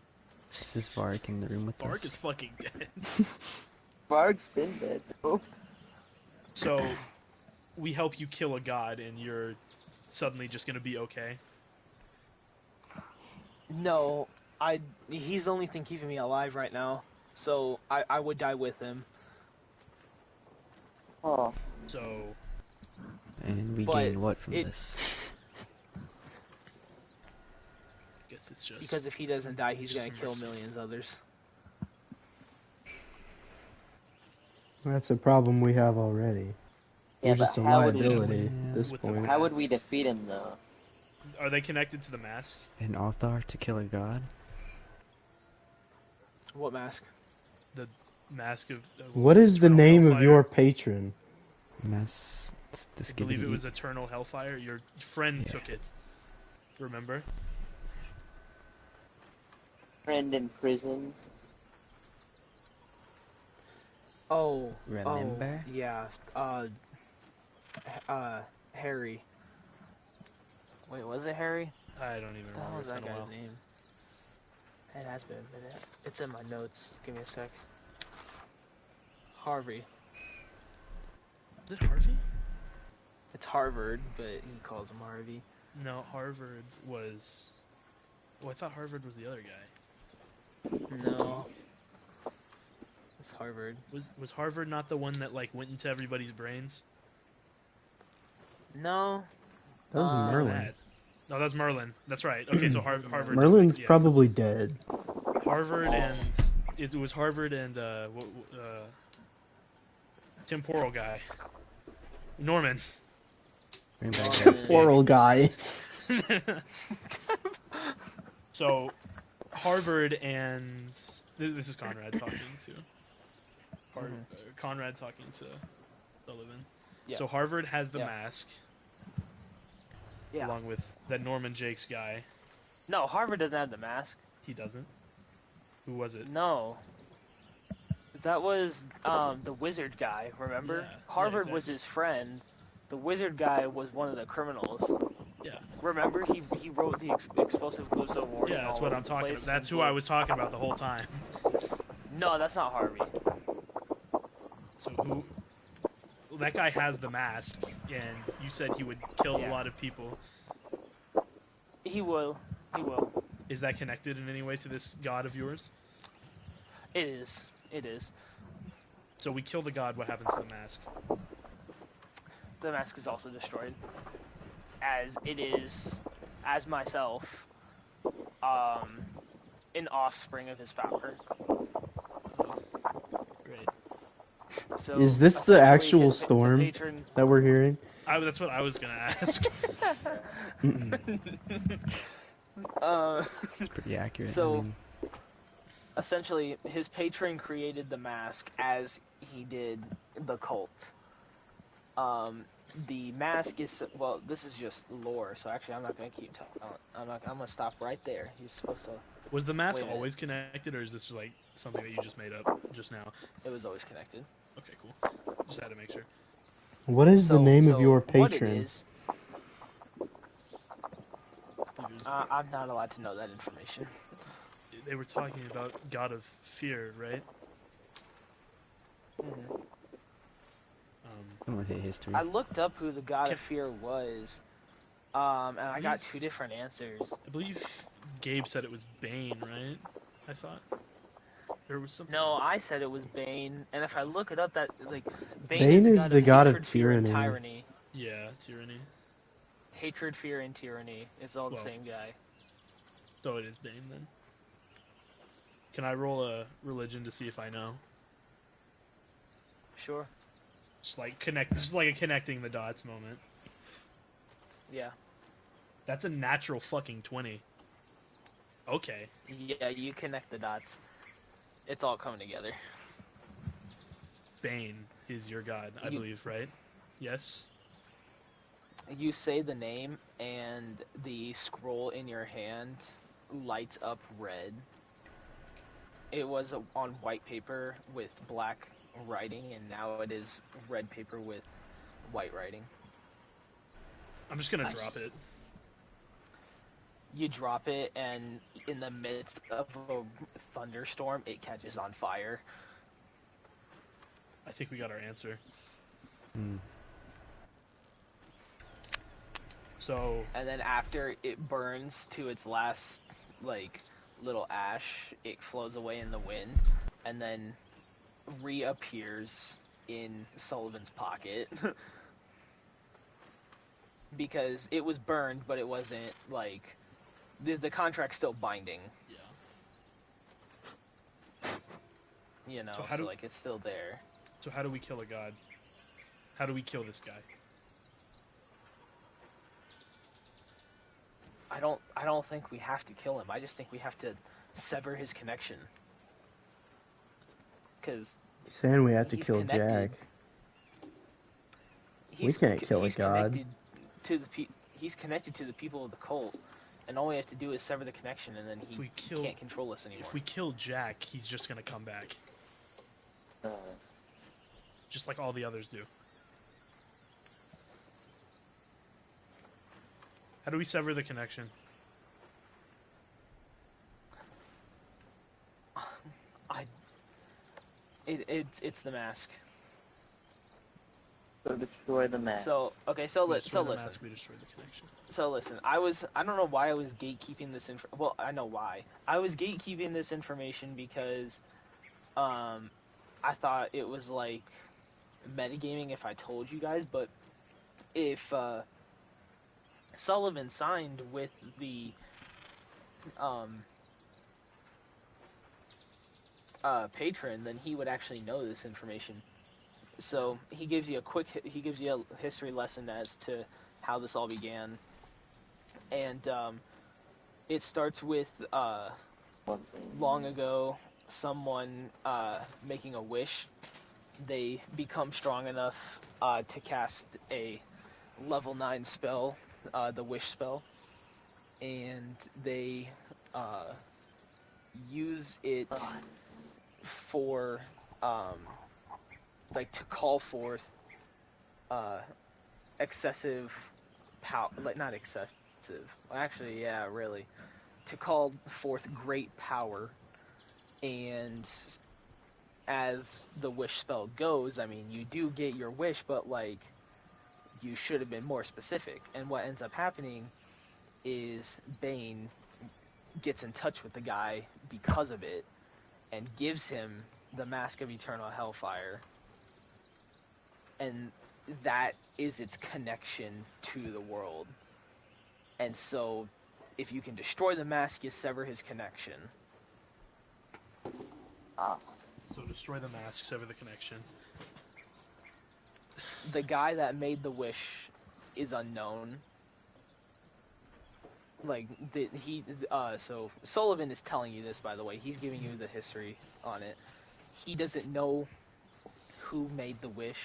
Is this Vark in the room with Varric us? is fucking dead. Varg's been dead, though. So, we help you kill a god, and you're suddenly just gonna be okay. No, he's the only thing keeping me alive right now. So I would die with him. Oh, So, And we But gain what from it- this? I guess it's just Because if he doesn't die, It's he's just gonna kill mercy. millions others. That's a problem we have already. yeah, We're but just a how would we? liability Yeah. at this With the point. How would we defeat him, though? Are they connected to the mask? An Althar to kill a god? What mask? The mask of. What is the Eternal name of Hellfire? your patron? Mass. I believe it was Eternal Hellfire. Your friend Yeah. took it. Remember? Friend in prison. Oh, Remember? Oh, yeah. Harry. Wait, was it Harry? I don't even What the hell remember. was It's that been a guy's while. name? It has been a minute. It's in my notes. Give me a sec. Harvey. Is it Harvey? It's Harvard, but he calls him Harvey. No, Harvard was. Oh, I thought Harvard was the other guy. No. It's Harvard. Was Harvard not the one that like went into everybody's brains? No. That was Uh, Who's Merlin. that? No, that's Merlin. That's right. Okay, so Harvard. Merlin's yes. probably dead. Harvard and it was Harvard and temporal guy. Norman. Bring back Oh, that yeah. Poor old guy. So, Harvard and this is Conrad talking to Conrad talking to Sullivan. Yeah. So Harvard has the Yeah. mask Yeah. along with that Norman Jakes guy. No, Harvard doesn't have the mask. He doesn't. Who was it? No. That was the wizard guy, remember? Yeah, Harvard yeah, was his friend. The wizard guy was one of the criminals. Yeah. Remember, he wrote the explosive clips of war. Yeah, that's what I'm talking about. That's who I was talking about the whole time. No, that's not Harvey. So who? Well, that guy has the mask, and you said he would kill a Yeah. lot of people. He will. He will. Is that connected in any way to this god of yours? It is. It is. So we kill the god. What happens to the mask? The mask is also destroyed. As it is, as myself, an offspring of his power. Great. So Is this the essentially actual the storm patron- that we're hearing? That's what I was gonna ask. It's pretty accurate. So- I mean, essentially, his patron created the mask as he did the cult. The mask is well. This is just lore, so actually, I'm not gonna keep talking. I'm gonna stop right there. You're supposed to. Was the mask Wait a minute. always connected, or is this like something that you just made up just now? It was always connected. Okay, cool. Just had to make sure. What is the name of your what it patron? is- I'm not allowed to know that information. They were talking about God of Fear, right? Mhm. I don't hit history. I looked up who the god of Can- fear was, and I got two different answers. I believe Gabe said it was Bane, right? I thought there was something. No, else. I said it was Bane, and if I look it up, that like Bane is the god of hatred, fear, and tyranny. tyranny. Yeah, tyranny. Hatred, fear, and tyranny. It's all the Well. same guy. So it is Bane then. Can I roll a religion to see if I know? Sure. Just like a connecting the dots moment. Yeah. That's a natural fucking 20. Okay. Yeah, you connect the dots. It's all coming together. Bane is your god, I believe, right? Yes? You say the name, and the scroll in your hand lights up red. It was on white paper with black writing, and now it is red paper with white writing. I'm just gonna Nice. drop it. You drop it, and in the midst of a thunderstorm, it catches on fire. I think we got our answer. So, And then after it burns to its last, like, little ash, it flows away in the wind, and then reappears in Sullivan's pocket. Because it was burned, but it wasn't, like, the contract's still binding. yeah. You know, So so like, it's still there. So how do we kill a god? How do we kill this guy? I don't think we have to kill him. I just think we have to sever his connection. Because Saying we have to he's kill connected. Jack. We can't kill a he's god. connected to he's connected to the people of the cult, and all we have to do is sever the connection, and then he can't control us anymore. If we kill Jack, he's just gonna come back. Just like all the others do. How do we sever the connection? It's the mask. So destroy the mask. So okay, so We listen. destroy the mask, we destroy the connection. So listen, I don't know why I was gatekeeping this well, I know why. I was gatekeeping this information because I thought it was like metagaming if I told you guys, but if Sullivan signed with the patron, then he would actually know this information. So he gives you a history lesson as to how this all began, and it starts with long ago someone making a wish. They become strong enough to cast a level 9 spell, the wish spell, and they use it for like to call forth excessive power, like not excessive, actually, yeah, really, to call forth great power. And as the wish spell goes, I mean, you do get your wish, but like, you should have been more specific. And what ends up happening is Bane gets in touch with the guy because of it and gives him the Mask of Eternal Hellfire. And that is its connection to the world. And so, if you can destroy the mask, you sever his connection. So destroy the mask, sever the connection. The guy that made the wish is unknown. Like, so Sullivan is telling you this, by the way. He's giving you the history on it. He doesn't know who made the wish.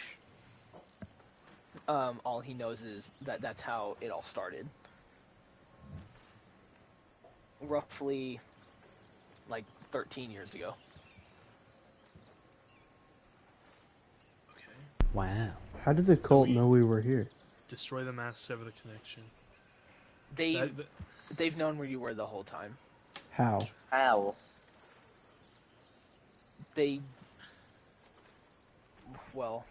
All he knows is that that's how it all started. Roughly, like, 13 years ago. Okay. Wow. How did the cult know we were here? Destroy the mask, sever the connection. They've known where you were the whole time. How? How? Well,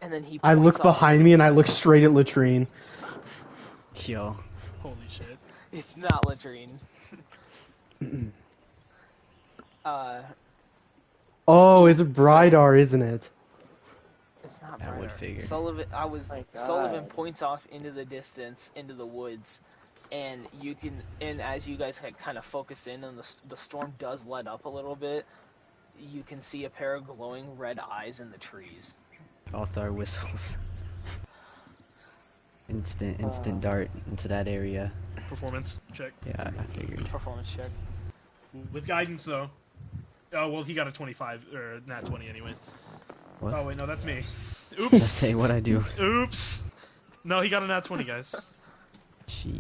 and then he. I look points off- behind me and I look straight at Latrine. Yo. Holy shit. It's not latrine. Oh, it's Brydar, isn't it? It's not. I would Bryar. figure. Sullivan. My God. Sullivan points off into the distance, into the woods, and as you guys kind of focus in and the storm does let up a little bit, you can see a pair of glowing red eyes in the trees. Althar whistles. Instant dart into that area. Performance check. Yeah, I figured. Performance check. With guidance, though. Oh, well, he got a 25, or nat 20 anyways. What? Oh, wait, no, that's me. Let's Oops. say what I do. Oops. No, he got a nat 20, guys. Shit.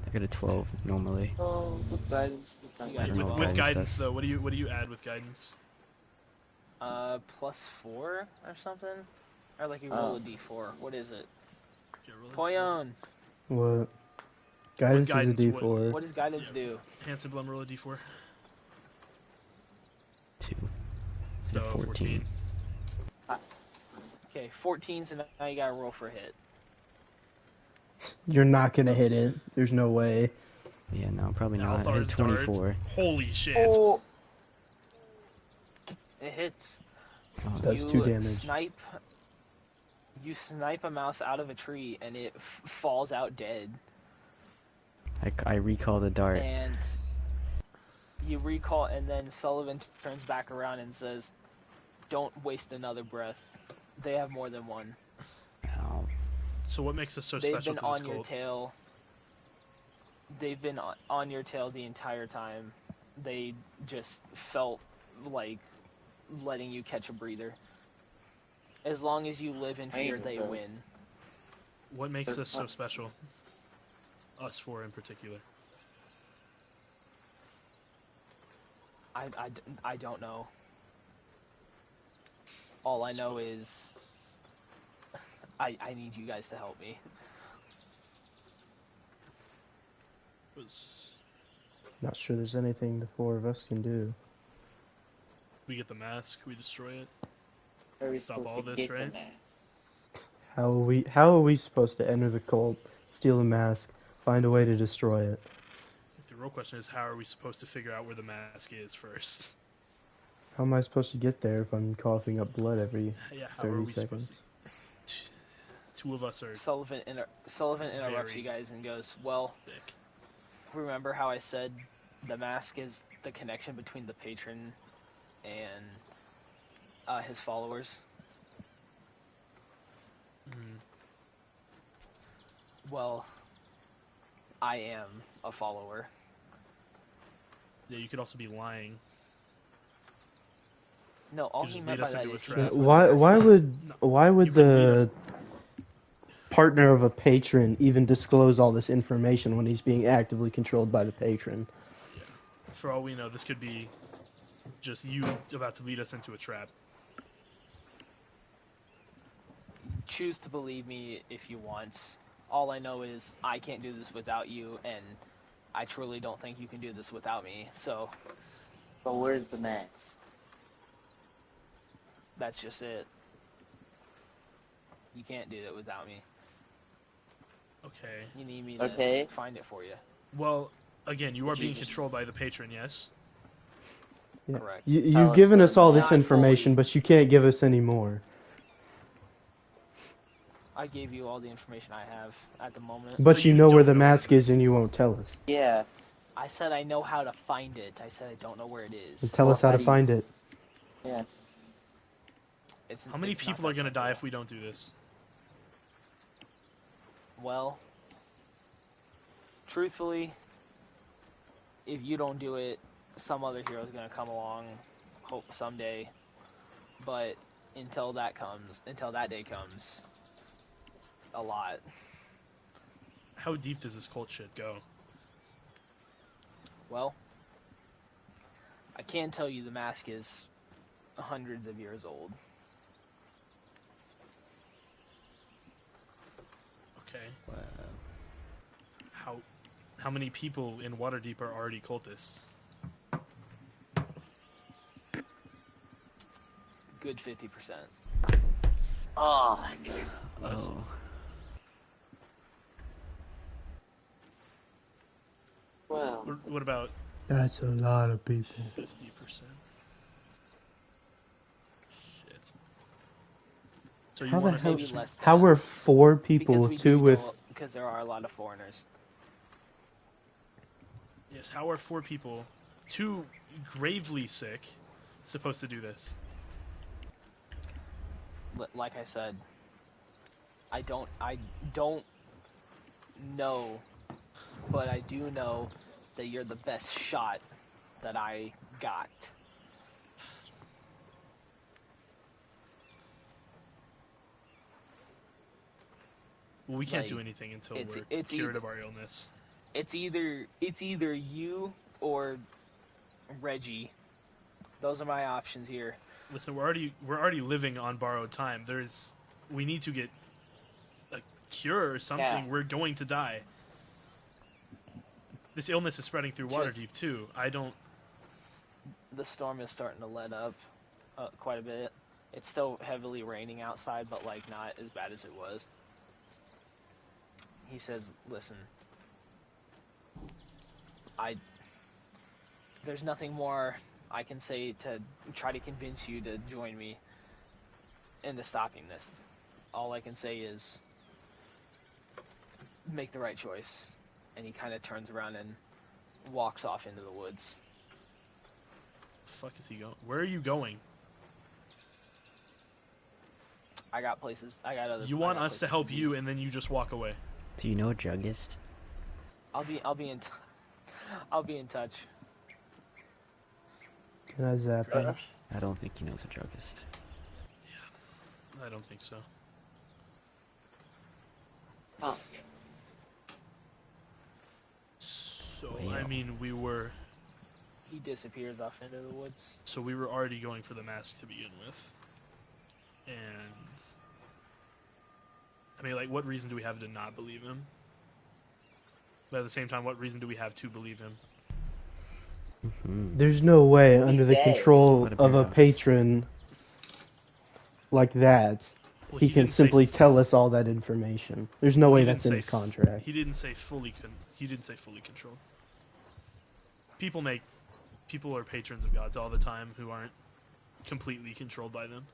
I got a 12 normally. Oh, with guidance. I don't know what With guidance guidance, does. though, what do you add with guidance? +4 or something, or like you roll a d4. What is it? Yeah, roll it. Poyon. What? Guidance guidance, is a D4. What does guidance Yeah. do? Hanson Blum, roll a d4. 2. So 14. Okay, 14. So now you gotta roll for a hit. You're not gonna hit it. There's no way. Yeah, no, probably not. I Althar's had 24. darts. Holy shit. Oh, it hits. Oh, Does 2 damage. You snipe a mouse out of a tree and it falls out dead. I recall the dart. And you recall, and then Sullivan turns back around and says, "Don't waste another breath. They have more than one. Ow. So what makes us so They've special been to this on your cold? tail. They've been on your tail the entire time. They just felt like letting you catch a breather. As long as you live in fear, they win." What makes us so special? Us four in particular. I don't know. All I know is I need you guys to help me. Not sure there's anything the 4 of us can do. We get the mask, we destroy it. Are we Stop supposed all to this, get right? the mask? How are we supposed to enter the cult, steal the mask, find a way to destroy it? The real question is, how are we supposed to figure out where the mask is first? How am I supposed to get there if I'm coughing up blood every Yeah, how are 30 we seconds? supposed to... Two of us are Sullivan interrupts Very you guys and goes, "Well, thick. remember how I said the mask is the connection between the patron and his followers? Mhm. Well, I am a follower." Yeah, you could also be lying. No, all Just he lead meant us by that into a is he trap. knows Why where the mask is. why would You can lead us- the partner of a patron even disclose all this information when he's being actively controlled by the patron? Yeah. For all we know, this could be just you about to lead us into a trap. Choose to believe me if you want. All I know is I can't do this without you, and I truly don't think you can do this without me. So But where's the mask? that's just it. You can't do it without me. Okay. You need me Okay. to find it for you. Well, again, you are being Jesus. controlled by the patron, yes? Yeah. Correct. You've Tell us given where us the all mask- this Not information, fully. but you can't give us any more. I gave you all the information I have at the moment. But So you you know where don't the know mask anything. is and you won't tell us. Yeah. I said I know how to find it. I said I don't know where it And is. tell Well, us how how to do you- find it. Yeah. How many It's not people are that going to die simple. if we don't do this? Well, truthfully, if you don't do it, some other hero's gonna come along, hope someday. But until that day comes, a lot. How deep does this cult shit go? Well, I can tell you the mask is hundreds of years old. Okay. Wow. How many people in Waterdeep are already cultists? Good 50%. Oh, Oh. well. What about That's a lot of people. 50%? Shit. So you How the want us hell? Maybe less than How that. were 4 Because people, we 2 do with know, because there are a lot of foreigners. Yes, how are 4 people, 2 gravely sick, supposed to do this? Like I said, I don't know, but I do know that you're the best shot that I got. Well, we can't do Like, anything until it's we're cured of our illness. It's either you or Reggie. Those are my options here. Listen, we're already living on borrowed time. We need to get a cure or something. Yeah. We're going to die. This illness is spreading through Waterdeep too. The storm is starting to let up quite a bit. It's still heavily raining outside, but like not as bad as it was. He says, "Listen, there's nothing more I can say to try to convince you to join me into stopping this. All I can say is make the right choice." And he kind of turns around and walks off into the woods. The fuck is he going? Where are you going? I got places. I got other. You want us to help you, and then you just walk away. Do you know a druggist? I'll be in touch. Can I zap him? I don't think he knows a druggist. Yeah, I don't think so. Oh. So Well. I mean, He disappears off into the woods. so we were already going for the mask to begin with, and I mean, like, what reason do we have to not believe him? But at the same time, what reason do we have to believe him? There's no way under the dead. control What a of a paradox. patron like that, Well, he can didn't say simply tell us all that information. There's no Well, way he that's in didn't his say- contract. He didn't say fully. He didn't say fully controlled. People are patrons of gods all the time who aren't completely controlled by them.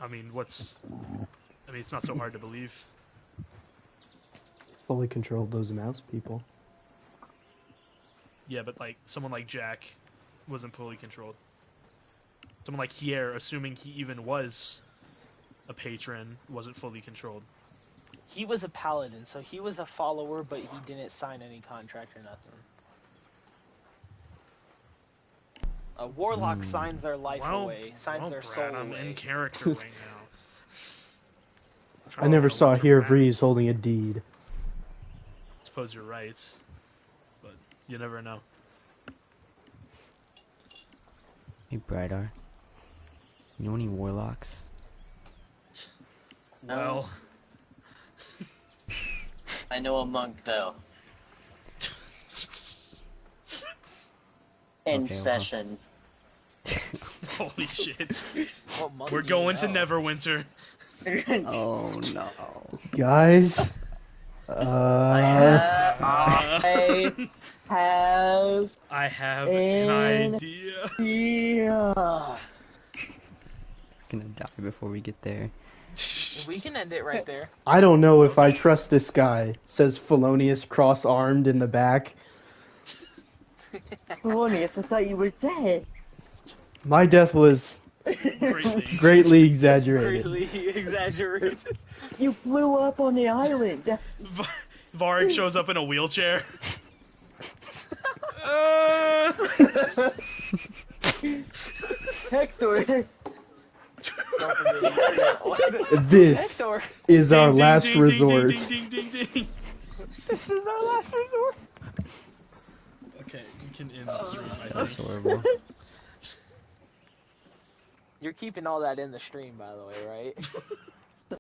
I mean, it's not so hard to believe. Fully controlled those mouse people. Yeah, but like someone like Jack wasn't fully controlled. Someone like Hier, assuming he even was a patron, wasn't fully controlled. He was a paladin, so he was a follower, but he didn't sign any contract or nothing. A warlock signs their life away, signs their soul Brad, I'm away. in character right now. I never don't saw look here dramatic. Vrees holding a deed. Suppose you're right, but you never know. Hey, Brydar. You know any warlocks? Well, I know a monk though. In Okay, well. session. holy shit. What monk We're do you going to know? Neverwinter. Oh no. Guys, I have I have an an idea. yeah. Gonna die before we get there. We can end it right there. I don't know if I trust this guy, says Felonious cross-armed in the back. Polonius, I thought you were dead. My death was Greatly. greatly exaggerated. Greatly exaggerated. You blew up on the island. Varric shows up in a wheelchair. Hector. This Hector, is our Ding, ding, last ding, ding, resort. Ding, ding, ding, ding. this is our last resort. Okay, you can end the stream, I That's think. horrible. You're keeping all that in the stream, by the way, right?